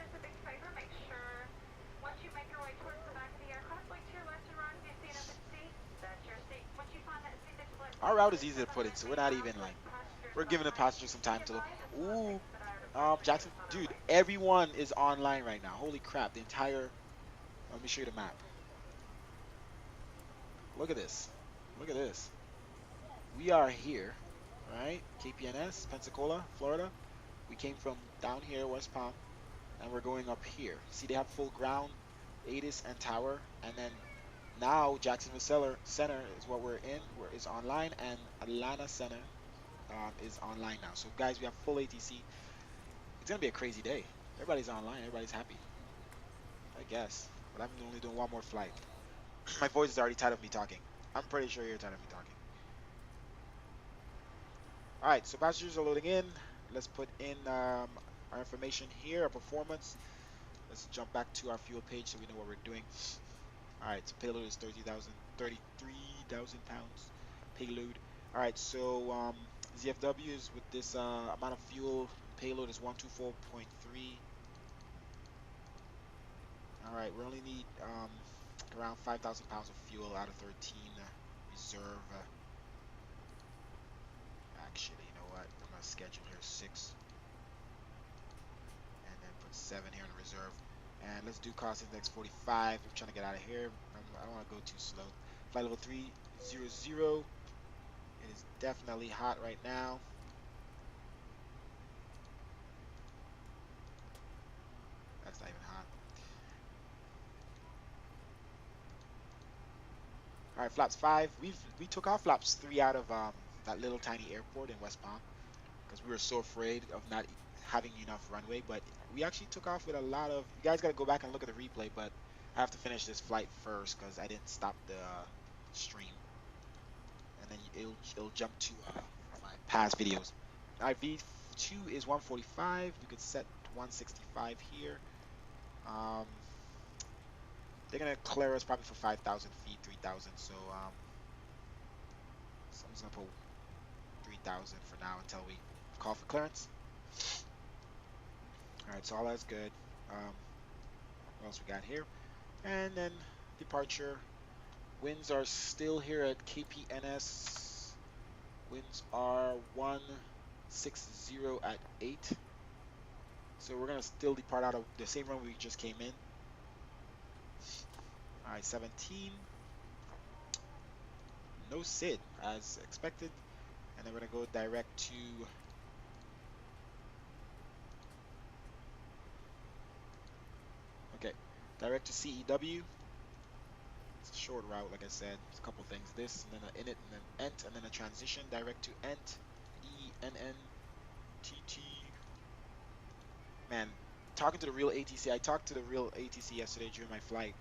Our route is easy to put in, so we're not even like, we're giving the passengers some time to look. Ooh, Jackson, dude, everyone is online right now. Holy crap, the entire, let me show you the map. Look at this. Look at this. We are here, right? KPNS, Pensacola, Florida. We came from down here, West Palm, and we're going up here. See, they have full ground, ATIS and tower, and then now Jacksonville Center is what we're in, is online, and Atlanta Center is online now. So guys, we have full ATC. It's gonna be a crazy day. Everybody's online, everybody's happy. I guess. But I'm only doing one more flight. My voice is already tired of me talking. I'm pretty sure you're tired of me talking. All right, so passengers are loading in. Let's put in our information here, our performance. Let's jump back to our fuel page so we know what we're doing. All right, so payload is 33,000 pounds. Payload. All right, so ZFW is with this amount of fuel. Payload is 124.3. All right, we only need around 5,000 pounds of fuel out of 13 reserve. Actually, you know what? I'm gonna schedule here 6, and then put 7 here in reserve. And let's do cost index 45. I'm trying to get out of here. I don't want to go too slow. Flight level 300. It is definitely hot right now. That's not even hot. All right, flaps 5. We took off flaps 3 out of that little tiny airport in West Palm because we were so afraid of not having enough runway. But we actually took off with a lot of. You guys got to go back and look at the replay, but I have to finish this flight first because I didn't stop the stream, and then it'll jump to my past videos. All right, V2 is 145. We could set 165 here. They're gonna clear us probably for 5,000 feet, 3,000. So someone's gonna put 3,000 for now until we call for clearance. All right, so all that's good. What else we got here? And then departure. Winds are still here at KPNS. Winds are 160 at 8. So we're gonna still depart out of the same run we just came in. All right, 17. No SID as expected, and then we're gonna go direct to. Okay, direct to CEW. It's a short route, like I said. It's a couple things. This, and then an init, and then ENT, and then a transition direct to ENT. ENNTT. Man, talking to the real ATC. I talked to the real ATC yesterday during my flight,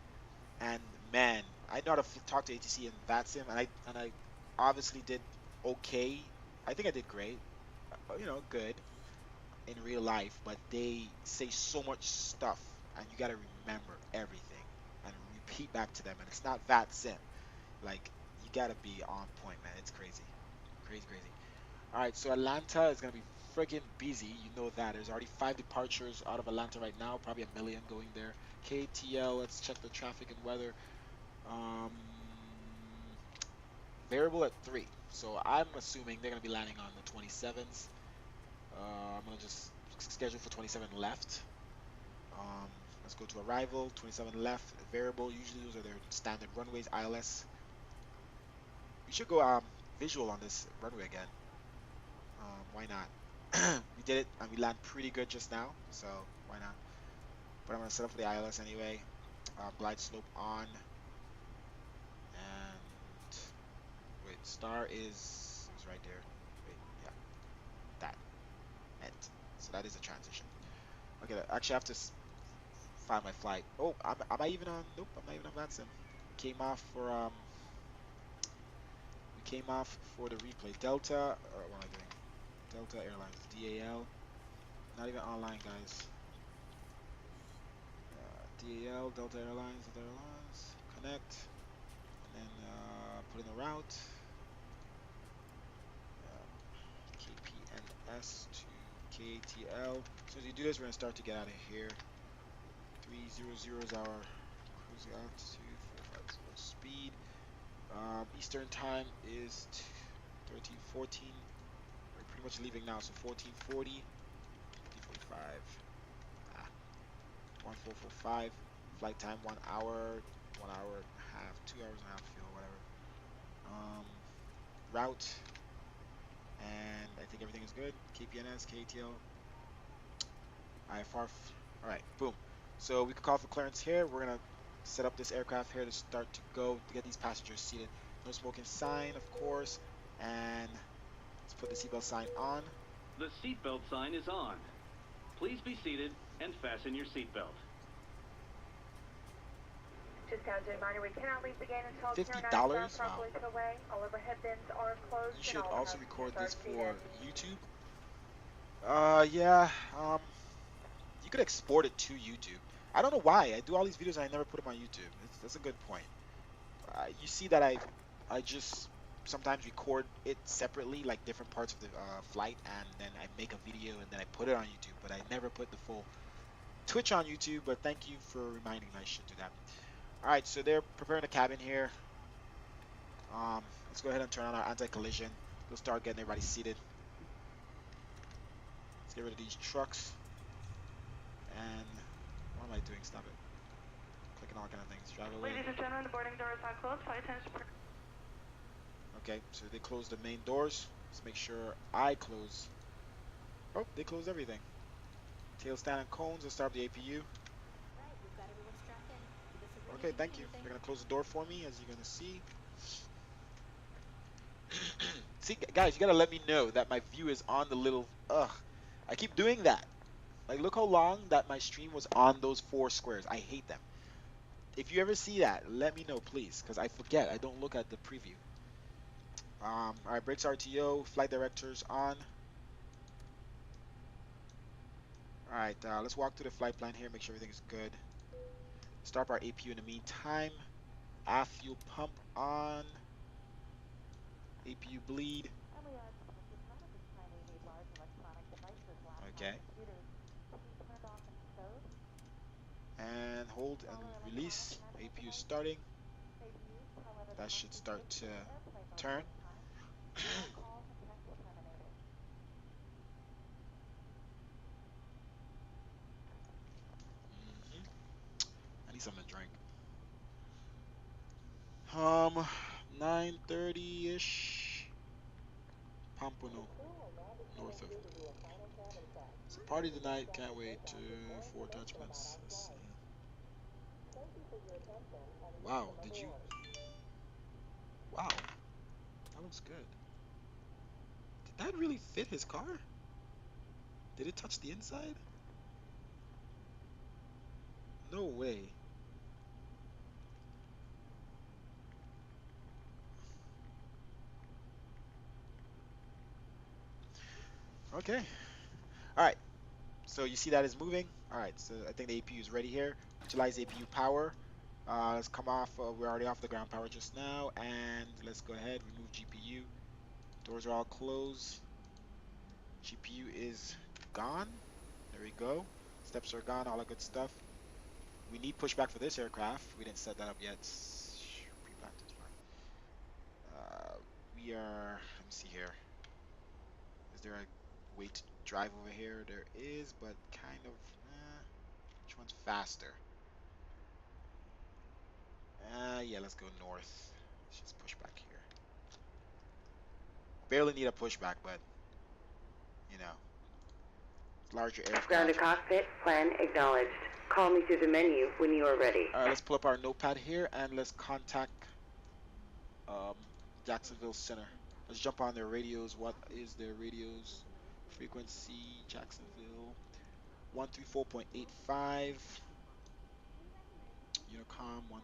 and man, I know how to talk to ATC in Vatsim, and I obviously did okay. I think I did great. You know, good in real life, but they say so much stuff, and you gotta remember everything and repeat back to them, and it's not that sim. Like, you gotta be on point, man. It's crazy, crazy, crazy. All right, so Atlanta is gonna be freaking busy. You know that. There's already 5 departures out of Atlanta right now, probably a million going there. KTL. Let's check the traffic and weather. Um, Variable at 3. So I'm assuming they're gonna be landing on the 27s. I'm gonna just schedule for 27 left. Let's go to arrival, 27 left, variable. Usually those are their standard runways, ILS. We should go visual on this runway again. Why not? We did it and we land pretty good just now, so why not? But I'm gonna set up for the ILS anyway. Glide slope on. And wait, star is right there. Wait, yeah, that. And so that is a transition. Okay, actually I have to find my flight. Oh, am I even on? Nope, I'm not even on Vatsim. Came off for we came off for the replay. Delta, what am I doing? Delta Airlines, DAL. Not even online, guys. DAL, Delta Airlines, connect, and then put in the route. KPNS to KATL. As soon as you do this, we're gonna start to get out of here. 300 is our cruising altitude, 450 speed. Eastern time is 13:14. We're pretty much leaving now, so 14:40, 14:45. 1445. Flight time 1 hour, 1 hour and a half, 2 hours and a half fuel, whatever. Route, and I think everything is good. KPNS, KTL, IFR. All right, boom. So we can call for clearance here. We're gonna set up this aircraft here to start to go to get these passengers seated. No smoking sign, of course, and let's put the seatbelt sign on. The seatbelt sign is on. Please be seated and fasten your seatbelt. Just as a reminder, we cannot leave the gate until $50? Tier 9 is Wow. properly put away. All overhead bins are closed. You and should all also passengers record are this seated. for YouTube. Yeah. You could export it to YouTube. I don't know why. I do all these videos and I never put them on YouTube. That's a good point. You see that I just sometimes record it separately, like different parts of the flight, and then I make a video and then I put it on YouTube. But I never put the full Twitch on YouTube. But thank you for reminding me I should do that. All right, so they're preparing the cabin here. Let's go ahead and turn on our anti-collision. We'll start getting everybody seated. Let's get rid of these trucks. And what am I doing? Stop it. Clicking all kind of things. Drive away. Ladies and gentlemen, the boarding door is not closed. Flight attendants. Okay, so they closed the main doors. Let's make sure I close. Oh, they closed everything. Tail stand and cones. Let's start up the APU. Okay, thank you. They're gonna close the door for me, as you're gonna see. See, guys, you gotta let me know that my view is on the little. Ugh, I keep doing that. Like, look how long that my stream was on those 4 squares. I hate them. If you ever see that, let me know, please, because I forget. I don't look at the preview. All right, brakes RTO, flight directors on. All right, let's walk through the flight plan here, make sure everything is good. Start our APU in the meantime. Aft fuel pump on. APU bleed. Okay. And hold and release. APU starting. That should start to turn. I need something to drink. 9:30-ish. Pampano, north of. So party tonight. Can't wait to 4 attachments. Let's see. Wow, did you? Wow, that looks good. Did that really fit his car? Did it touch the inside? No way. Okay. All right. So you see that is moving. All right. So I think the APU is ready here. Utilize APU power. Let's come off. We're already off the ground power just now, and let's go ahead. Remove GPU. Doors are all closed. GPU is gone. There we go. Steps are gone. All that good stuff. We need pushback for this aircraft. We didn't set that up yet. Pre-planned is fine. We are. Let me see here. Is there a way to drive over here? There is, but kind of. Which one's faster? Yeah, let's go north. Let's just push back here. Barely need a pushback, but you know, larger aircraft. Grounded cockpit, plan acknowledged. Call me through the menu when you are ready. All right, let's pull up our notepad here and let's contact Jacksonville Center. Let's jump on their radios. What is their radios? Frequency, Jacksonville, 134.85. Unicom, 134.85.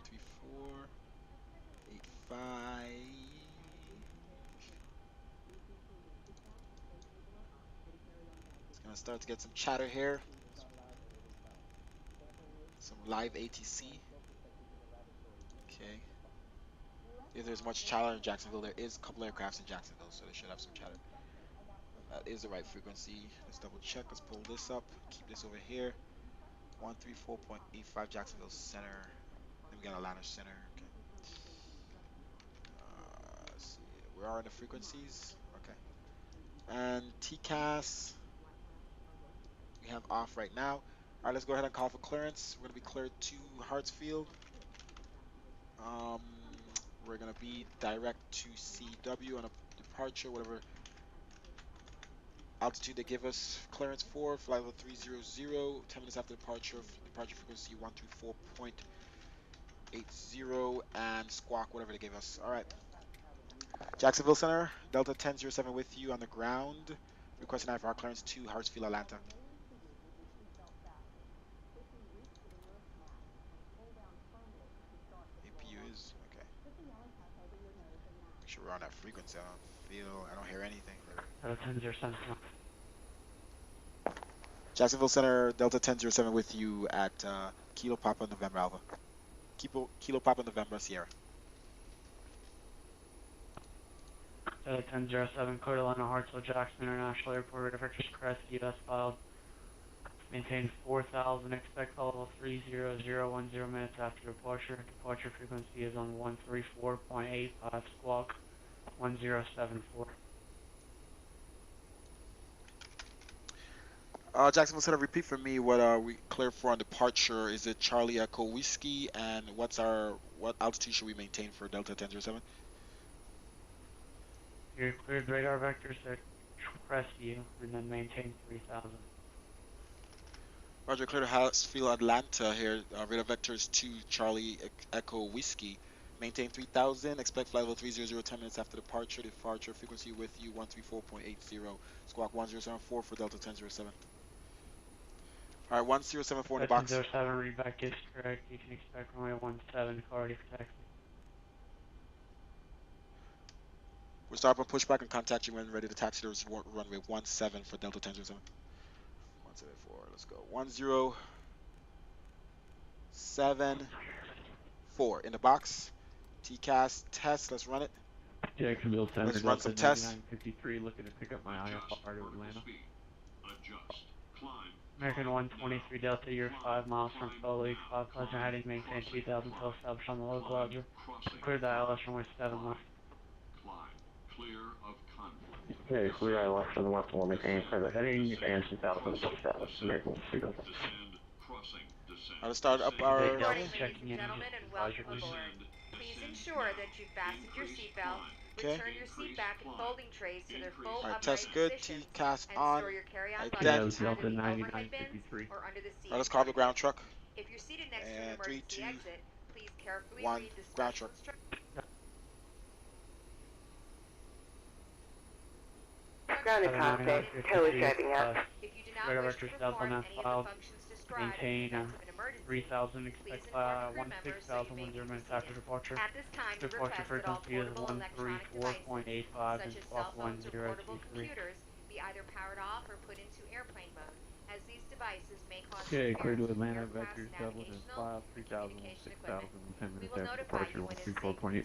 It's gonna start to get some chatter here. Some live ATC. Okay. If there's much chatter in Jacksonville, there is a couple aircrafts in Jacksonville, so they should have some chatter. That is the right frequency. Let's double check. Let's pull this up. Keep this over here. 134.85 Jacksonville Center. Then we got Atlanta Center. Okay. Let's see. Where are the frequencies? Okay. And TCAS we have off right now. All right, let's go ahead and call for clearance. We're gonna be cleared to Hartsfield. We're gonna be direct to CW on a departure, whatever altitude they give us clearance for. Flight level 300. 10 minutes after departure. Departure frequency 134.80 and squawk whatever they give us. All right. Jacksonville Center, Delta 1007 with you on the ground. Requesting IFR clearance to Hartsfield, Atlanta. frequency. I don't hear anything. Delta 1007. Jacksonville Center, Delta 1007 with you at Kilo Papa November Alpha. Kilo Papa November Sierra. Delta 1007, Coeur d'Alene, Hartsville, Jackson International Airport, Red Vectors Crest, US filed. Maintain 4,000, expect level 30010 minutes after departure. Departure frequency is on 134.85, squawk 1074. Jacksonville Center, repeat for me what we cleared for on departure. Is it Charlie Echo Whiskey, and what altitude should we maintain for Delta 1007? You're cleared radar vectors at Crestview, and then maintain 3,000. Roger, clear to Hartsfield, Atlanta here. Radar vectors to Charlie Echo Whiskey. Maintain 3,000. Expect flight level 300 10 minutes after departure. Departure frequency with you 134.80. Squawk 1074 for Delta 1007. All right, 1074 in the box. 1007, read back is correct. You can expect runway 17, already for taxi. We'll start up a pushback and contact you when ready to taxi to runway 17 for Delta 1007. 174, let's go. 1074 in the box. TCAS test, let's run it. Jacksonville Center, let's run some tests. 9953, looking to pick up my IFR to Atlanta. Adjust. Climb. American 123 Delta, you're 5 miles from Foley. 5 Pleasant heading, maintain 2,000 till established on the localizer. Clear the ILS runway 7 left. Climb. Clear of conflict. Okay, clear ILS for the left one, maintain further heading, and 2,000 till established. American 123 Delta. Descend. Crossing. Descend. I'll start up our... Good morning, ladies and gentlemen, and welcome aboard. Please ensure that you've fastened your seatbelt, return your seat back and folding trays to their full upright test good. positions, TCAS and on. store your carry-on Ident. luggage Delta under the overhead 9953. bins or under the seat. Alright, let's call the ground truck. If you're seated next to an And emergency 3, 2, exit, please carefully 1, read the ground special truck. instructions. Ground and cockpit, tow is driving up. If you do not Radar wish to vectors perform Delta any of filed. the functions described Maintain in case of an emergency, 3,000, please expect inform crew members so you may 16,010 be minutes proceeded. after departure. At this time, we Departure request that all frequency is portable electronic devices, 134.85 such and as squawk cell phones or portable 1023. computers, be either powered off or put into airplane mode, as these devices may cause Okay, clear to interference with Atlanta, aircraft's vectors doubled in navigational 5, 3,000, communication 6,000, equipment. 10 We minutes will after notify departure, you when it's safe to 134.85, continue to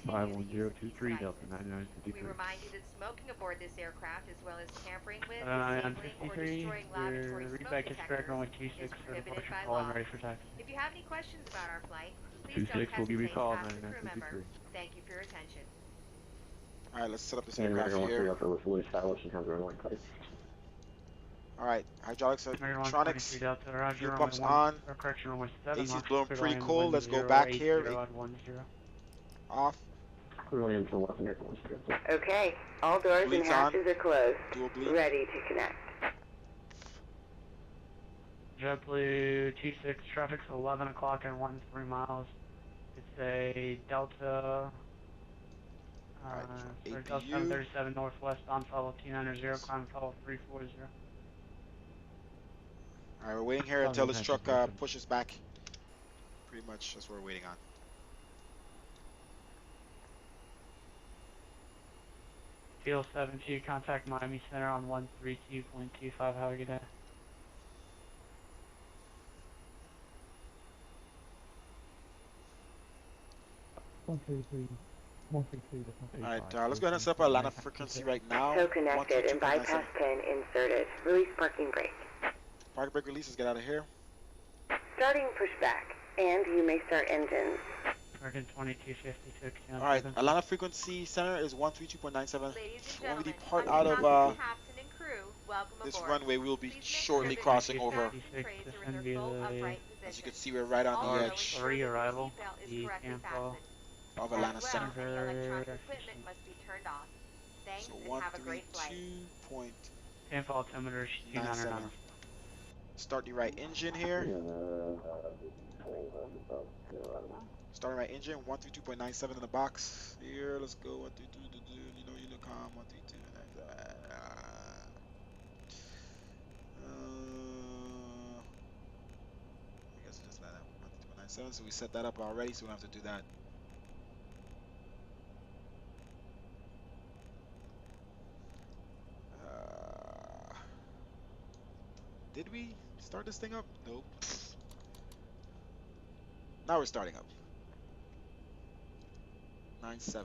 use these 1023, Delta devices. 9953. We remind you that smoking aboard this aircraft, as well as tampering with, On disabling, or 53, destroying laboratory your smoke readback is correct, detectors runway is 26 for prohibited departure, by call and law. ready for taxi. If you have any questions about our flight, please don't 26 will give you hesitate a call, to ask a crew member. 9953. Thank you for your attention. Alright, let's set up this And aircraft American here. 123 Delta with fully established and has runway type. Alright, hydraulics, American electronics, 123 Delta, Roger, fuel runway pumps 1, on. or correction, runway 7, AC's launch blowing clear pretty line cool. Let's go back here. 1080 Off. Clearly into the left, American 123 Delta. Okay, all doors and Bleeds hatches on. are closed. Dual bleed. Ready to connect. JetBlue T6, traffic's 11 o'clock and 3 miles. It's a Delta, Alright, sorry, Delta APU. 737 Northwest, bound follow T90, climb follow 340. Alright, we're waiting here until this truck pushes back. Pretty much that's what we're waiting on. Field 72, contact Miami Center on 132.25. Have a good day. Alright, let's go ahead and set up our line of frequency right now. Tow connected and bypass pin inserted. Release parking brake. Parking brake release, let's get out of here. Starting pushback, and you may start engines. American 2256. Alright, Atlanta frequency center is 132.97. Ladies and When we gentlemen, depart on out behalf of the captain and crew, welcome this aboard. runway, we'll be Please make shortly sure that crossing your over. fasten trays are in their full upright As you can position. see, we're right on the Also, edge ensure that your arrival, seatbelt is the correctly Tampa fastened. of Atlanta As well, Center. any electronic equipment must be turned off. Thanks So and have a great flight. 132.97. Tampa altimeter 2900. Start the right engine here. Starting right engine, 132.97 in the box. Here, let's go. 132, you know, Unicom, 132. I guess it's just that 132.97. So we set that up already, so we don't have to do that. Did we start this thing up? Nope. Now we're starting up. 9-7.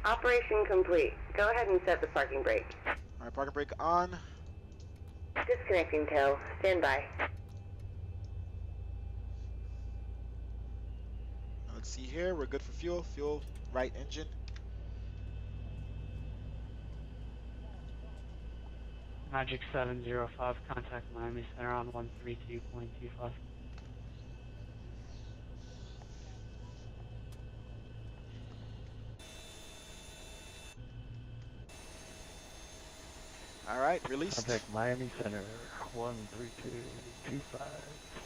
Operation complete. Go ahead and set the parking brake. All right, parking brake on. Disconnecting tail. Stand by. Let's see here. We're good for fuel. Fuel, right engine. Magic 705, contact Miami Center on 132.25. All right, released. Contact Miami Center 13225.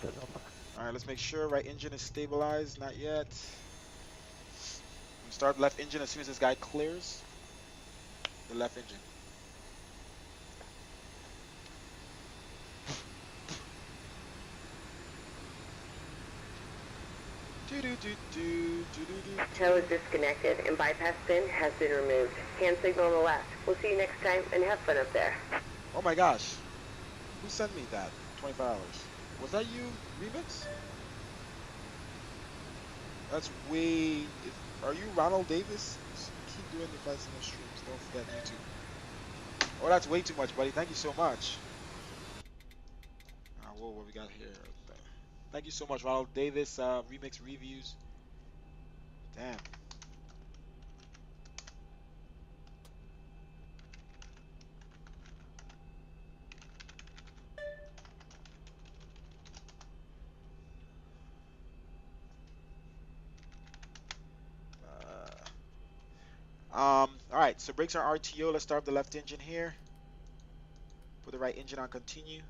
Set up. All right, let's make sure right engine is stabilized. Not yet. Start left engine as soon as this guy clears. The left engine. Tow is disconnected and bypass pin has been removed. Hand signal on the left. We'll see you next time and have fun up there. Oh my gosh. Who sent me that? 25 hours. Was that you, Remix? That's way... Are you Ronald Davis? Keep doing the fights in the streams. Don't forget YouTube. Oh, that's way too much, buddy. Thank you so much. Whoa, what we got here? Thank you so much, Ronald Davis. Remix reviews. Damn. All right, so brakes are RTO. Let's start the left engine here. Put the right engine on continue.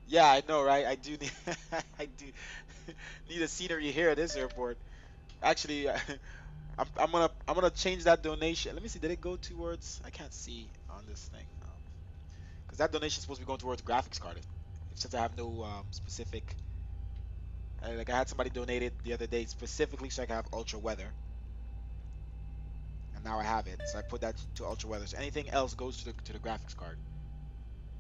Yeah, I know, right? I do need, I do need a scenery here at this airport. Actually, I'm gonna change that donation. Let me see. Did it go towards? I can't see on this thing. Because that donation is supposed to be going towards graphics card. Since I have no specific. Like I had somebody donate it the other day specifically so I can have ultra weather. And now I have it, so I put that to ultra weather. So anything else goes to the graphics card.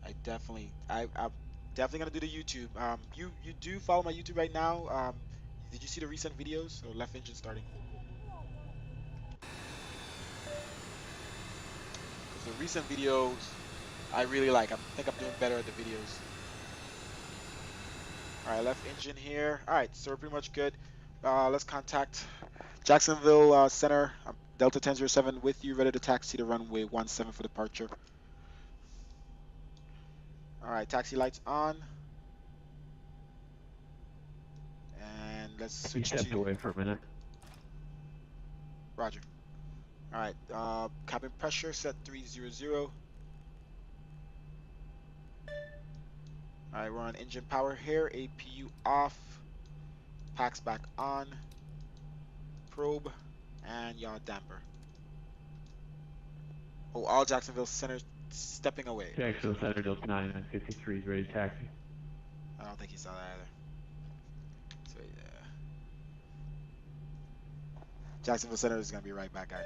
I'm definitely gonna do the YouTube. You do follow my YouTube right now. Did you see the recent videos? So left engine starting. Because the recent videos I really like. I think I'm doing better at the videos. All right, left engine here. All right, so we're pretty much good. Let's contact Jacksonville Center. Delta 1007 with you, ready to taxi to runway 17 for departure. All right, taxi lights on. And let's switch stepped away for a minute. Roger. All right, cabin pressure set 300. All right, we're on engine power here. APU off. Packs back on. Probe and yaw damper. Oh, all Jacksonville Center stepping away. Jacksonville Center Delta 9953 is ready to taxi. I don't think he saw that either. So yeah. Jacksonville Center is gonna be right back, guy.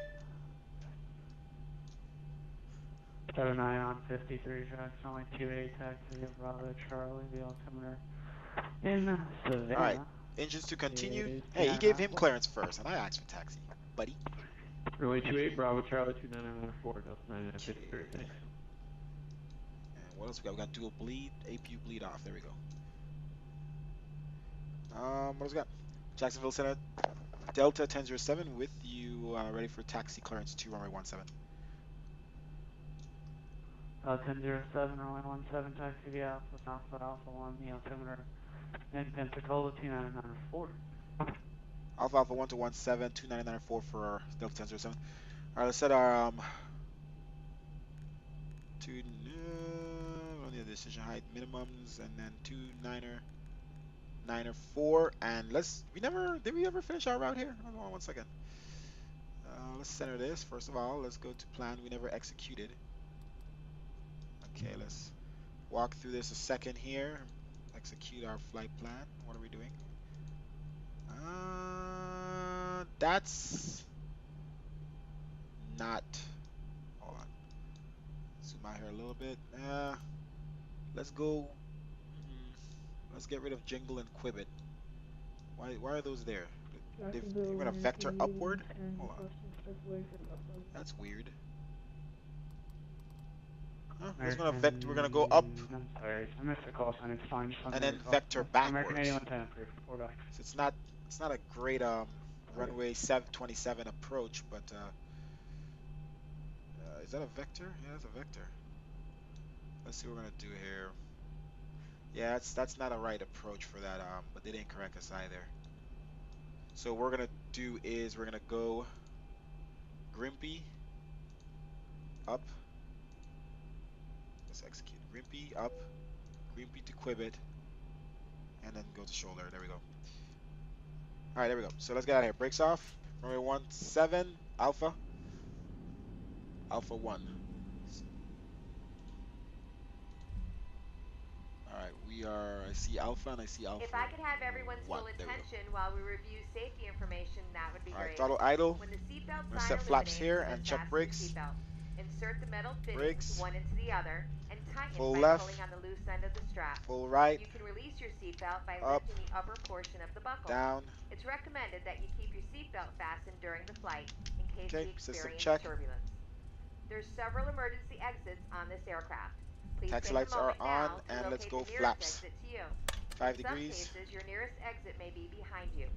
79 on 53 tracks, only 2A taxi of Bravo Charlie, the altimeter in Savannah. Alright, engines to continue. Hey, he gave him clearance first, and I asked for taxi, buddy. Runway 28, Bravo Charlie 2994, Delta 9953, thanks. And what else we got? We got dual bleed, APU bleed off, there we go. What else we got? Jacksonville Center, Delta 1007 with you, ready for taxi clearance to runway 17. 1007, runway 17, taxi via Alpha 1, the altimeter in Pensacola 2994. Alpha 1 to 17, 2994 for our Delta 1007. Alright, let's set our on the decision height minimums, and then 2994, and did we ever finish our route here? Hold on 1 second. Let's center this. First of all, let's go to plan we never executed. Okay, let's walk through this a second here. Execute our flight plan. What are we doing? That's not. Hold on. Zoom out here a little bit. Let's go. Let's get rid of jingle and quibbit. Why are those there? You're gonna vector upward? Hold on. That's weird. Huh? We're gonna go up. I'm sorry, I missed the call sign. It's fine. And then vector backwards. So it's not a great runway 727 approach, but is that a vector? Yeah, that's a vector. Let's see what we're gonna do here. Yeah, that's not a right approach for that, but they didn't correct us either. So what we're gonna do is we're gonna go Grimpy up. Let's execute Grimpy up, Grimpy to Quibbit, and then go to shoulder. There we go. All right, there we go. So let's get out of here. Brakes off. Runway 17 Alpha. Alpha 1. Alright, we are, I see Alpha and I see Alpha. If I could have everyone's full attention while we review safety information, that would be great. Alright, throttle idle. When the seatbelt I'm gonna sign set flaps illuminates, here and check fasten brakes. the seatbelt. Insert the metal fittings Brakes. one into the other and tighten Full by left. pulling on the loose end of the strap. Full right. You can release your seatbelt by Up. lifting the upper portion of the buckle. Down. It's recommended that you keep your seatbelt fastened during the flight in case you system experience check. turbulence. There's several emergency exits on this aircraft. Please Taxi take a lights are moment now on, to and let's locate go the nearest flaps. exit to you. 5 In degrees. some cases, your nearest exit may be behind you.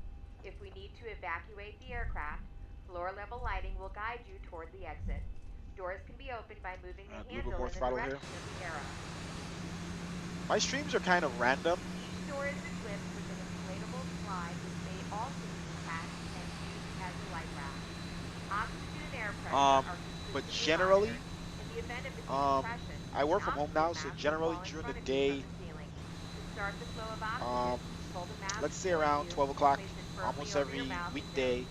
If we need to evacuate the aircraft, floor level lighting will guide you toward the exit. Doors can be opened by moving the handle more in the throttle direction here. of the arrow. My streams are kind of random. Each door is equipped with an inflatable slide which may also be attached and used as a life raft. Oxygen and air pressure are But consistently generally, monitored. In the event of decompression, I work from an home now, so oxygen mask generally will fall in during the front of you day, from the ceiling. To start the flow of oxygen, pull the mask let's say toward around you, 12 o'clock, place it firmly almost over every your mouth and weekday, nose.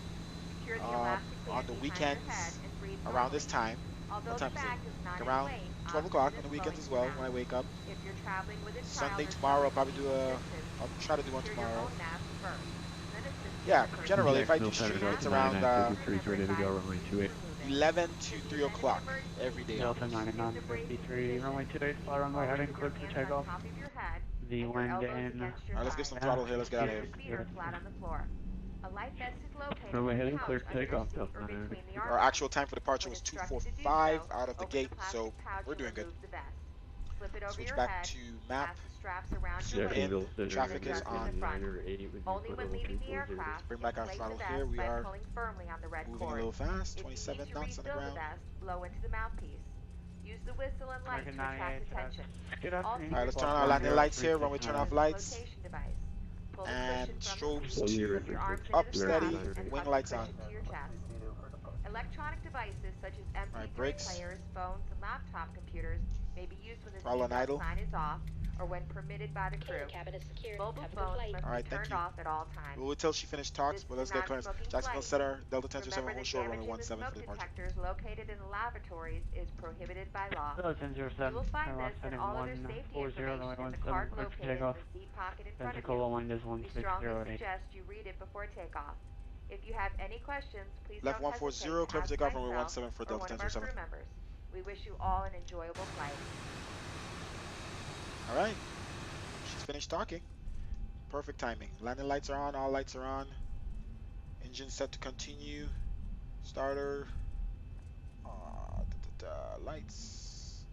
Secure the elastic band on the behind your weekends, head and breathe around this normally. time. Although What time the is bag it? does not Like around inflate, 12 o'clock on oxygen the is weekends as flowing well to when I the wake up. mouth. If you're traveling with a child Sunday or tomorrow, I'll someone probably do with a, assistance, I'll try to do one secure your tomorrow. own mask first. Then assist Yeah, the person generally if I do Jacksonville, stream, Center it's Delta around 9953 ready to go, runway 28. 11 to 3 o'clock every day. Delta 9953, runway 28, fly runway heading clear for takeoff. top of your head, The and your wind elbows in. against your Alright, let's get some thighs. throttle here. Let's get out of Your here. feet are flat on the floor. A life vest is located Runway in the heading couch clear for under your takeoff, seat Delta or between 99. the Our armrests. actual time for departure When was instructed to do 2:45 so, out of the open gate, plastic so pouch we're and doing good. remove the vest. Slip it over Switch your back head, to map. pass the straps around your waist, Jacksonville, Center Traffic is Delta on. 908 with Only you when for leaving the 240. aircraft, Bring back our inflate throttle the here. vest We by are pulling firmly on the red moving a cord. little fast. If you 27 need to knots on the refill the ground. vest, blow into the mouthpiece. Use the whistle and light to American attract 98, attention. good afternoon. Alright, let's turn on our landing lights here. When we turn off lights, Flotation device. Pull the and cushion from the strobes seat. to Slip your arms up into the steady, straps and wing hug the lights on. cushion to your chest. Electronic devices such as MP3 brakes. players, phones, and laptop computers may be used when the Throttle and seatbelt idle. sign is off or when permitted by the crew. Cabin is secure. Mobile Have a good phones flight. must Alright, be thank turned you. off at all times. We'll wait till she finished talks, This but is let's a get clearance. non-smoking Jacksonville flight. Center, Delta 1027 Remember will that show runway damaging the 17 for smoke departure. detectors located in the lavatories is prohibited by law. Delta 1007, You will find Airlock this and heading all other safety 140, runway information in the 17, card clear for located in takeoff. the seat pocket in front of Pensacola you. wind is We strongly 1608. suggest you read it before takeoff. If you have any questions, please Left don't 140, hesitate to clear for ask takeoff, runway myself 17 for or Delta one of our 1027. crew members. We wish you all an enjoyable flight. Alright, she's finished talking. Perfect timing. Landing lights are on, all lights are on. Engine set to continue. Starter. Lights.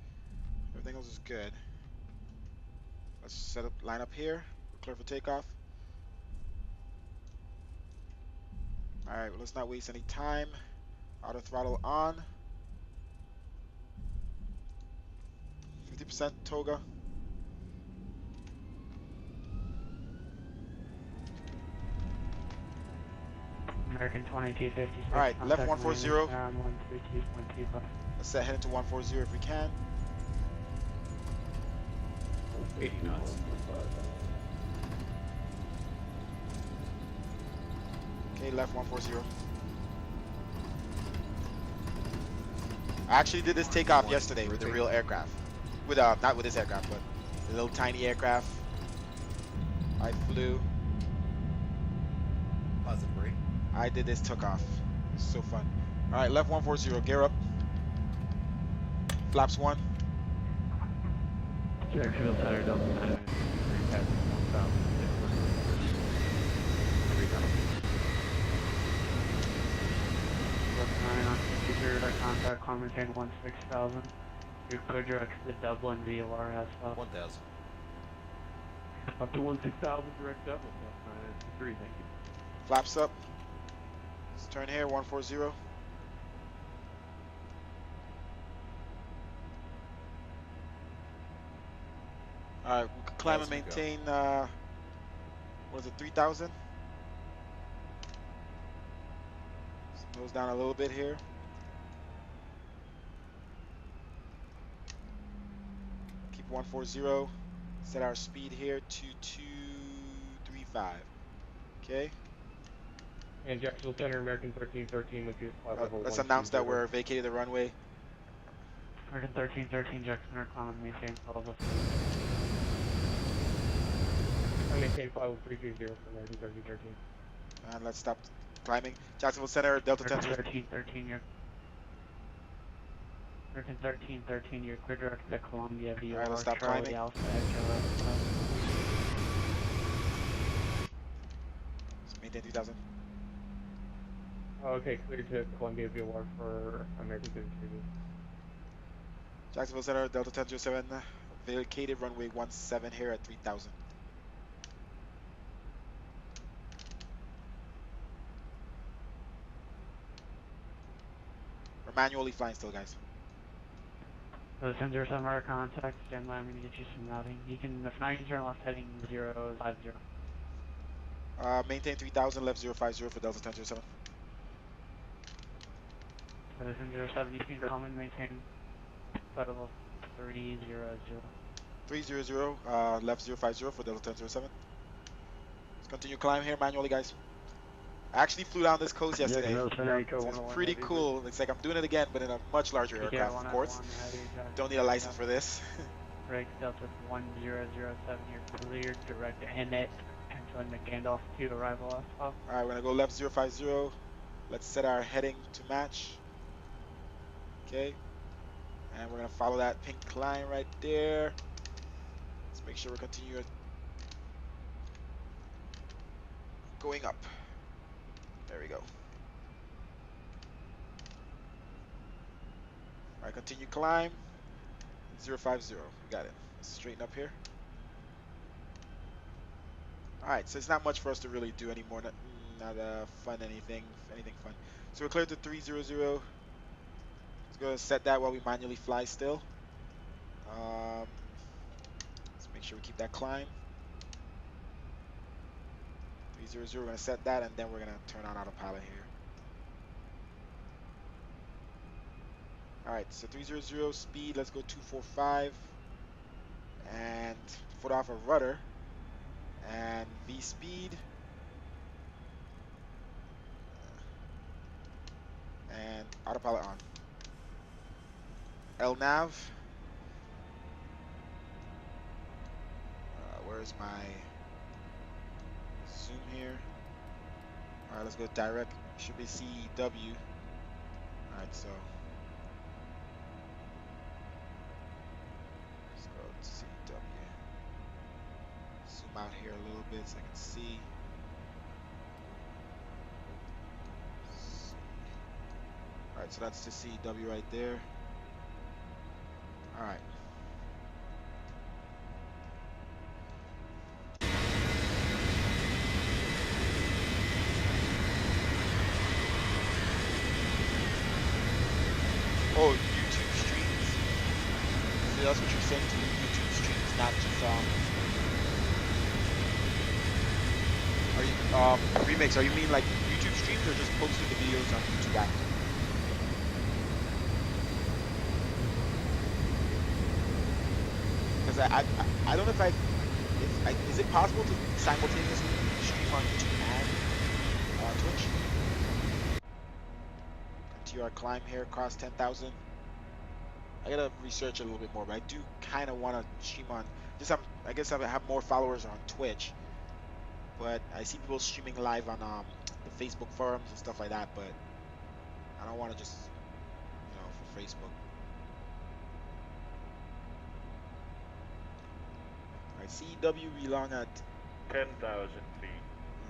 Everything else is good. Let's set up, line up here. We're clear for takeoff. Alright, well, let's not waste any time. Auto throttle on. 50% toga. American 2256. Alright, left contact 140. landing, 132.25. Let's set heading to 140 if we can. 80 knots. Okay, left 140. I actually did this takeoff yesterday with the real aircraft. With not with this aircraft, but the little tiny aircraft I flew. Positive rate. I did this took off. It's so fun. All right, left 140, gear up. Flaps 1. Jacksonville Center, Delta 9, 3 past 1,000. 3,000. Delta 9 on 53, our contact, climb maintain 16,000. You're clear direct to Dublin VOR as well. 1,000. Up to 16,000, direct Dublin, Delta 9, 3, thank you. Flaps up. Let's turn here, 140. All right, we can climb and maintain, what is it, 3,000? Nose down a little bit here. Keep 140. Set our speed here to 235. Okay. And Jacksonville Center, American 1313 with you, flight level Let's 120. announce that we're vacating the runway. American 1313, Jackson Center, climb and maintain flight level 3. I maintain flight level 330 for American 1313. And let's stop climbing. Jacksonville Center, Delta 10. American 1313, you're American 1313, you're clear direct to Columbia VOR. Alright, let's stop Charlie climbing. Alpha, Echo, Let's maintain 3,000. Okay, clear to Columbia VOR for American 1313. Jacksonville Center, Delta 1007. Vacated runway 17 here at 3,000. We're manually flying still, guys. So the 1007 our contact, stand by, I'm going to get you some routing. You can, if not, you can turn left heading 050. Maintain 3,000, left 050 for Delta 1007. So the 1007, you can come and maintain flight level 300. 300, left 050 for Delta 1007. Let's continue climb here manually, guys. I actually flew down this coast yesterday. It's pretty cool. It's like I'm doing it again, but in a much larger aircraft, of course. Don't need a license for this. Right, Delta 1007, you're cleared direct to Henet, entering the Gandalf 2 arrival off. Alright, we're gonna go left 050. Let's set our heading to match. Okay. And we're gonna follow that pink line right there. Let's make sure we continue going up. There we go. Alright, continue climb. 050. We got it. Let's straighten up here. Alright, so it's not much for us to really do anymore. Not fun anything fun. So we're clear to 300. Let's go and set that while we manually fly still. Let's make sure we keep that climb. 300, we're going to set that, and then we're going to turn on autopilot here. Alright, so 300 speed, let's go 245. And foot off of rudder. And V speed. And autopilot on. LNAV. Where's my zoom here? Alright, let's go direct. Should be CW. Alright, so let's go to CW. Zoom out here a little bit so I can see. Alright, so that's the CW right there. Alright. Oh, YouTube streams. So that's what you're saying to me, YouTube streams, not just are you remix, are you mean like YouTube streams or just posting the videos on YouTube app? Because I don't know if is it possible to simultaneously stream on YouTube and Twitch? Continue our climb here, cross 10,000. I gotta research a little bit more, but I do kind of want to stream on. I guess I have more followers on Twitch, but I see people streaming live on the Facebook forums and stuff like that. But I don't want to just, for Facebook. Alright, CW we long at 10,000 feet.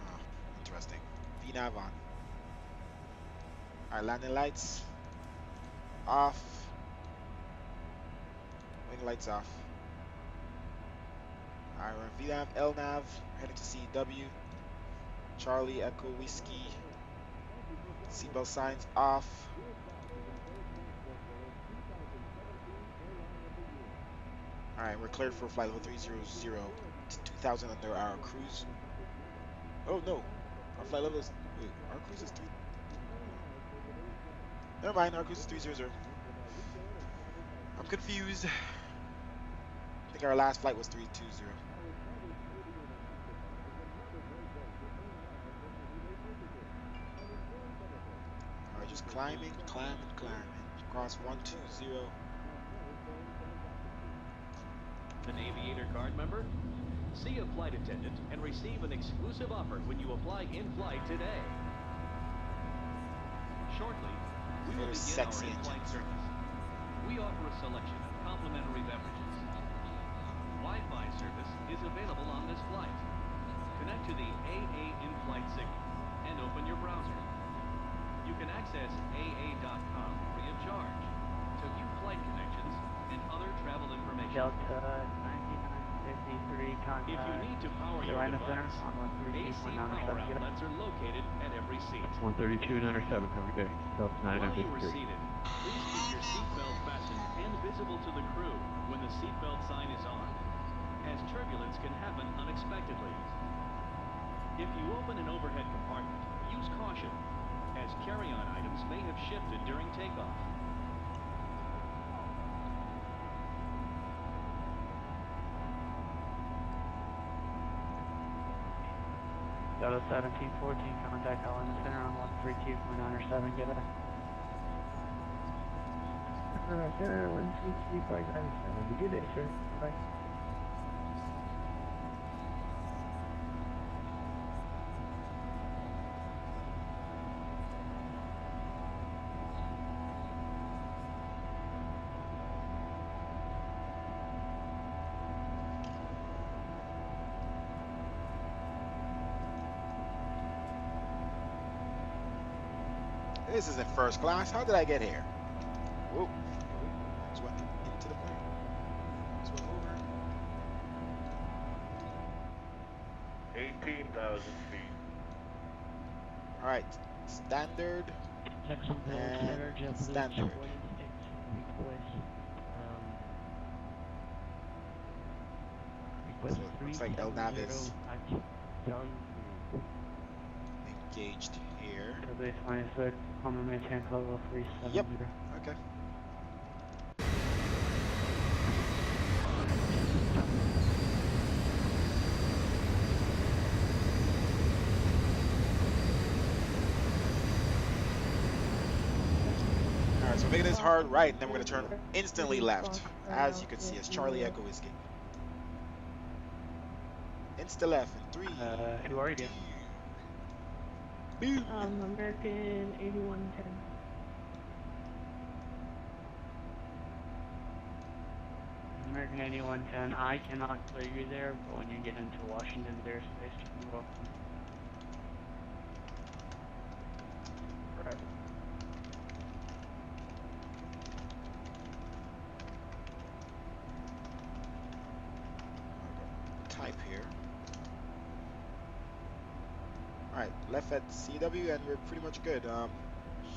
oh, interesting. VNAV on. Alright, landing lights off. Wing lights off. Alright, we're in VNAV, LNAV, heading to CW. Charlie, Echo, Whiskey. Seatbelt signs off. Alright, we're cleared for flight level 300 to 2000 under our cruise. Oh no, our flight level is, wait, our cruise is 3. Never mind, our cruise is 300. I'm confused. I think our last flight was 320. Alright, just climbing. Across 120. An aviator card member? See a flight attendant and receive an exclusive offer when you apply in flight today. Shortly, we will begin our in-flight service. We offer a selection of complimentary beverages. Wi-Fi service is available on this flight. Connect to the AA in-flight signal and open your browser. You can access AA.com free of charge to view flight connections and other travel information. Delta 9953 contact. If you need to power your device, AC power outlets are located at every seat. 132.97, have a good day. Delta While you are 9953. seated, please keep your seatbelt fastened and visible to the crew when the seatbelt sign is on, as turbulence can happen unexpectedly. If you open an overhead compartment, use caution, as carry-on items may have shifted during takeoff. Delta 1714, contact Helena Center on 132.97, get it. Center 132.97, good day, sir. Bye. This isn't first class. How did I get here? Whoa. Just went into the plane. Just went over. 18,000 feet. Alright. Standard. And standard. So it looks like LNAV is engaged here. Base 26, Hummer maintain level 370. Yep. Okay. Alright, so making this hard right, and then we're going to turn instantly left. As you can see, it's Charlie Echo Whiskey. Insta left in 3. Who are you? American 8110. American 8110, I cannot clear you there, but when you get into Washington airspace, you're welcome. Right. Type here. Alright, left at CW, and we're pretty much good.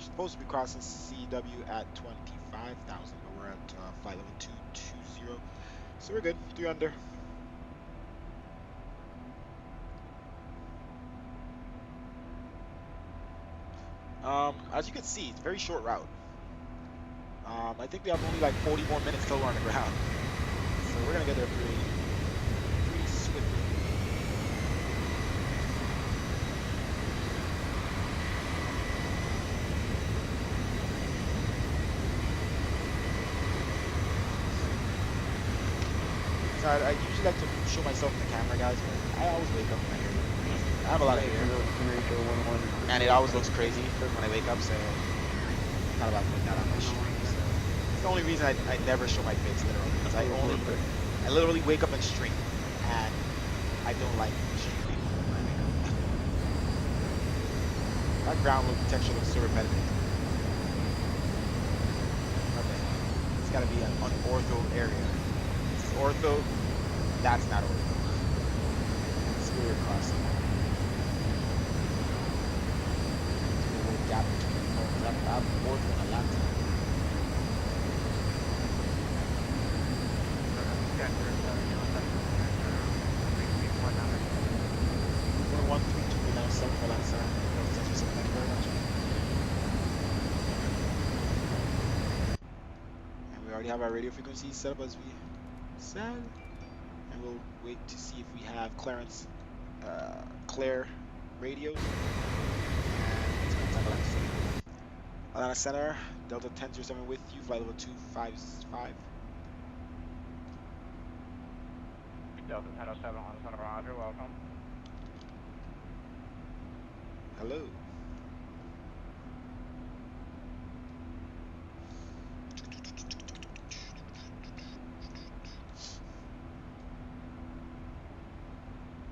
Supposed to be crossing CW at 25,000, but we're at flight level 220, so we're good. 3 under. As you can see, it's a very short route. I think we have only like 40 more minutes till we're on the ground, so we're gonna get there pretty swiftly. I usually like to show myself in the camera, guys, but I always wake up when I hear it. I have a lot of hair, and it always looks crazy when I wake up, so thought about putting that on my stream. So it's the only reason I never show my pics literally, because I literally wake up and stream, and I don't like streaming. That ground texture looks so repetitive. Okay, it's got to be an unortho area. This is ortho. That's not ortho. It's where you're crossing. Gap between the phones. I'm ortho on a laptop. And we already have our radio frequency set up as we said. And we'll wait to see if we have clearance, clear radios. Atlanta Center, Delta 1007 with you, flight level 255. Delta 1007 on Center, Roger, welcome. Hello.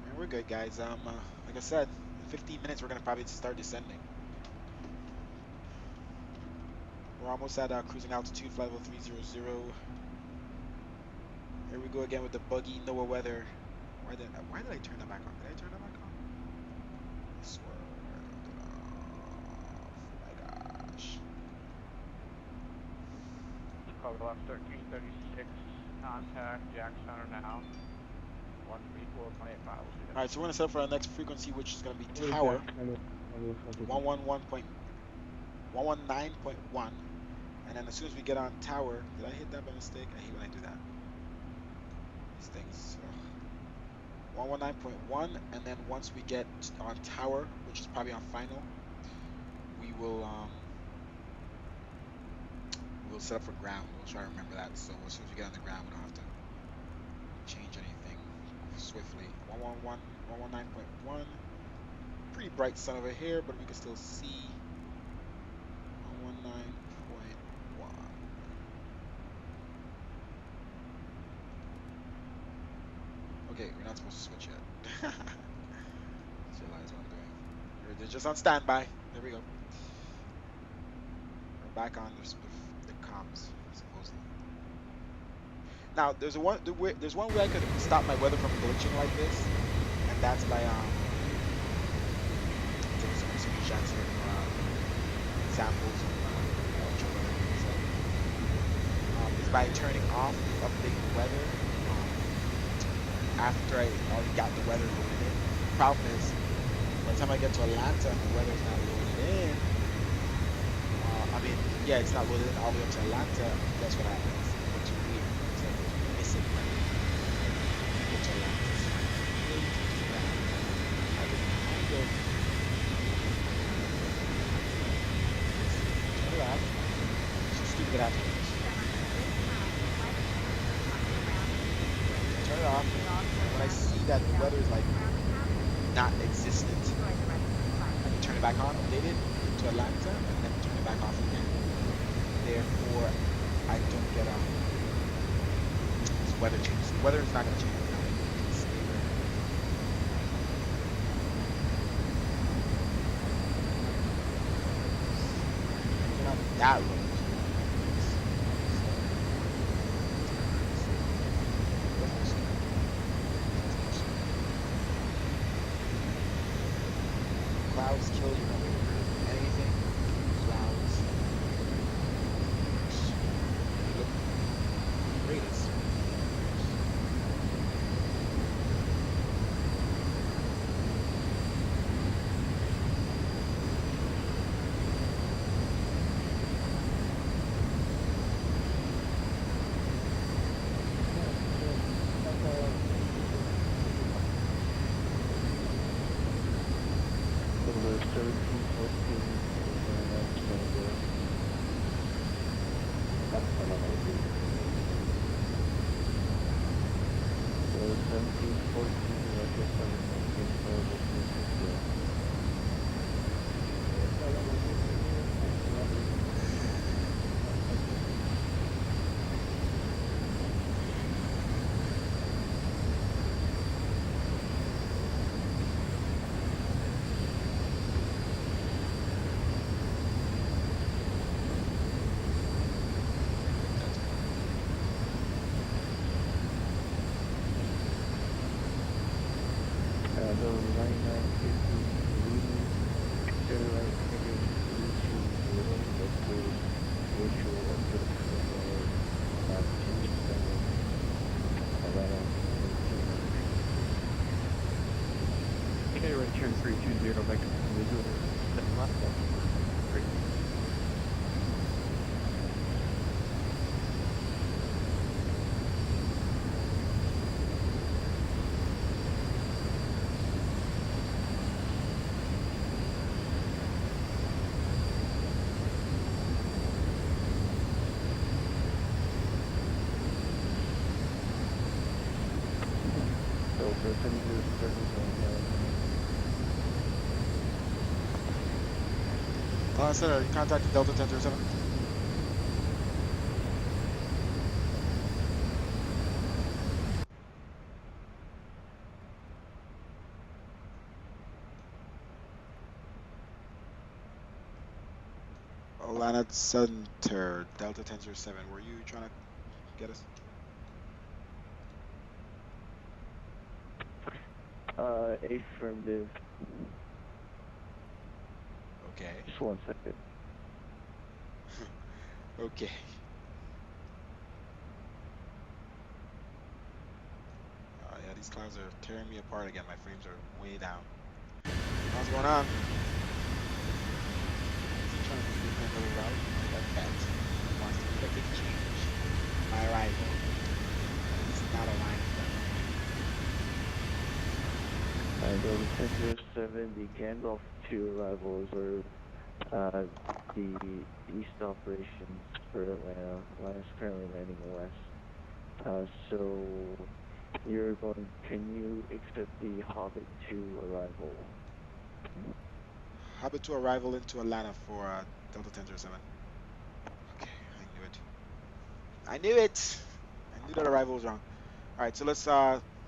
And we're good, guys. Like I said, in 15 minutes we're gonna probably start descending. We're almost at cruising altitude, flight level 300. Here we go again with the buggy NOAA weather. Why did I turn that back on? Did I turn that back on? I swear. Oh my gosh. Chicago left 1336, contact Jack Center now. 134.8 miles. Alright, so we're gonna set up for our next frequency, which is gonna be tower 119.1. And then as soon as we get on tower, did I hit that by mistake? I hate when I do that. These things. 119.1, and then once we get on tower, which is probably on final, we will we'll set up for ground. We'll try to remember that. So as soon as we get on the ground, we don't have to change anything swiftly. 119.1. Pretty bright sun over here, but we can still see 119.1. Okay, we're not supposed to switch yet. Just realize what I'm doing. They're just on standby. There we go. We're back on the comms, supposedly. Now, there's one way I could stop my weather from glitching like this, and that's by taking some screenshots here, samples of ultra weather. Is by turning off the update weather. After I already got the weather loaded in. The problem is, by the time I get to Atlanta and the weather's not loaded in, yeah, it's not loaded in all the way up to Atlanta, guess what happens? It's weird. It's like it's missing weather. Get to Atlanta. Turn it off. It's so stupid afterwards. Turn it off. When I see that the weather is like not existent, I can turn it back on, update it to Atlanta, and then turn it back off again. Therefore, I don't get this weather changes. The weather is not going to change. It's stay there. It's not that low. Clouds kill you. Anything. Clouds. They look greatest. Center, contact Delta 1007. Atlanta Center, Delta 1007. Were you trying to get us? Affirmative. Okay. Just 1 second. Okay. Yeah, these clouds are tearing me apart again. My frames are way down. What's going on? Is he trying to make a little route? I bet. He wants to make a big change. My arrival. He's not aligned with Delta 1007, the Gandalf 2 arrivals are the east operations for Atlanta. Atlanta's currently landing west. So can you accept the Hobbit 2 arrival? Hobbit 2 arrival into Atlanta for Delta 1007. Okay, I knew it. I knew it! I knew that arrival was wrong. Alright, so let's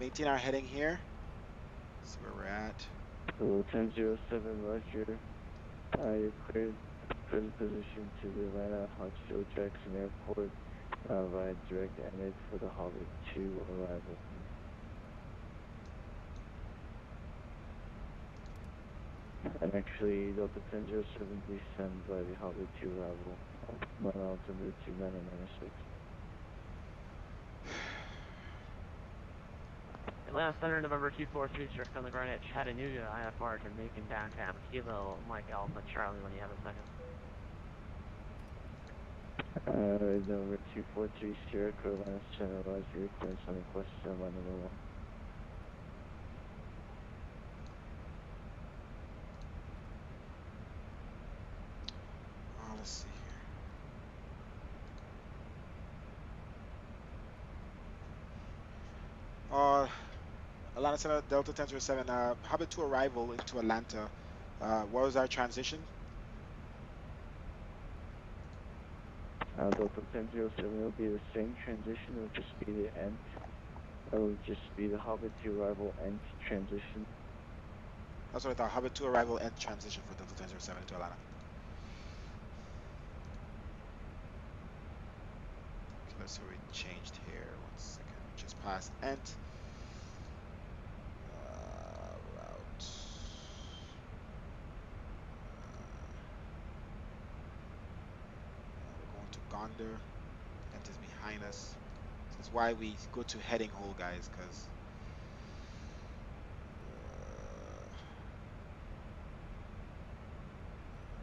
maintain our heading here. See where we're at. So 1007, roger. You're cleared present position to the Atlanta Hartsfield Jackson Airport via direct NX for the Hobbit 2 arrival. And actually, Delta 1007 descend by the Hobbit 2 arrival. Mile altimeter 2996. Atlanta Center, November 243, direct on the Greenwich, Chattanooga, IFR to Macon, downtown. Kilo, Mike Alpha, Charlie, when you have a second. November 243, Sierra Carolina Center, Roger, your clearance on request, standby number 1. Let's see here. Atlanta Center, Delta 1007, Hobbit 2 arrival into Atlanta. What was our transition? Delta 1007 will be the same transition, it will just be the end. It will just be the Hobbit 2 arrival end transition. That's what I thought. Hobbit 2 arrival end transition for Delta 1007 into Atlanta. Okay, let's see what we changed here. 1 second. Just past end. Route. We're going to Gonder. End is behind us. This is why we go to heading hole, guys, because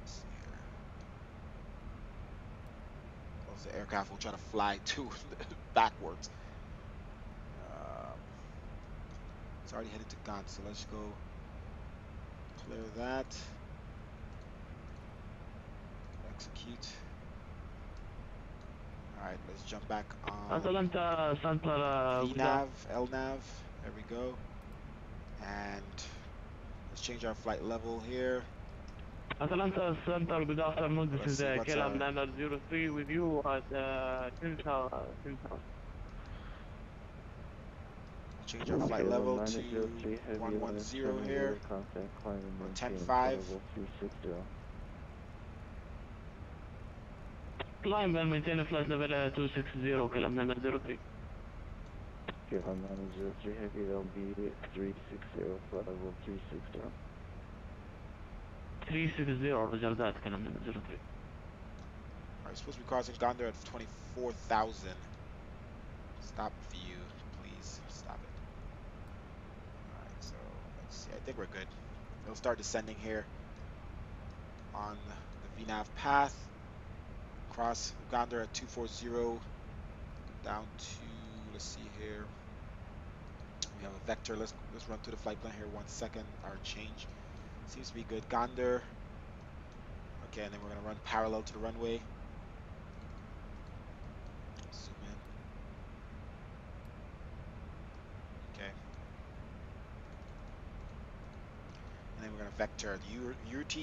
let's see here. Also, the aircraft will try to fly too backwards. It's already headed to Gant, so let's go clear that. Execute. Alright, let's jump back on Atlanta Center, VNAV, LNAV. There we go. And let's change our flight level here. Atlanta Center, good afternoon. This Let's is see what's KLM 903 with you at 10,000. Change our flight level to 110 here, or 10.5. Climb and maintain flight level 260, KLM 903. KLM 903 Heavy, that'll be 360, flight level 360. 360, roger that, KLM 903. Alright, supposed to be crossing Gonder at 24,000. Stop view, please. Stop it. Alright, so let's see. I think we're good. It'll start descending here on the VNAV path. Cross Uganda at 240 down to, let's see here. We have a vector. Let's run through the flight plan here 1 second. Our change seems to be good. Gander. Okay, and then we're gonna run parallel to the runway. Zoom in. Okay. vector UT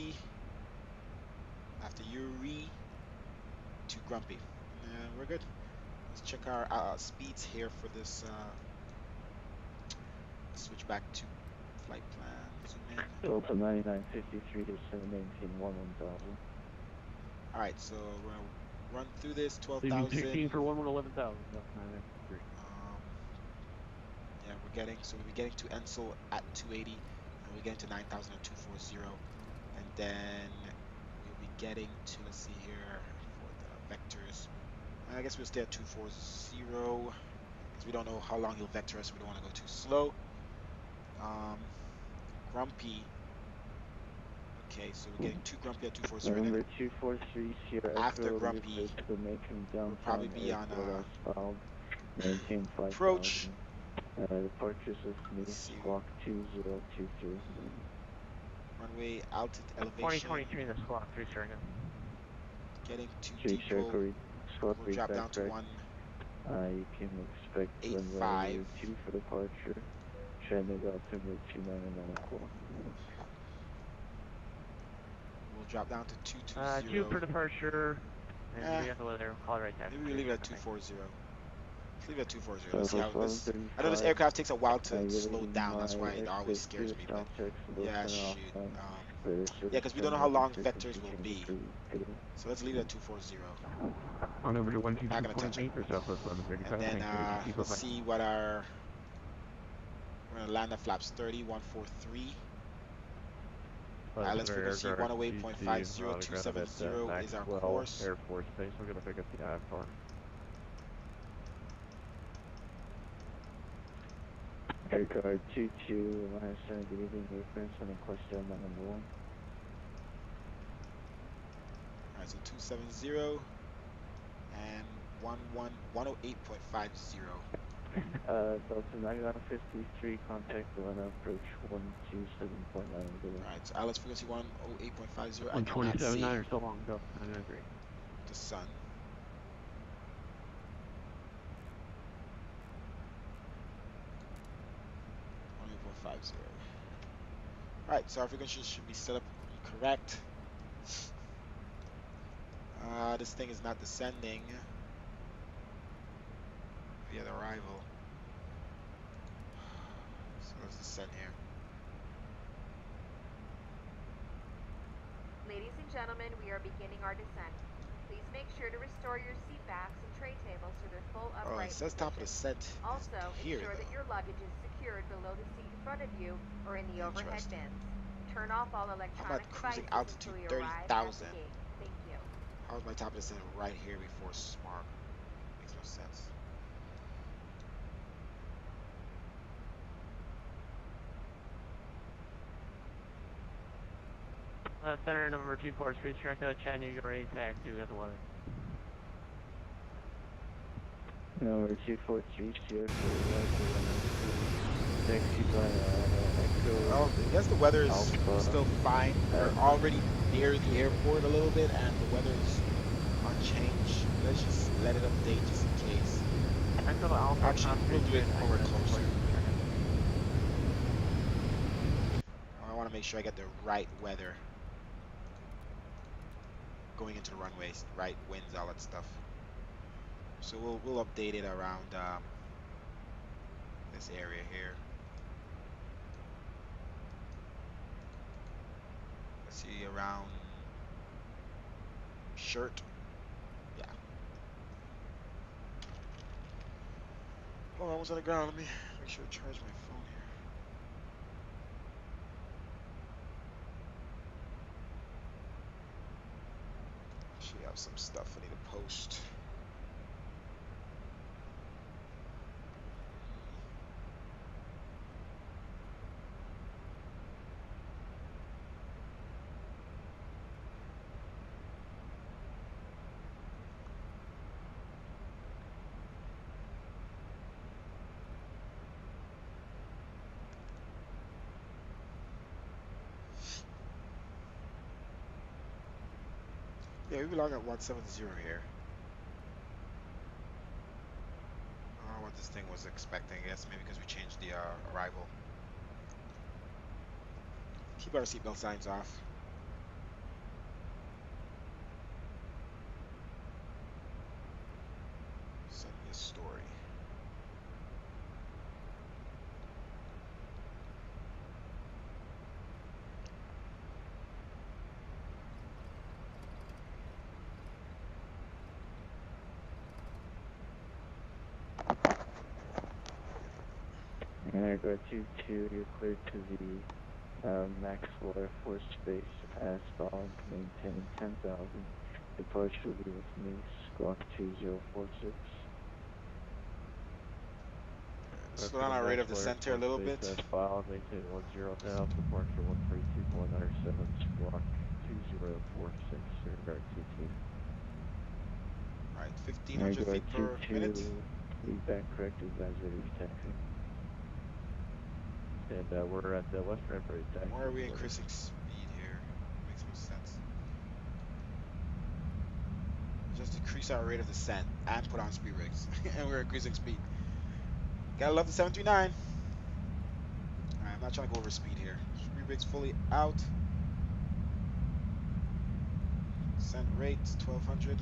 after Yuri to Grumpy. And we're good. Let's check our speeds here for this. Switch back to flight plan. Zoom in. Delta 9953 to 719 1000. All right, so we're gonna run through this 12,000. 16 for 11,000. Delta 993. Yeah, we'll be getting to Ensel at 280, and we're getting to 9,000 at 240, and then we'll be getting to, let's see here for the vectors. I guess we'll stay at 240 because we don't know how long he'll vector us. We don't want to go too slow. Grumpy. Okay, so we're getting 2 Grumpy at 240. Number 243 Sierra After Echo, Grumpy, to make him we'll probably downtown be on airport as filed. Maintain approach. 5,000. Departures with me, squawk 2023. Runway altitude elevation. 2023, the squawk 3 again. Getting to depot. We'll drop down to 1. You can expect 85 2 for departure. Trending altimeter 299 We'll drop down to 220. 2 for departure. And we got the weather. Call it right there. Maybe we leave it at 240. Let's leave it at 240. Let's see how this. I know this aircraft takes a while to slow down. That's why it always scares me. But yeah, shoot. Yeah, because we don't know how long vectors will be. So let's leave it at 240. On over to Not gonna touch it. 122.8 for Southwest 1135. And then let's see what our. We're gonna land at flaps 30, 143. Let's frequency 108.50, 270 is our course. Air Force Base. We're gonna pick up the I-4. Aircard 22, minus 7, good evening, reference on question number 1. Alright, so 270 and 108.50. Delta 9953, contact Atlanta, approach 127.9. Alright, so Alice frequency 108.50. 127.9 or so long ago. I agree. The sun. Alright, so our frequency should be set up correct. This thing is not descending via the arrival. So let's descend here. Ladies and gentlemen, we are beginning our descent. Please make sure to restore your seat backs and tray tables to their full upright it says top of the set. Also, here, ensure that your luggage is secured below the seat in front of you or in the overhead bins. Turn off all electronic cruising devices altitude until we arrive at the 30,000. gate. Thank you. How is my top of the set right here before smart? Makes no sense. Center number 24, Street Director, Chattanooga, ready to taxi. We got the weather. Number 243, Sierra taxi by Echo. Well, I guess the weather is still fine. We're already near the airport a little bit, and the weather is unchanged. Let's just let it update just in case. Actually, we'll do it when we're closer. I want to make sure I get the right weather going into the runways, right winds, all that stuff. So we'll update it around this area here. Let's see, around shirt. Yeah. Oh, I was on the ground. Let me make sure to charge my phone here. Actually, have some stuff I need to post. Yeah, we belong at 170 here. I don't know what this thing was expecting. I guess maybe because we changed the arrival. Keep our seatbelt signs off. Send me a story. Go 2-2, you're cleared to the Maxwell Air Force Base, asphalt, maintaining 10,000. Departure will be with me, squawk 2046. Slow down our rate of descent here a little bit. File, maintain 10 now, departure 132.97, squawk 2046, regard 2T. Alright, 1,500 feet per minute. Lead back correct, advise ready for taxi. And we're at the Western Empire taxi. Why are we increasing speed here? Makes no sense. Just decrease our rate of descent and put on speed brakes. And we're increasing speed. Gotta love the 739. Alright, I'm not trying to go over speed here. Speed brakes fully out. Descent rate 1,200.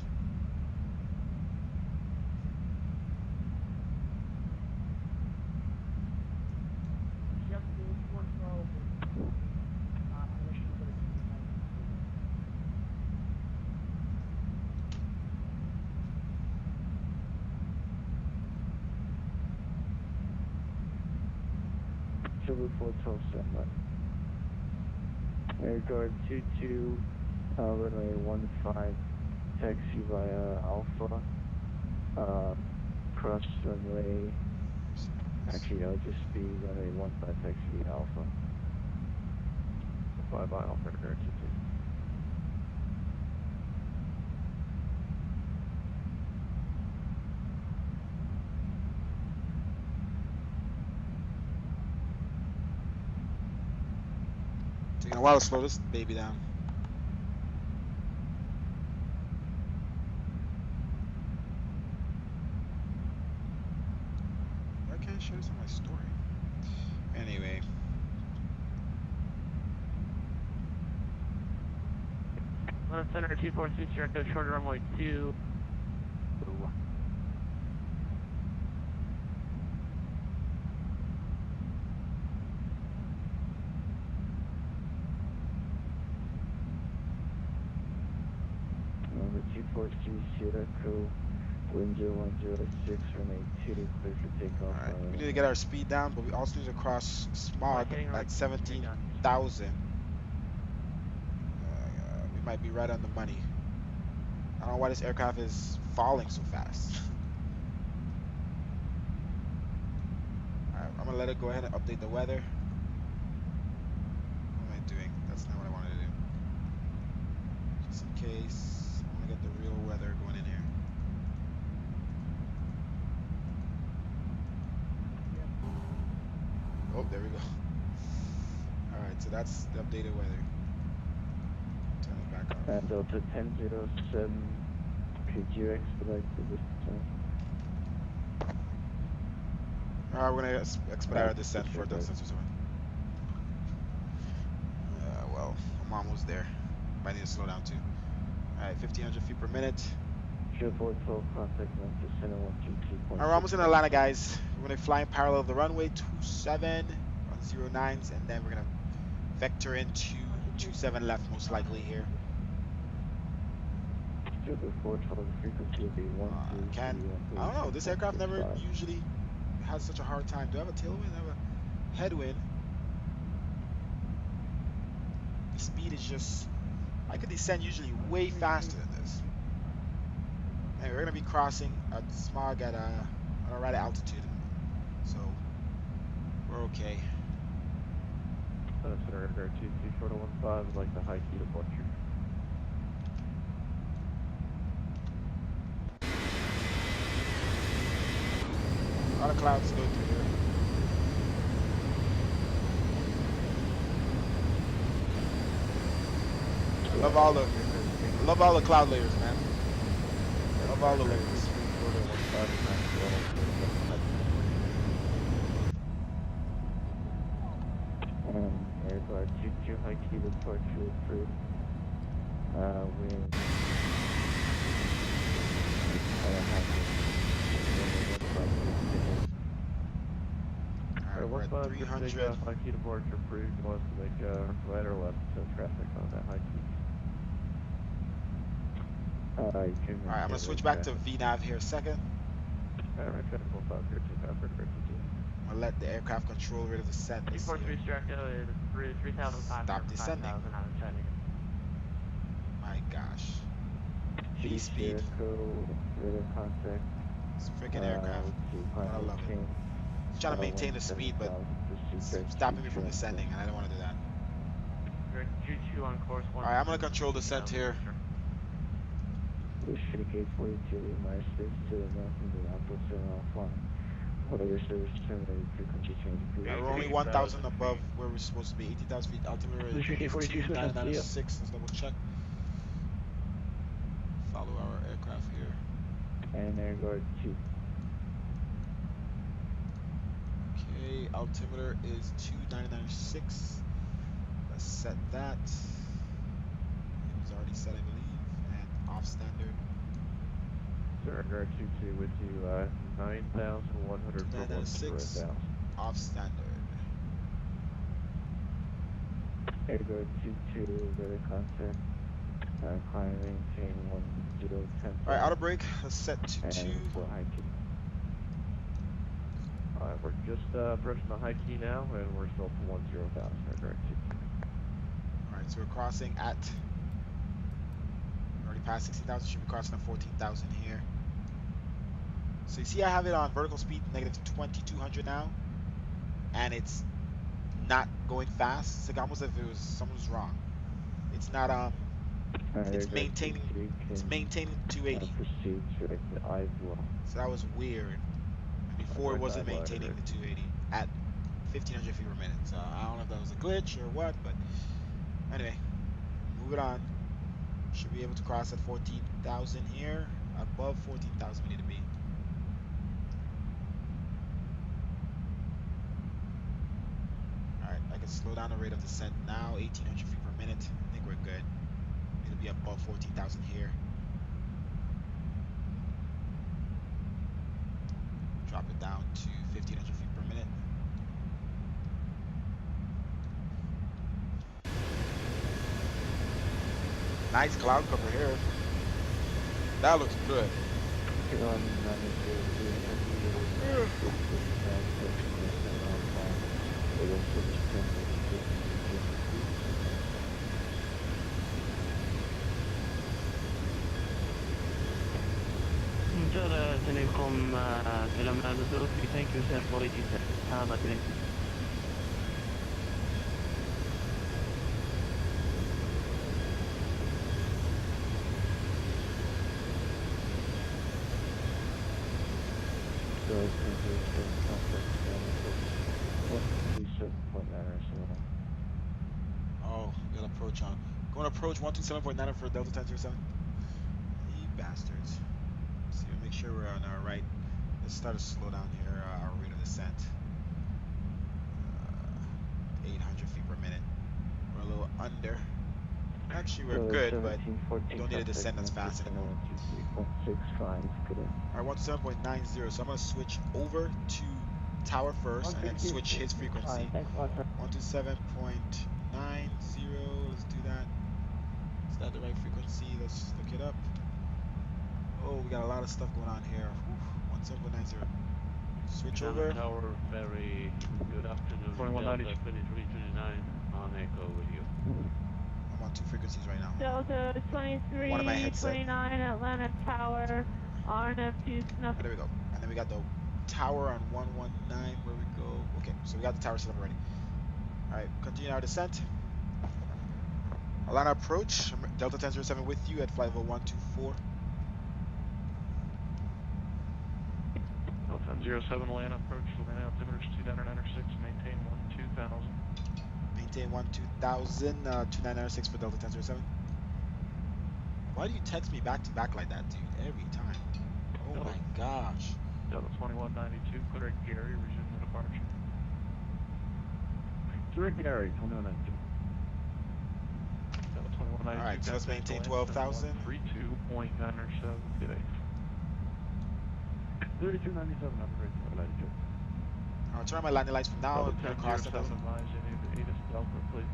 Silver 412 standby. Airguard 22, runway 15, taxi via Alpha, cross runway, actually I'll just be runway 15, taxi via Alpha. 5 by Alpha, regard 2T. Taking a while to slow this baby down. Why can't I share this on my story? Anyway. Center 246, you're at shorter runway 2. Number 243 Sierra Crew, wind 0106, runway 2, clear for takeoff. Alright, we need to get our speed down, but we also need to cross smog at 17,000. We might be right on the money. I don't know why this aircraft is falling so fast. Alright, I'm gonna let it go ahead and update the weather. What am I doing? That's not what I wanted to do. Just in case, I want to get the real weather going in here. Oh, there we go. Alright, so that's the updated weather. Turn it back off. Delta 1007, could you expedite to this time? Alright, we're gonna expedite our descent for Delta 1007. Well, I'm almost there. Might need to slow down too. Alright, 1,500 feet per minute. Sure 412, contact Memphis Center 122. Alright, we're almost in Atlanta, guys. We're gonna fly in parallel of the runway 27 on 09s, and then we're gonna vector into 27 left, most likely here. Sure 412, frequency will be 133. I don't know. This aircraft never usually has such a hard time. Do I have a tailwind? I have a headwind. The speed is just. I could descend usually way faster than this. And we're gonna be crossing a smog at a right altitude, so we're okay. Center Airguard 22, short of 15, would like the high key departure. A lot of clouds go through here. I love all the cloud layers, man. I love all the layers. Guard 22 high key departure approved. Wind. Alright, we're at 300. High key departure approved. You want us to make right or left traffic on that high key? Alright, I'm gonna switch back to VNav here a second. Alright, traffic 1555 for correction. I'm gonna let the aircraft control rid of the set. Report 3 Stracto is 3,500. Stop descending. 5,000 out of descending. My gosh. G speed. Contact. It's a freaking aircraft. I love it. It's trying to maintain the speed, but it's stopping me from descending, and I don't want to do that. G2 on course 1. Alright, I'm gonna control descent here. District 842, my space to the north of the Apple 7 offline. Whatever service terminated, frequency change. We're only 1,000 above where we're supposed to be. 18,000 feet altimeter. District 842, 996. Let's double check. Follow our aircraft here. And Air Guard 2. Okay, altimeter is 2996. Let's set that. It was already set, I believe, and off standard. Sir, Guard 22 with you, 9,100 for 996. Off standard. Air Guard 22, better contact. Climb maintain 1010. Alright, auto brake. Let's set to 2. Alright, we're just approaching the high key now, and we're still for 10,000. Alright, so we're crossing at. We're already past 60,000. Should be crossing at 14,000 here. So you see, I have it on vertical speed negative 2,200 now, and it's not going fast. It's like almost as if it was something was wrong. It's not It's maintaining 280. So that was weird. Before it wasn't maintaining the 280 at 1,500 feet per minute. So I don't know if that was a glitch or what, but anyway, move it on. Should be able to cross at 14,000 here. Above 14,000 we need to be. Alright, I can slow down the rate of descent now. 1,800 feet per minute. I think we're good. It'll be above 14,000 here. Drop it down to 1,500 feet per minute. Nice cloud cover here. That looks good. Telecom selamlarınızı we thank you sir for it sağ Oh, got approach on. Going to approach 127.9 for Delta 1007. You bastards. See, make sure we're on our right. Let's start to slow down here. Our rate of descent. 800 feet per minute. We're a little under. Actually, we're good, but don't need to descend as fast anymore. Alright, 127.90. So I'm going to switch over to tower first and then switch his frequency. 127.90. Let's do that. Is that the right frequency? Let's look it up. Oh, we got a lot of stuff going on here. 127.90. Switch over. Tower, very good afternoon. 2190. 2329 on Echo with you. I'm on 2 frequencies right now. Delta 23, One of my headset. 29, Atlanta Tower, RNF2 snuff. Oh, there we go. And then we got the tower on 119. Where we go? Okay, so we got the tower set up already. Alright, continue our descent. Atlanta approach. Delta 1007 with you at flight level 124. Delta 07 Atlanta approach. Atlanta altimeter is 2996. Maintain 12,000. Maintain 12,000. 2996 for Delta 1007. Why do you text me back to back like that, dude? Every time. Oh my gosh. Delta 2192. Clear Gary. Resume the departure. Direct Gary, 2192. Alright, so let's maintain 12,000. 32.907 today. 3297 upgrade to latitude. I'll turn on my landing lights from now. Delta I'm gonna cross 1007 advise any of the ATIS Delta, please.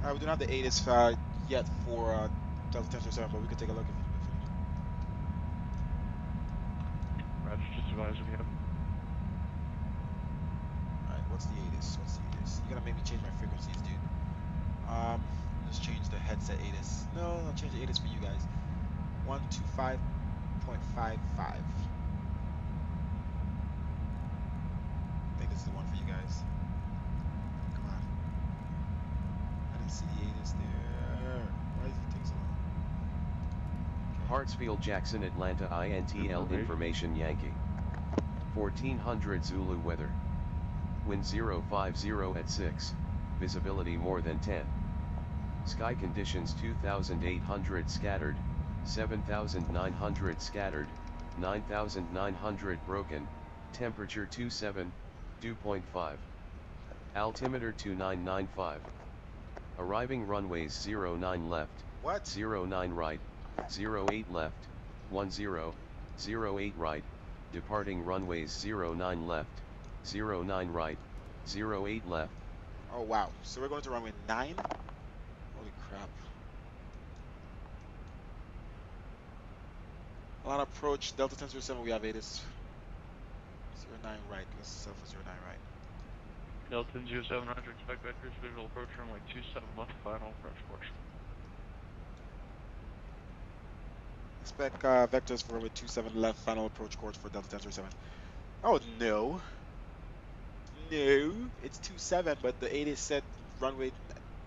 We don't have the ATIS yet for Delta 1007, but we could take a look if you need. Roger, just advise if you have. Alright, what's the ATIS? What's the ATIS? You're gonna make me change my frequencies, dude. Just change the headset ATIS. No, I'll change the ATIS for you guys. 125.55. I think this is the one for you guys. Come on. I didn't see the ATIS there. Why does it take so long? Hartsfield Jackson Atlanta INTL information Yankee. 1400 Zulu weather. Wind 050 at 6. Visibility more than 10. Sky conditions 2800 scattered, 7900 scattered, 9900 broken, temperature 27, dew point 5. Altimeter 2995. Arriving runways 09 left, what? 09 right, 08 left, 10, 08 right, departing runways 09 left, 09 right, 08 left. Oh wow, so we're going to runway 9? Holy crap. On approach, Delta 1007, we have ATIS. 09 right, let's settle for 09 right. Delta 07, Roger, expect vectors, visual approach runway 27 left, final approach course. Expect vectors for runway 27 left, final approach course for Delta 1007. Oh no. No, it's 27, but the ATIS said runway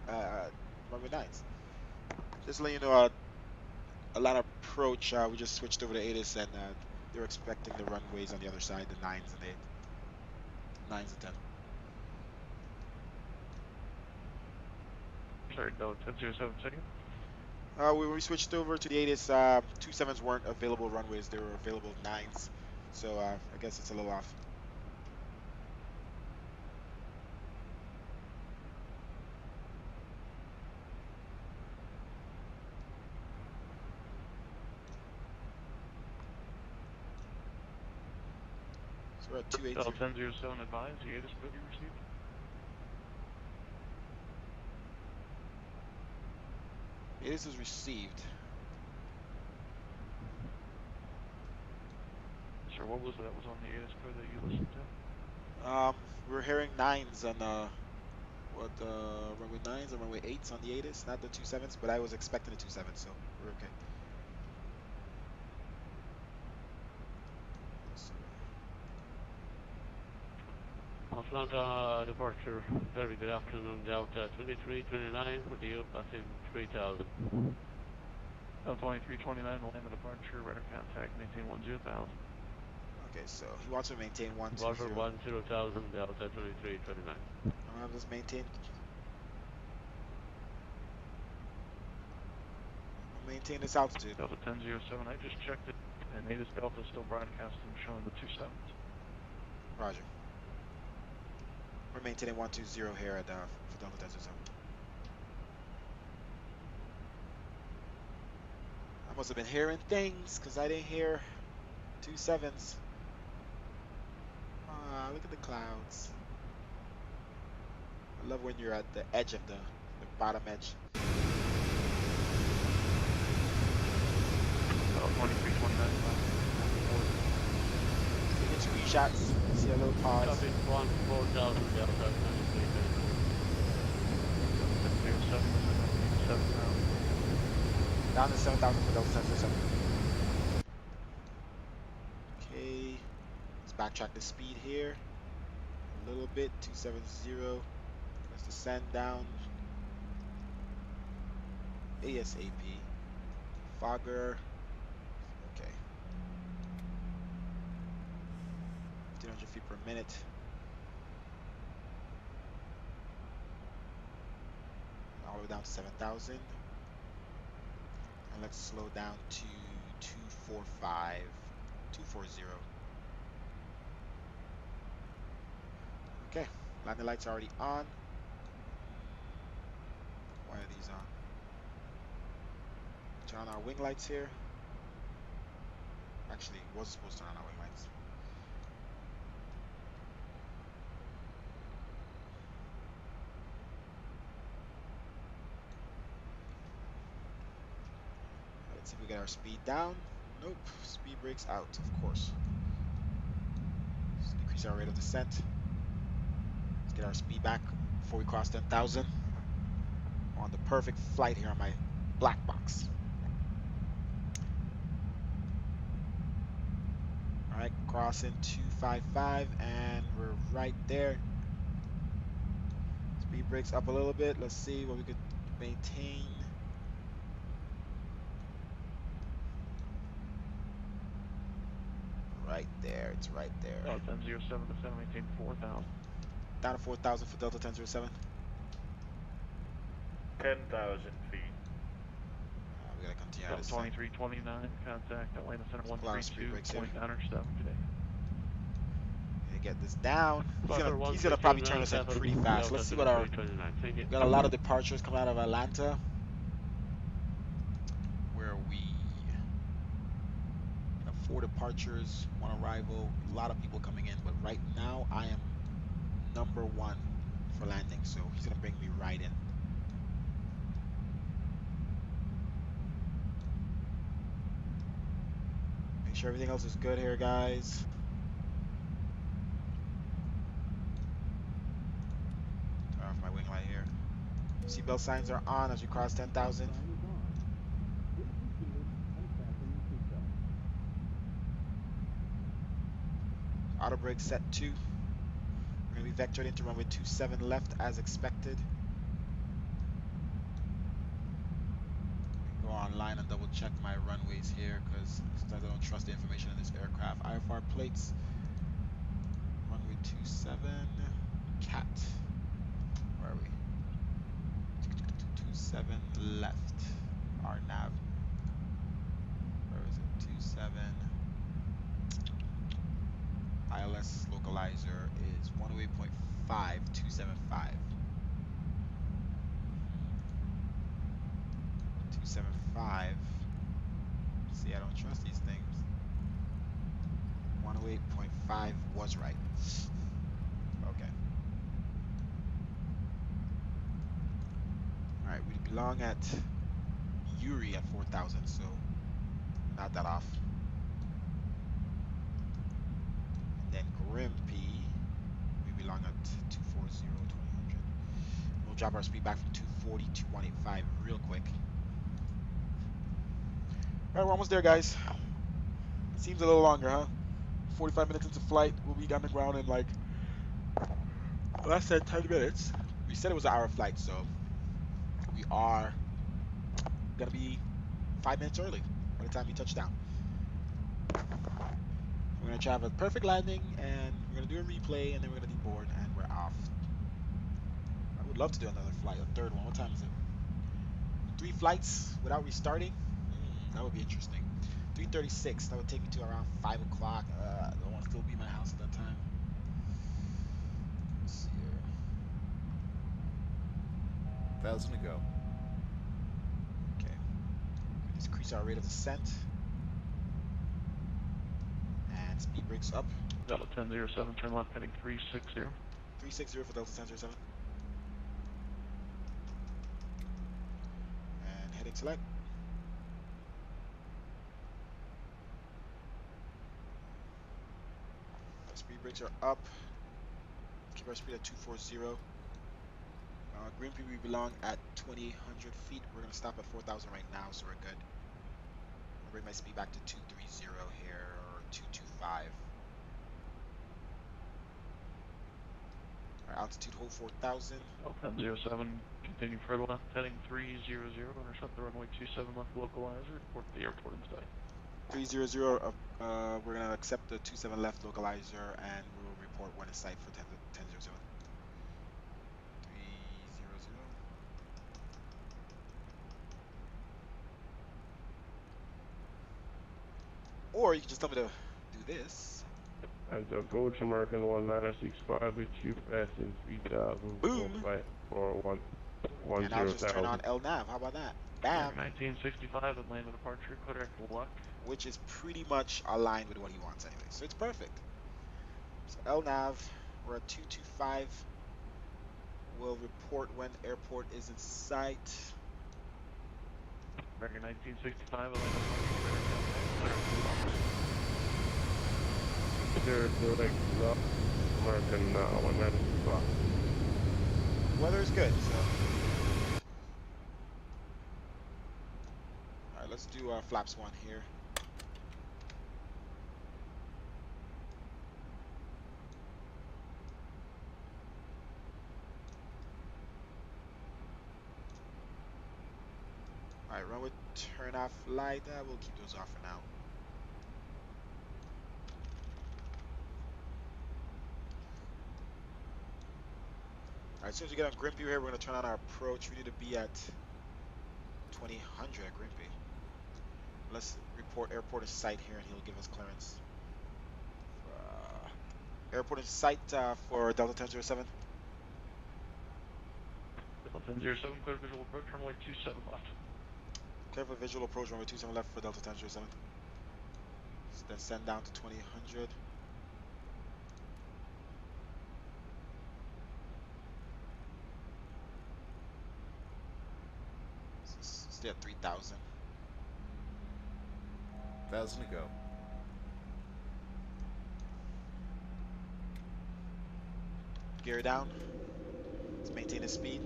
9s. Just to let you know, a lot of approach, we just switched over to ATIS and they're expecting the runways on the other side, the 9s and the 9s and 10. Sorry, Delta 1007 second. When we switched over to the ATIS, 27s weren't available runways, they were available 9s. So I guess it's a little off. So we're at 280. Delta 1007 advise, the ATIS booking received. ATIS is received. Sir, what was that was on the ATIS code that you listened to? We're hearing 9s on runway 9s and runway 8s on the ATIS, not the 27s, but I was expecting the 27s, so we're okay. Atlanta departure, very good afternoon, Delta 2329 with you, passing 3000. Delta 2329, land the departure, radar contact, maintain 10,000. Okay, so he wants to maintain 120. Roger 10,000, Delta 2329. I'll just maintain this altitude. Delta 1007, I just checked it, and ATIS Delta is still broadcasting, showing the 27s. Roger. We're maintaining 120 here at for Delta 1007. I must have been hearing things because I didn't hear 27s. Ah, look at the clouds. I love when you're at the edge of the bottom edge. 2329. Taking screenshots. See a little pause. Copy 4,000, Delta 2329. Down to 7,000 for Delta 1007. Okay, let's backtrack the speed here a little bit. 270. Let's descend down ASAP. Fogger. Okay. 1,500 feet per minute. All the way down to 7,000. And let's slow down to 240. Okay, landing lights are already on. turn on our wing lights here. Actually, wasn't supposed to turn on our wing lights. Let's see if we get our speed down. Nope, speed brakes out, of course. Let's decrease our rate of descent. Let's get our speed back before we cross 10,000. On the perfect flight here on my black box. All right, crossing 255, and we're right there. Speed brakes up a little bit. Let's see what we could maintain. Right there, it's right there. Delta 1007 to 7, maintain 4,000. Down to 4,000 for Delta 1007. 10,000 feet. We gotta continue Delta this. 2329, contact Atlanta Center 132.97 today. Get this down. He's gonna probably turn us in pretty fast. Let's see what our. We got a lot of departures coming out of Atlanta. Where are we? Got 4 departures, 1 arrival. A lot of people coming in, but right now I am number 1 for landing, so he's gonna bring me right in. Make sure everything else is good here, guys. Turn off my wing light here. Seatbelt signs are on as we cross 10,000. Auto brake set 2. We're going to be vectored into runway 27 left as expected. Go online and double check my runways here because sometimes I don't trust the information in this aircraft. IFR plates. Runway 27. Cat. Where are we? 27 left. Our nav. Where is it? 27. ILS localizer is 108.5 275. 275. See, I don't trust these things. 108.5 was right. Okay. Alright, we belong at Yuri at 4,000, so not that off. Then Grimpy, we belong at 240, 2000. We'll drop our speed back from 240 to 185 real quick. Alright, we're almost there, guys. It seems a little longer, huh? 45 minutes into flight, we'll be on the ground in like, well, I said 10 minutes. We said it was an hour flight, so we are gonna be 5 minutes early by the time we touch down. We're gonna try to have a perfect landing, and we're gonna do a replay, and then we're gonna deboard, and we're off. I would love to do another flight, a third one. What time is it? 3 flights without restarting? That would be interesting. 3:36. That would take me to around 5 o'clock. I don't want to still be in my house at that time. Let's see here. 1,000 to go. Okay. We decrease our rate of descent. And speed brakes up. Delta 1007, turn left heading 360. 360 for Delta 1007. And heading select. The speed brakes are up. Keep our speed at 240. Greenpeace, we belong at 2,800 feet. We're going to stop at 4,000 right now, so we're good. I'll bring my speed back to 230 here, or 225. Our altitude hold 4,000. Delta 1007, continue further left, heading 300, intercept the runway 27 left localizer, report to the airport in sight. 300, we're going to accept the 27 left localizer, and we will report when in sight for 1007. 300. Or you can just tell me to do this. As a Coach American 1965 with you passing 3,000. Boom. Flight 401. And I'll just turn on LNAV. How about that? Bam. 1965, Atlanta departure, clear luck. Which is pretty much aligned with what he wants anyway. So it's perfect. So LNAV, we're at 225. We'll report when airport is in sight. American 1965, Atlanta departure, direct left, American 195. Weather is good, so. Alright, let's do flaps 1 here. Alright, runway turn off light. We'll keep those off for now. Alright, as soon as we get on Grimpy here, we're going to turn on our approach. We need to be at 2000 at Grimpy. Let's report airport in sight here and he'll give us clearance. Airport in sight for Delta 1007. Delta 1007, clear visual approach, runway 27 left. Clear for visual approach, runway 27 left for Delta 1007. Then send down to 2000. Stay at 3000. 1,000 to go. Gear down. Let's maintain the speed.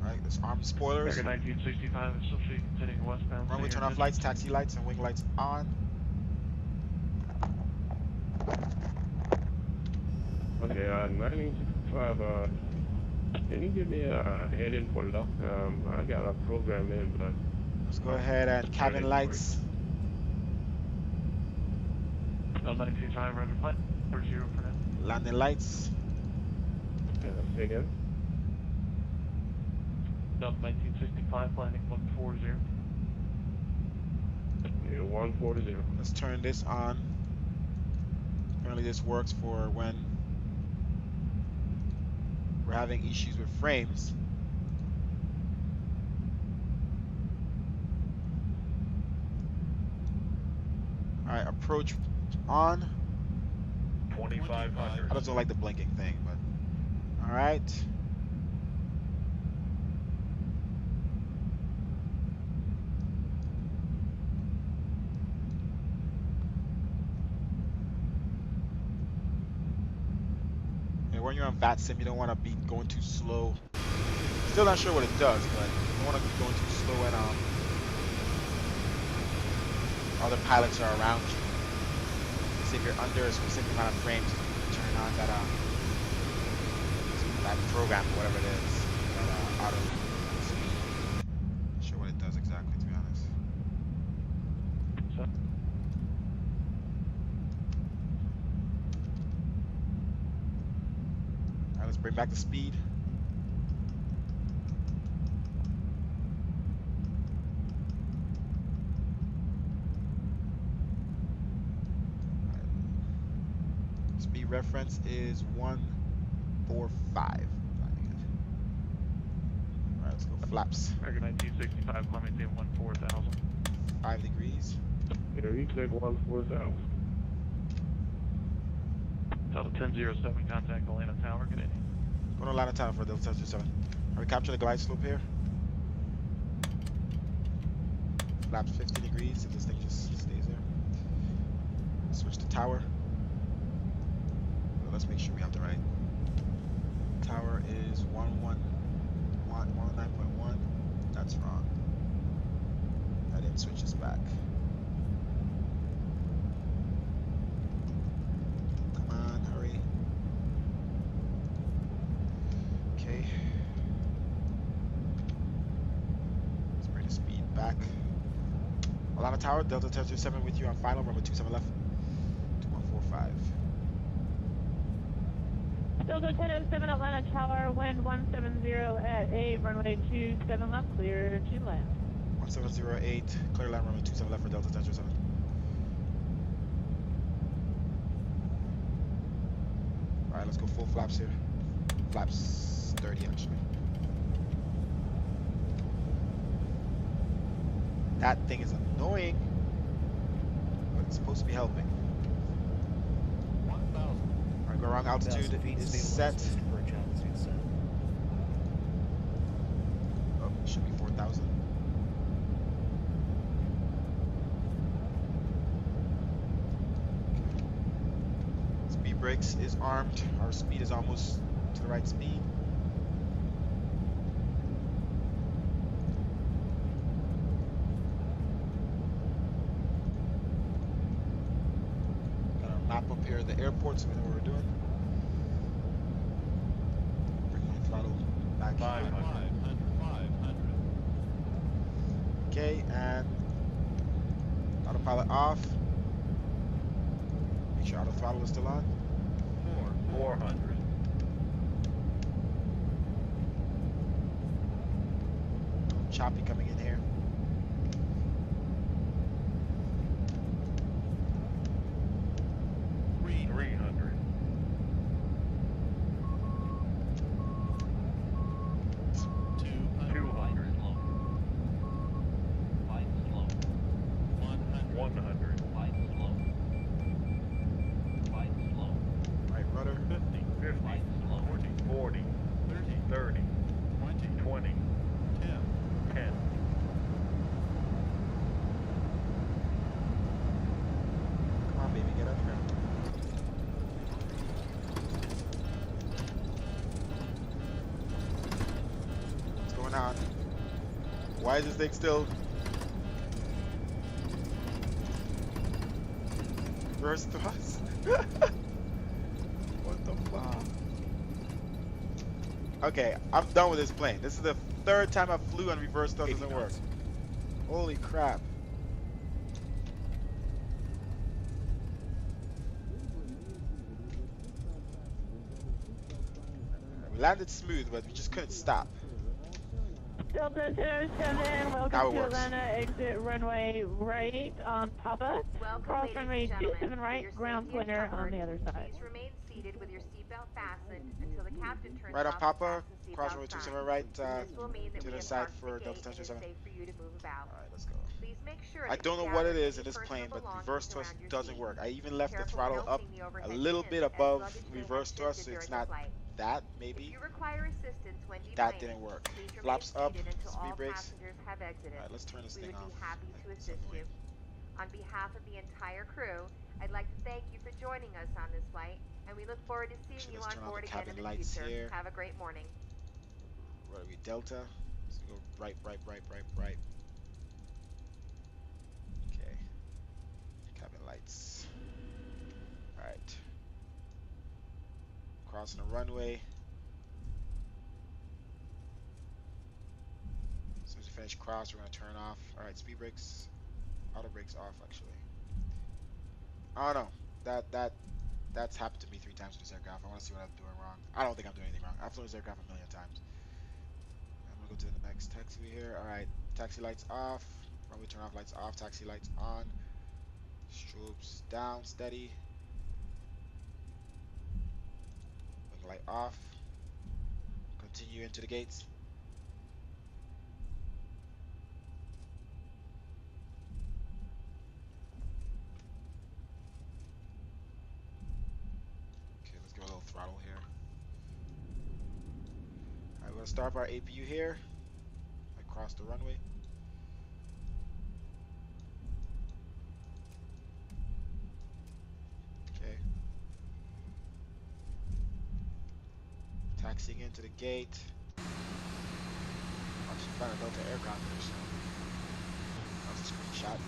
Alright, let's arm the spoilers. American 1965, associate continuing westbound. Runway turn off lights, taxi lights, and wing lights on. Okay, 1965, can you give me a heading for luck? I got a program in, but... Let's go ahead and cabin lights. 1965, roger flight, 40 for now. Landing lights. Say again? Delta 1965, landing 140. Yeah, 140. Let's turn this on. Apparently this works for when we're having issues with frames. Alright, approach on. 2500. I just don't like the blinking thing, but alright. When you're on Vatsim, you don't want to be going too slow. Still not sure what it does, but you don't want to be going too slow when other pilots are around you. So if you're under a specific amount of frames, you turn on that program, whatever it is, that auto speed. Not sure what it does exactly, to be honest. Let's bring back the speed. Speed reference is 145. Alright, let's go flaps. American 1965, climbing 14,000. 5 degrees. Yeah, you take 14000. Delta 1007, contact Atlanta Tower, good evening. Going to Atlanta Tower for Delta 1007. Are we capturing the glide slope here? Flaps 50 degrees if this thing just stays there. Switch to tower. Well, let's make sure we have the right. Tower is 119.1. That's wrong. I didn't switch this back. Come on, hurry. Okay. Let's bring the speed back. Atlanta Tower, Delta 1027 with you on final, runway 27 left, 2145. Delta 1007 Atlanta Tower, wind 170 at 8, runway 27 left, clear to land. 1708, clear land runway 27 left for Delta 1007. Alright, let's go full flaps here. Flaps 30 actually. That thing is annoying, but it's supposed to be helping. 1,000. Alright, go around altitude is set. Oh, should be 4,000. Speed brakes is armed. Our speed is almost to the right speed. Got our map up here at the airport so we know what we're doing. Bring my throttle back. 500. Okay, and autopilot off. Make sure auto throttle is still on. 400. Choppy coming in here. Why is this thing still reverse thrust? What the fuck? Okay, I'm done with this plane. This is the third time I flew and reverse thrust doesn't work. Holy crap. We landed smooth, but we just couldn't stop. Delta 207, welcome to Atlanta, exit runway right on Papa. Cross runway 27 right, ground clear on the other side. Please remain seated with your seatbelt fastened until the captain turns right on off Papa, the cross runway 27 right This will mean that to we the have side parked for the Delta gate and it's 1027. safe for you to move about. Alright, let's go. Please make sure I that don't you know what it gather is in any this plane, personal but belongings reverse thrust around your doesn't seat. work. I even Be left the careful throttle when up opening the a overhead little bins, bit as above luggage may have reverse thrust, so shifted it's during not the flight. that, If maybe. you require assistance when That deplaning, didn't work. please remain Flaps up, seated until speed all brakes. passengers have exited. Alright, let's turn this We thing would off. be happy to It's assist you. annoying. On behalf of the entire crew, I'd like to thank you for joining us on this flight, and we look forward to seeing you Let's on turn on board the again in cabin the lights future. here. Have a great morning. What are we, Delta? Let's go right. Okay. Cabin lights. Alright. Crossing the runway. As soon as we finish cross, we're going to turn off. Alright, speed brakes. Auto brakes off, actually. Oh no. That's happened to me 3 times with this aircraft. I want to see what I'm doing wrong. I don't think I'm doing anything wrong. I've flown this aircraft a million times. I'm going to go to the next taxiway here. Alright, taxi lights off. Runway turn off, lights off. Taxi lights on. Strobes down, steady. Wing light off. Continue into the gates. Okay, let's give a little throttle here. Alright, we're going to start up our APU here. Across the runway. Okay. Taxiing into the gate. Actually found a Delta aircraft there, so that was a screenshot.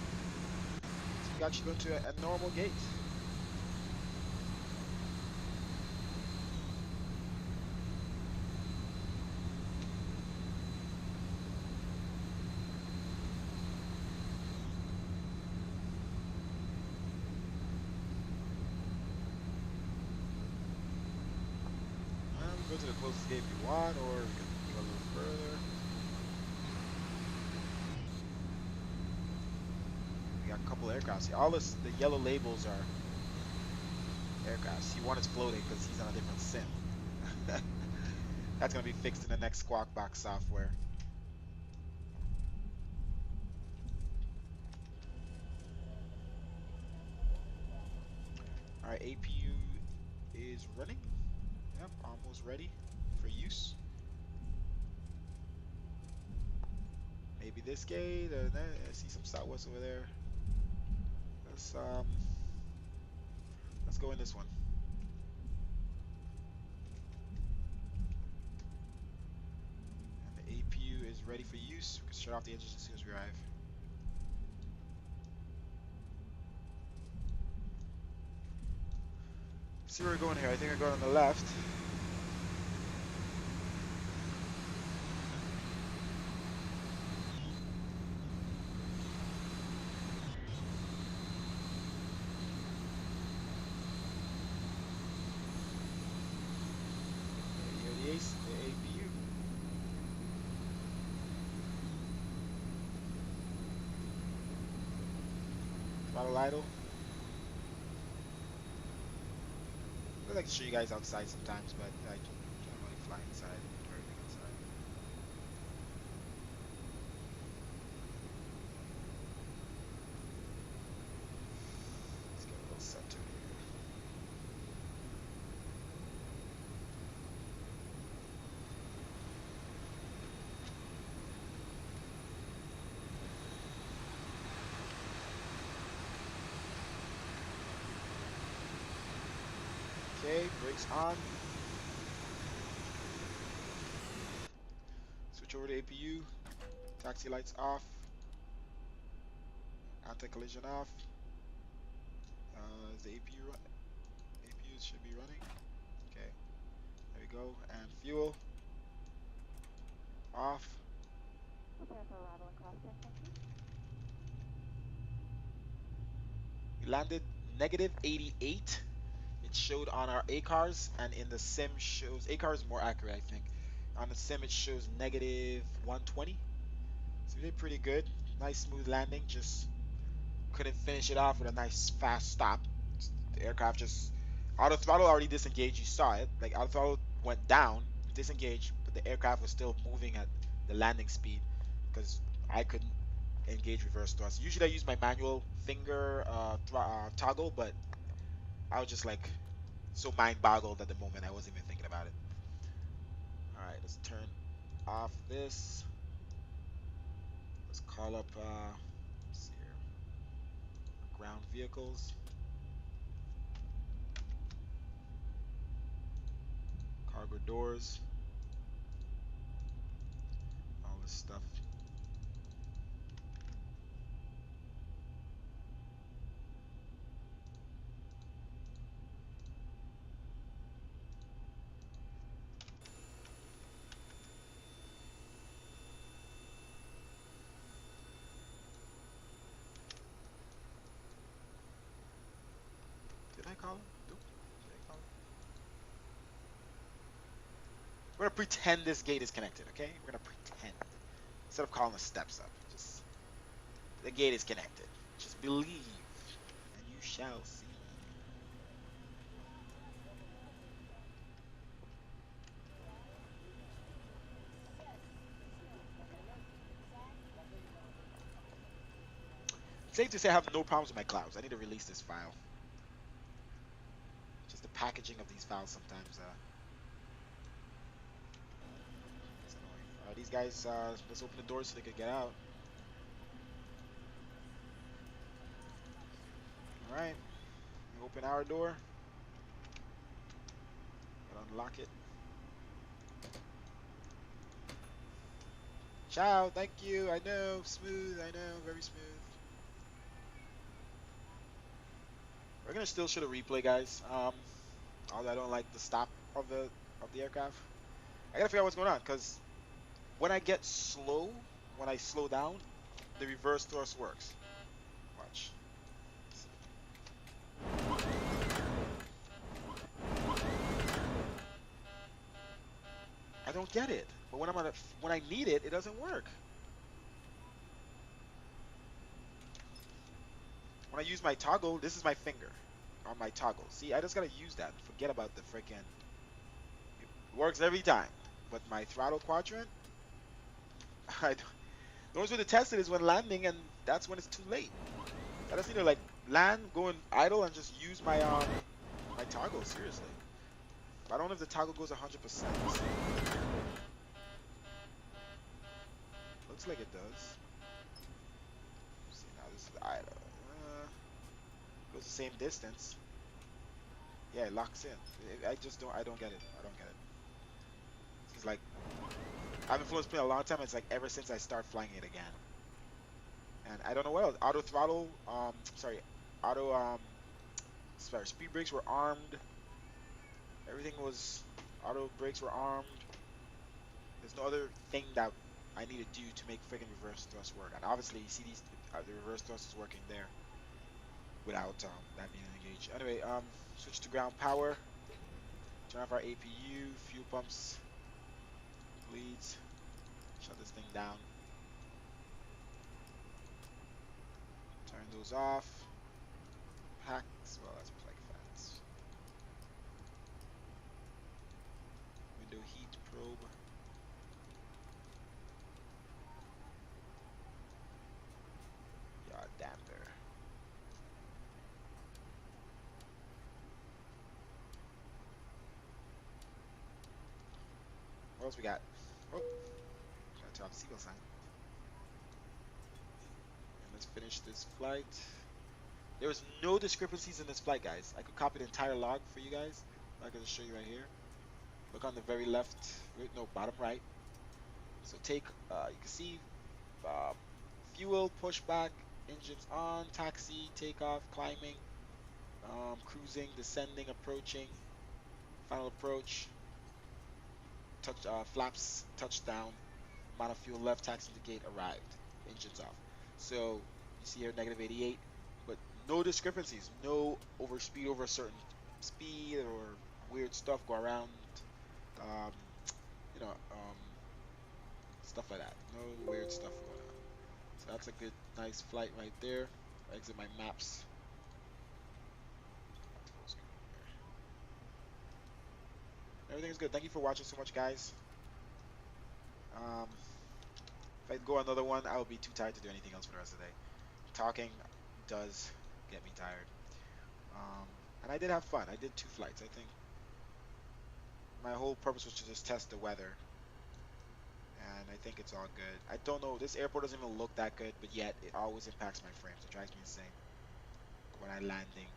So we actually go to a normal gate. to the closest gate if you want, or we can go a little further. We got a couple aircrafts here. All this, the yellow labels are aircrafts. One is floating because he's on a different sim. That's gonna be fixed in the next Squawk Box software. All right, APU is running. Yep, almost ready for use. Maybe this gate. I see some Southwest over there. Let's go in this one. And the APU is ready for use. We can shut off the engines as soon as we arrive. See where we're going here. I think we're going on the left. The APU. Throttle idle. I like to show you guys outside sometimes, but I generally fly inside. Do everything inside. Let's get a little center here. Okay, brakes on. Switch over to APU. Taxi lights off. Anti-collision off. Is the APU run? APU should be running. Okay, there we go. And fuel off. We landed negative 88. It showed on our ACARs, and in the sim shows, ACAR is more accurate, I think. On the sim it shows negative 120. So we did pretty good. Nice smooth landing, just couldn't finish it off with a nice fast stop. The aircraft just, auto throttle already disengaged, you saw it. Like auto throttle went down, disengaged, but the aircraft was still moving at the landing speed because I couldn't engage reverse thrust. Usually I use my manual finger toggle, but I was just like so mind boggled at the moment I wasn't even thinking about it. Alright, let's turn off this. Let's call up let's see here. Ground vehicles. Cargo doors. All this stuff. Did I call him? Nope. Did I call him? We're gonna pretend this gate is connected, okay? We're gonna pretend. Instead of calling the steps up. Just the gate is connected. Just believe and you shall see. Safe to say I have no problems with my clouds. I need to release this file. Just the packaging of these files sometimes it's annoying. Alright, these guys, let's open the doors so they can get out. Alright, open our door. Gotta unlock it. Ciao, thank you. I know, smooth. I know, very smooth. We're gonna still shoot a replay, guys. Although I don't like the stop of the aircraft. I gotta figure out what's going on, because when I get slow, when I slow down, the reverse thrust works. Watch. don't get it. But when I need it, it doesn't work. When I use my toggle, this is my finger on my toggle. See, I just gotta use that. Forget about the freaking. It works every time. But my throttle quadrant, I don't, the only way to test it is when landing, and that's when it's too late. I just need to like land, go in idle, and just use my my toggle. Seriously, but I don't know if the toggle goes 100%. Looks like it does. See now, this is idle. Goes the same distance. Yeah, it locks in. I just don't. I don't get it. I don't get it. It's like I've been flying a long time. It's like ever since I start flying it again. And I don't know what else. Auto throttle. Sorry. Auto. Sorry. Speed brakes were armed. Everything was. Auto brakes were armed. There's no other thing that I need to do to make friggin' reverse thrust work. And obviously, you see these. The reverse thrust is working there without that being engaged. Anyway, switch to ground power. Turn off our APU. Fuel pumps. Bleeds. Shut this thing down. Turn those off. Packs. Well, that's like fans. Window heat probe. Yaw damper. What else we got? Oh, gotta turn off the seatbelt sign. And let's finish this flight. There was no discrepancies in this flight, guys. I could copy the entire log for you guys. I'm gonna show you right here. Look on the very left, no, bottom right. So take, you can see fuel, pushback, engines on, taxi, takeoff, climbing, cruising, descending, approaching, final approach, touch, flaps, touchdown, amount of fuel left, taxi indicate arrived, engines off. So you see here negative 88, but no discrepancies, no overspeed over a certain speed or weird stuff go around, um, you know, stuff like that. No weird stuff going on. So that's a good, nice flight right there. Exit my maps. Everything is good. Thank you for watching so much, guys. If I go another one, I will be too tired to do anything else for the rest of the day. Talking does get me tired. And I did have fun. I did 2 flights. I think my whole purpose was to just test the weather. And I think it's all good. I don't know. This airport doesn't even look that good, but yet it always impacts my frames. It drives me insane when I'm landing.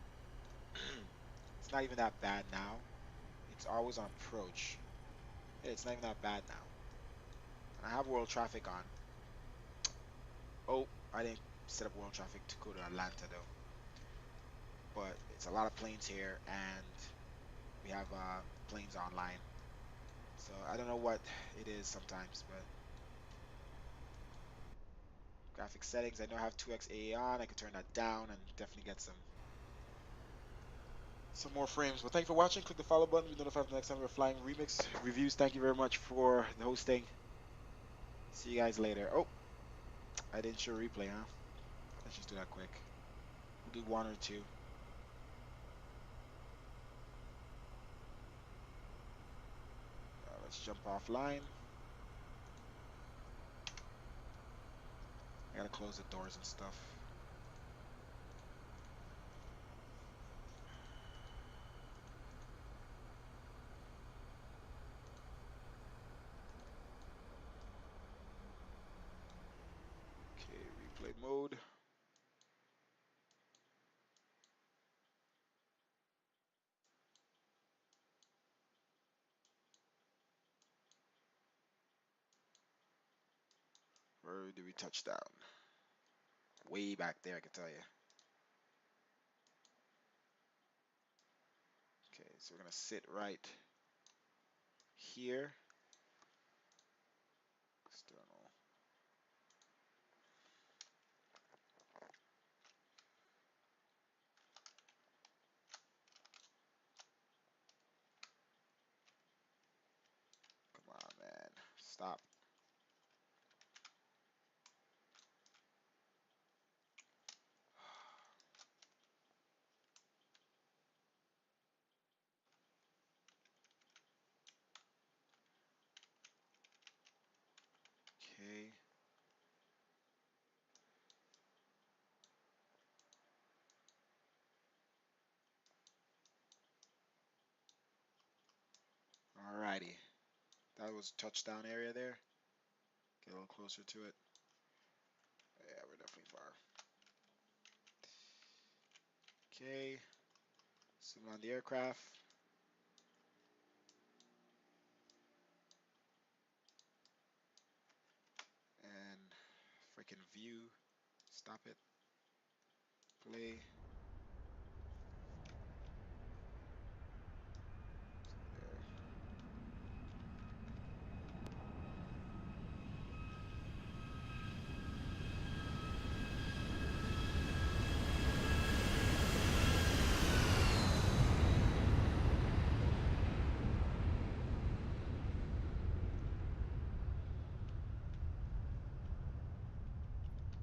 It's not even that bad now. It's always on approach. Yeah, it's not even that bad now. And I have world traffic on. Oh, I didn't set up world traffic to go to Atlanta though. But it's a lot of planes here, and we have planes online. So I don't know what it is sometimes, but graphic settings. I know I have 2x AA on. I can turn that down and definitely get some more frames. But thank you for watching. Click the follow button to be notified the next time we're flying remix reviews. Thank you very much for the hosting. See you guys later. Oh, I didn't show replay, huh? Let's just do that quick. We'll do 1 or 2. Let's jump offline. I gotta close the doors and stuff. Okay, replay mode. Where do we touch down? Way back there, I can tell you. Okay, so we're gonna sit right here. External. Come on, man. Stop. Okay. Alrighty. That was touchdown area there. Get a little closer to it. Yeah, we're definitely far. Okay. Zoom on the aircraft. And freaking view. Stop it. Play. There.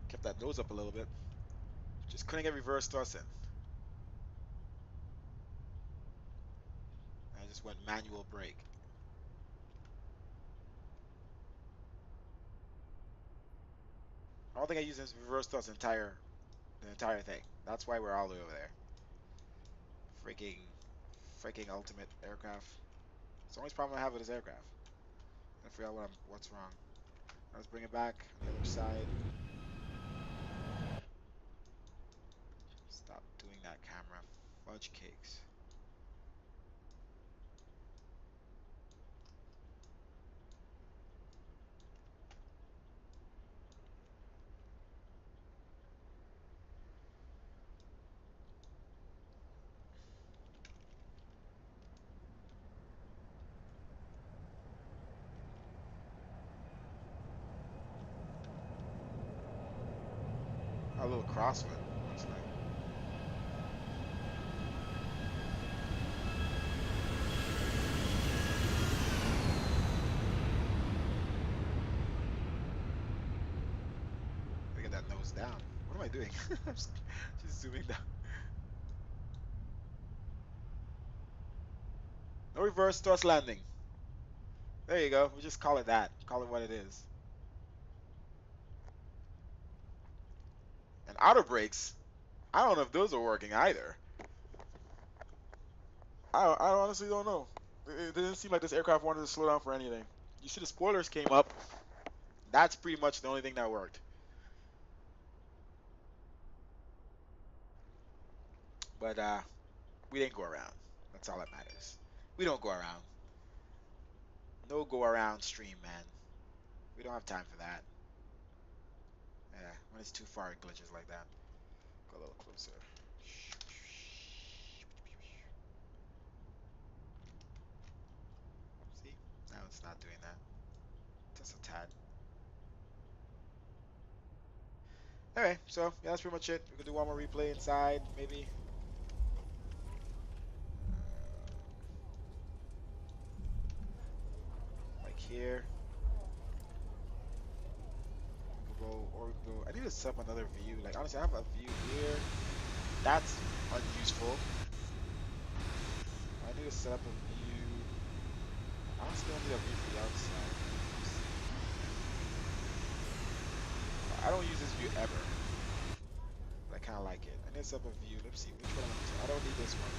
Kept that nose up a little bit. Just couldn't get reverse thrust in. I just went manual brake. I don't think I used this reverse thrust the entire thing. That's why we're all the way over there. Freaking ultimate aircraft. It's the only problem I have with this aircraft. I forgot what's wrong. Let's bring it back on the other side. Stop doing that, camera. Fudge cakes. A little crosswind, looks like. Gotta get that nose down. What am I doing? I'm just zooming down. No reverse thrust landing. There you go. We just call it that. Call it what it is. And auto brakes, I don't know if those are working either. I honestly don't know. It didn't seem like this aircraft wanted to slow down for anything. You see the spoilers came up. That's pretty much the only thing that worked. But we didn't go around. That's all that matters. We don't go around. No go around stream, man. We don't have time for that. Yeah, when it's too far, it glitches like that. Go a little closer. See? Now it's not doing that. Just a tad. Alright, so yeah, that's pretty much it. We can do one more replay inside, maybe. Like here. We can go, or we can go. I need to set up another view. Like honestly, I have a view here. That's unuseful. I need to set up a view. Honestly, I need a view for the outside. I don't use this view ever. But I kind of like it. I need to set up a view. Let's see which one I'm using. I don't need this one.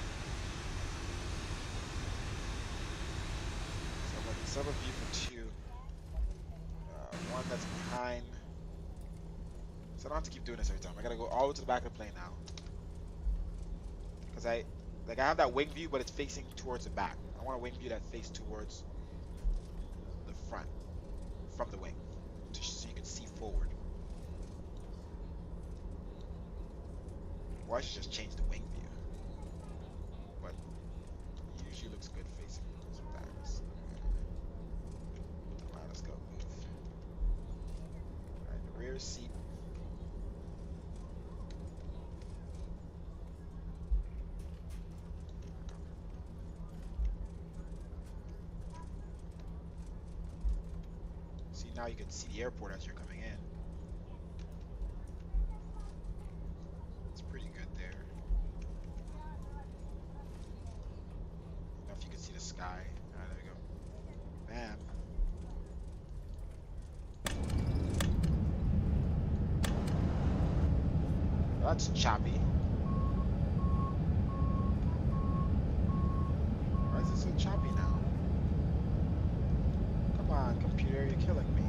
So I'm going to set up a view for two. One that's behind. So I don't have to keep doing this every time. I gotta go all the way to the back of the plane now. Because I have that wing view, but it's facing towards the back. I want a wing view that faces towards the front from the wing, so you can see forward. Or I should just change the wing view. But it usually looks good facing towards the back. Alright, let's go. Move. Alright, the rear seat. now you can see the airport as you're coming in. It's pretty good there. I don't know if you can see the sky. Alright, there we go. Bam. That's choppy. Why is it so choppy now? Come on, computer, you're killing me.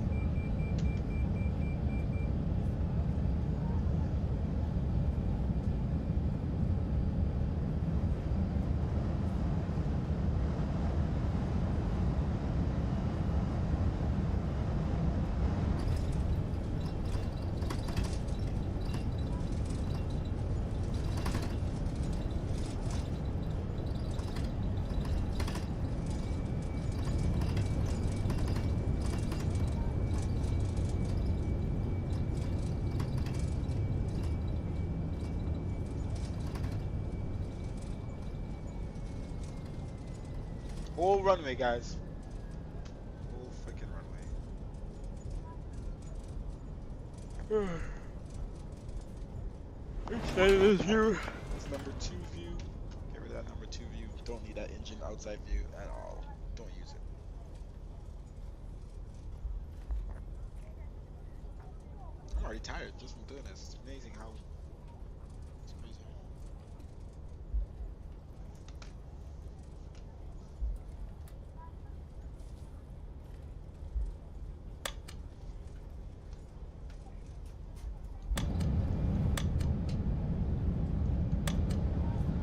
Whole runway, guys. Whole freaking runway. Extended this view. It's number 2 view. Get rid of that number 2 view. Don't need that engine outside view at all. Don't use it. I'm already tired just from doing this. It's amazing how. It's amazing.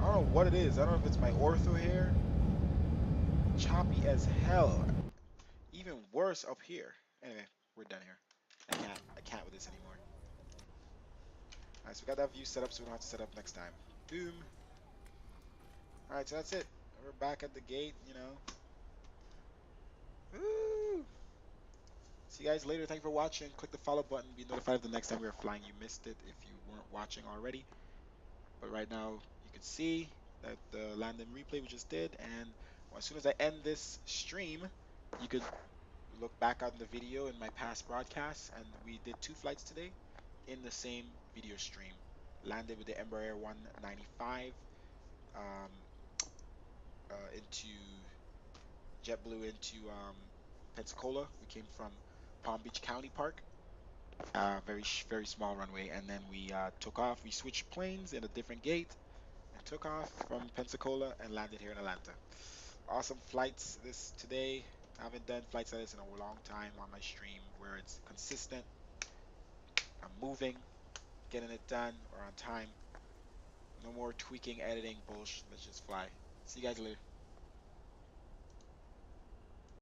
I don't know what it is. I don't know if it's my ortho here. Choppy as hell. Even worse up here. Anyway, we're done here. I can't with this anymore. Alright, so we got that view set up so we don't have to set up next time. Boom. Alright, so that's it. We're back at the gate, you know. Woo! See you guys later. Thank you for watching. Click the follow button. Be notified of the next time we are flying. You missed it if you weren't watching already. But right now, you can see that the landing replay we just did. And as soon as I end this stream, you could look back on the video in my past broadcasts. And we did 2 flights today in the same video stream. Landed with the Embraer 195 into JetBlue into Pensacola. We came from Palm Beach County Park. Very small runway, and then we took off. We switched planes in a different gate and took off from Pensacola and landed here in Atlanta. Awesome flights this today. I haven't done flights like this in a long time on my stream where it's consistent. I'm moving, getting it done or on time. No more tweaking, editing, bullshit. Let's just fly. See you guys later.